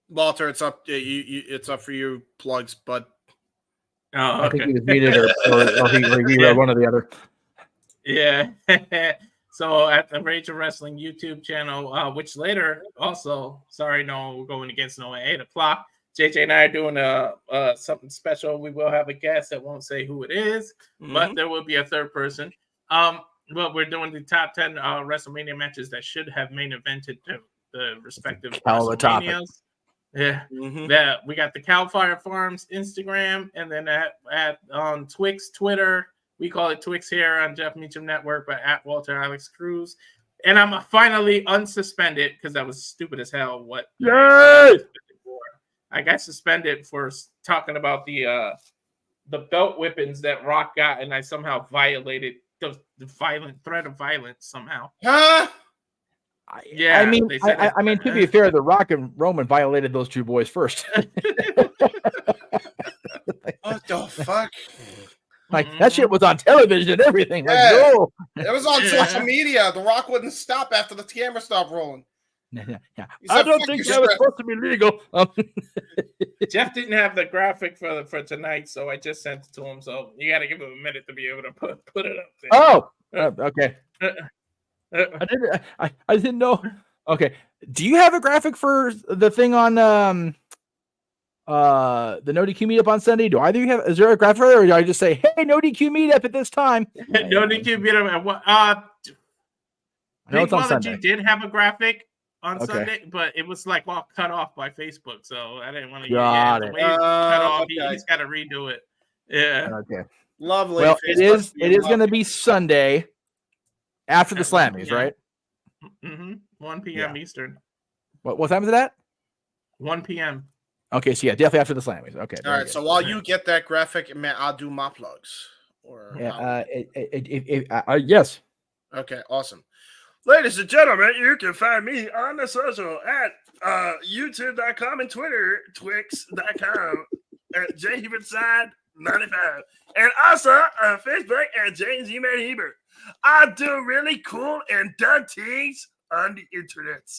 Walter, it's up. It's up for you. Plugs, bud. Oh, okay. I think he was muted or he read one or the other. Yeah. So at the Rage of Wrestling YouTube channel, which later also, we're going against Noah at 8 o'clock. JJ and I are doing something special. We will have a guest that won't say who it is, but there will be a third person. But we're doing the top 10 WrestleMania matches that should have main evented the respective WrestleManias. Yeah, that we got the Cowfire Farms Instagram, and then on Twix, Twitter. We call it Twix here on Jeff Meacham Network, but at Walter Alex Cruz. And I'm finally unsuspended because that was stupid as hell. I got suspended for talking about the belt whippings that Rock got, and I somehow violated the violent threat of violence somehow. Huh? Yeah. I mean, to be fair, The Rock and Roman violated those two boys first. What the fuck? That shit was on television and everything. Yeah. No. It was on social media. The Rock wouldn't stop after the camera stopped rolling. Yeah. I don't think that was supposed to be legal. Jeff didn't have the graphic for tonight, so I just sent it to him. So you got to give him a minute to be able to put it up there. Oh, okay. I didn't know. Okay. Do you have a graphic for the thing on the no DQ meetup on Sunday? Do either of you have? Is there a graphic, or do I just say, "Hey, no DQ meetup at this time"? No DQ meetup at what? I know Big it's on Mother Sunday. G did have a graphic on Okay. Sunday, but it was like all cut off by Facebook, so I didn't want to. Got The it. way it's cut off, Okay. he's got to redo it. Yeah. Okay. Lovely. Well, Facebook it is going to be Sunday after the At 1 Slammies, p.m. right? 1 p.m. Eastern. What time is it at? 1 p.m. Okay, so yeah, definitely after the Slammies. Okay. All right. So while you get that graphic, man, I'll do my plugs. Or yes. okay, awesome. Ladies and gentlemen, you can find me on the social at youtube.com and Twitter, twix.com at jhebertside95. And also on Facebook at James E-Man Hebert. I do really cool and dumb things on the internet.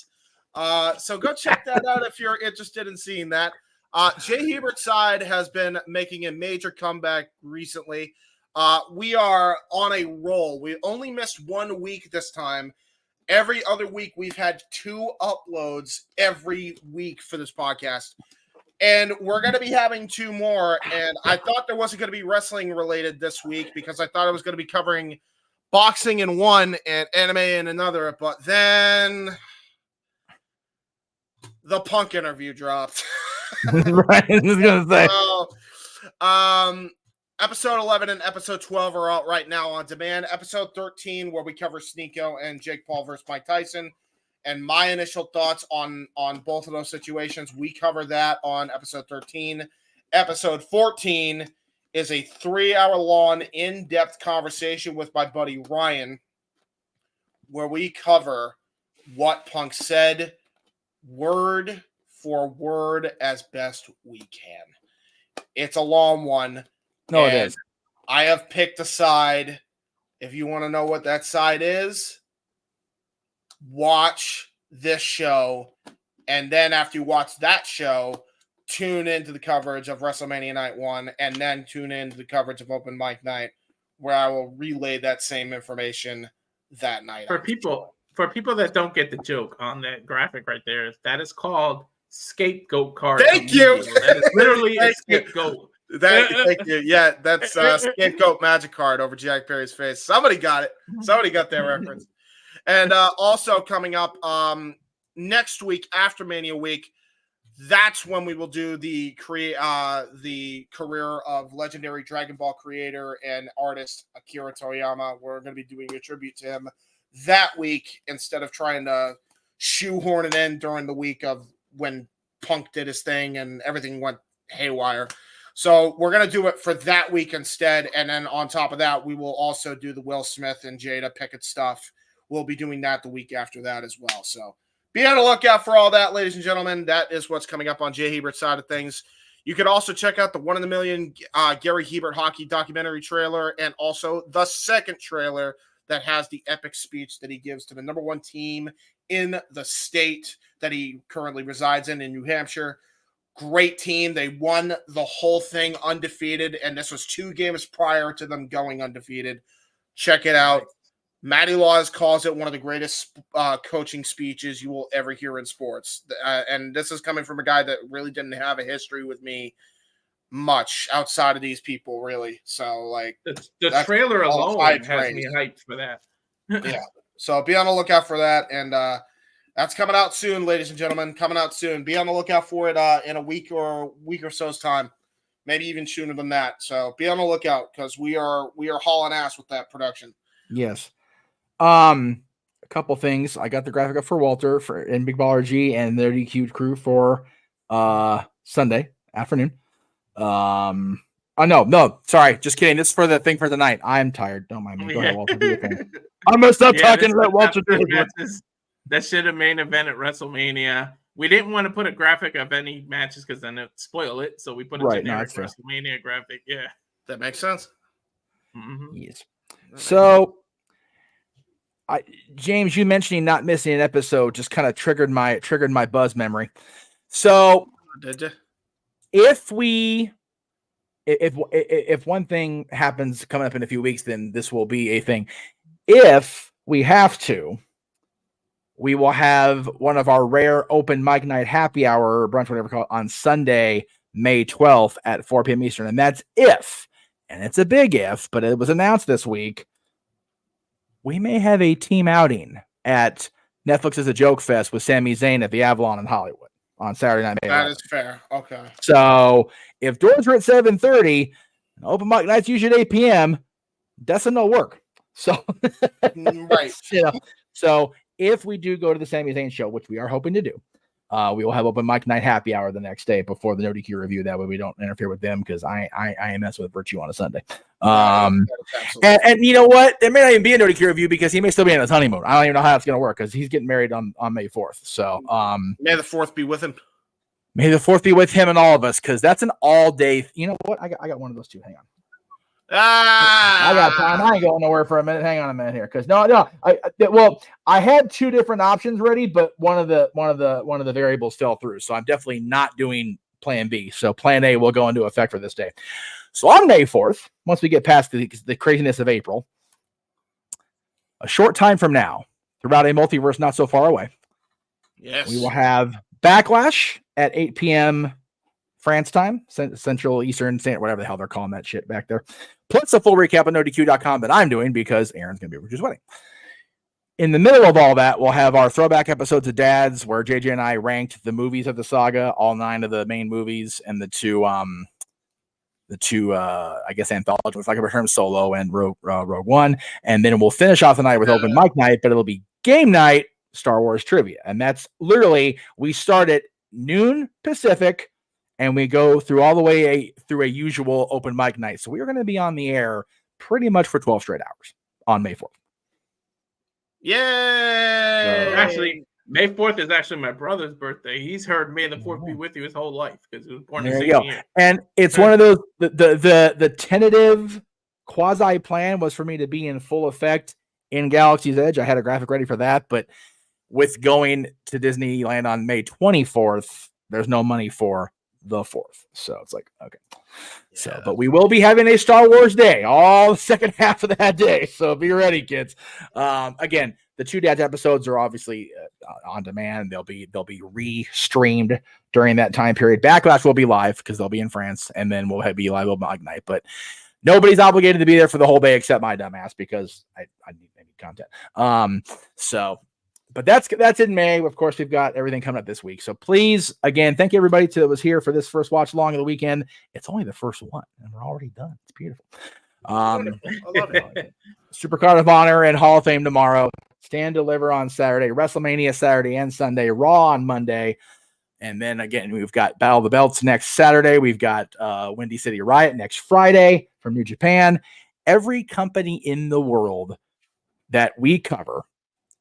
So go check that out if you're interested in seeing that. Jay Hebert's side has been making a major comeback recently. We are on a roll. We only missed 1 week this time. Every other week, we've had 2 uploads every week for this podcast. And we're going to be having 2 more. And I thought there wasn't going to be wrestling related this week because I thought I was going to be covering boxing in one and anime in another. But then the Punk interview dropped. Right. I was going to say. So, episode 11 and episode 12 are out right now on demand. Episode 13, where we cover Sneeko and Jake Paul versus Mike Tyson, and my initial thoughts on both of those situations, we cover that on episode 13. Episode 14 is a 3-hour-long, in-depth conversation with my buddy Ryan, where we cover what Punk said, word for word, as best we can. It's a long one. No, it is. I have picked a side. If you want to know what that side is, watch this show. And then after you watch that show, tune into the coverage of WrestleMania Night 1, and then tune into the coverage of Open Mic Night, where I will relay that same information that night. For people that don't get the joke on that graphic right there, that is called scapegoat card. Thank you. That is literally a scapegoat. Thank you. Yeah, that's scapegoat magic card over Jack Perry's face. Somebody got it. Somebody got that reference. And also coming up next week after Mania Week, that's when we will do the career of legendary Dragon Ball creator and artist Akira Toriyama. We're going to be doing a tribute to him that week instead of trying to shoehorn it in during the week of when Punk did his thing and everything went haywire. So we're going to do it for that week instead. And then on top of that, we will also do the Will Smith and Jada Pickett stuff. We'll be doing that the week after that as well. So be on the lookout for all that, ladies and gentlemen. That is what's coming up on Jay Hebert's side of things. You could also check out the 1 in a Million Gary Hebert hockey documentary trailer, and also the second trailer that has the epic speech that he gives to the number 1 team in the state that he currently resides in New Hampshire. Great team. They won the whole thing undefeated, and this was 2 games prior to them going undefeated. Check it out. Matty Laws calls it one of the greatest coaching speeches you will ever hear in sports. And this is coming from a guy that really didn't have a history with me much outside of these people, really. So, like, the trailer alone has me hyped for that. Yeah. So be on the lookout for that. And that's coming out soon, ladies and gentlemen. Coming out soon. Be on the lookout for it in a week or so's time. Maybe even sooner than that. So be on the lookout because we are hauling ass with that production. Yes. A couple things. I got the graphic up for Walter and Big Baller G and their DQ crew for Sunday afternoon. No, sorry, just kidding. This is for the thing for the night. I'm tired. Don't mind me. Go ahead, Walter. Do your thing. I'm gonna stop talking and let Walter do it. That should have main event at WrestleMania. We didn't want to put a graphic of any matches because then it spoil it. So we put a generic WrestleMania graphic. Yeah, that makes sense. Mm-hmm. Yes. So, James, you mentioning not missing an episode just kind of triggered my buzz memory. So, did you? If one thing happens coming up in a few weeks, then this will be a thing. If we have to, we will have one of our rare open mic night happy hour, brunch, whatever called, on Sunday, May 12th at 4 p.m. Eastern. And that's if, and it's a big if, but it was announced this week, we may have a team outing at Netflix's A Joke Fest with Sami Zayn at the Avalon in Hollywood on Saturday night. That is fair. Okay. So if doors are at 7:30, open mic night's usually at 8 p.m., that's no work. So, right. So if we do go to the Sami Zayn show, which we are hoping to do, we will have open mic night happy hour the next day before the No DQ review. That way we don't interfere with them, because I am messing with Virtue on a Sunday. And you know what? There may not even be a No DQ review because he may still be in his honeymoon. I don't even know how it's going to work because he's getting married on May 4th. So may the 4th be with him. May the 4th be with him and all of us, because that's an all day. You know what? I got one of those too. Hang on. I got time. I ain't going nowhere for a minute. Hang on a minute here, because I had two different options ready, but one of the variables fell through, so I'm definitely not doing Plan B. So Plan A will go into effect for this day. So on May 4th, once we get past the craziness of April, a short time from now, throughout a multiverse not so far away, yes, we will have Backlash at 8 p.m. France time, Central, Eastern, whatever the hell they're calling that shit back there. Plus a full recap of NoDQ.com that I'm doing because Aaron's going to be Richard's wedding. In the middle of all that, we'll have our throwback episodes of Dads, where JJ and I ranked the movies of the saga, all 9 of the main movies, and the two I guess, anthology, if I can term, Solo and Rogue One. And then we'll finish off the night with open mic night, but it'll be game night, Star Wars trivia. And that's literally, we start at noon Pacific, and we go through all the way through a usual open mic night. So we're going to be on the air pretty much for 12 straight hours on May 4th. Yay! Actually, May 4th is actually my brother's birthday. He's heard May the 4th be with you his whole life because he was born in the same year. And it's one of those, the tentative quasi plan was for me to be in full effect in Galaxy's Edge. I had a graphic ready for that, but with going to Disneyland on May 24th, there's no money for the 4th. So it's like, okay. Yeah, so, but we will be having a Star Wars day all the second half of that day. So be ready, kids. Again, the 2 Dads episodes are obviously on demand. They'll be re-streamed during that time period. Backlash will be live because they'll be in France, and then we'll be live open mic night. But nobody's obligated to be there for the whole day except my dumbass, because I need content. But that's in May. Of course, we've got everything coming up this week. So please, again, thank you everybody that was here for this first watch along of the weekend. It's only the first one, and we're already done. It's beautiful. I love it. Supercard of Honor and Hall of Fame tomorrow. Stand Deliver on Saturday. WrestleMania Saturday and Sunday. Raw on Monday. And then again, we've got Battle of the Belts next Saturday. We've got Windy City Riot next Friday from New Japan. Every company in the world that we cover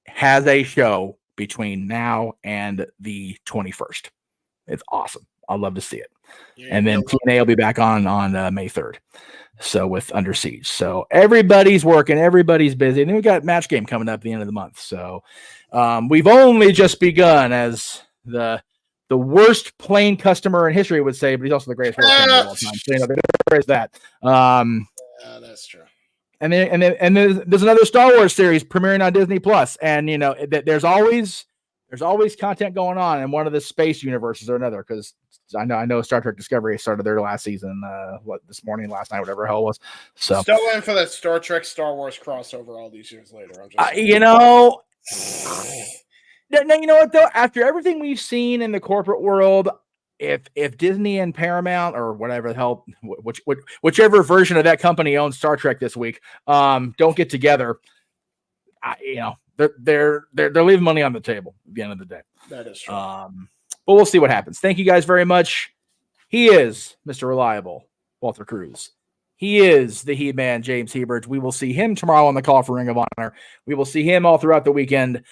has a show between now and the 21st. It's awesome. I'd love to see it. Yeah, and then TNA will be back on May 3rd. So with Under Siege. So everybody's working, everybody's busy. And then we've got Match Game coming up at the end of the month. So we've only just begun, as the worst plain customer in history would say, but he's also the greatest of all time. So, there is that. That's true. And then there's another Star Wars series premiering on Disney Plus, and there's always content going on in one of the space universes or another, because I know Star Trek Discovery started their last season this morning, last night, whatever the hell it was. So still waiting for that Star Trek Star Wars crossover all these years later. You know what though? After everything we've seen in the corporate world, if Disney and Paramount or whatever the hell, whichever version of that company owns Star Trek this week, don't get together, they're leaving money on the table at the end of the day. That is true. But we'll see what happens. Thank you guys very much. He is Mr. Reliable, Walter Cruz. He is the He-Man, James Hebert. We will see him tomorrow on the call for Ring of Honor. We will see him all throughout the weekend,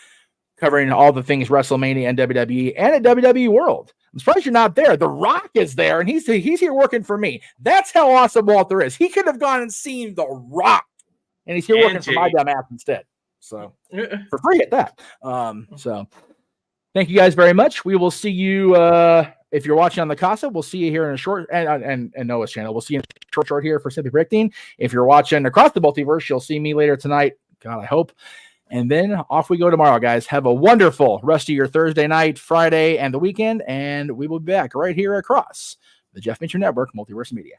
covering all the things WrestleMania and WWE and at WWE World. I'm surprised you're not there. The Rock is there, and he's here working for me. That's how awesome Walter is. He could have gone and seen The Rock, and he's here working for my dumb ass instead. So for free at that. So thank you guys very much. We will see you if you're watching on the Casa. We'll see you here in a short and Noah's channel. We'll see you in a short here for Simply Predicting. If you're watching across the multiverse, you'll see me later tonight. God, I hope. And then off we go tomorrow, guys. Have a wonderful rest of your Thursday night, Friday, and the weekend. And we will be back right here across the Jeff Meacham Network, Multiverse of Media.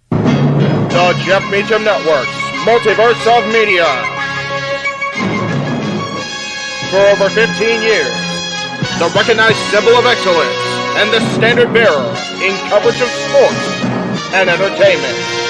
The Jeff Meacham Network's Multiverse of Media. For over 15 years, the recognized symbol of excellence and the standard bearer in coverage of sports and entertainment.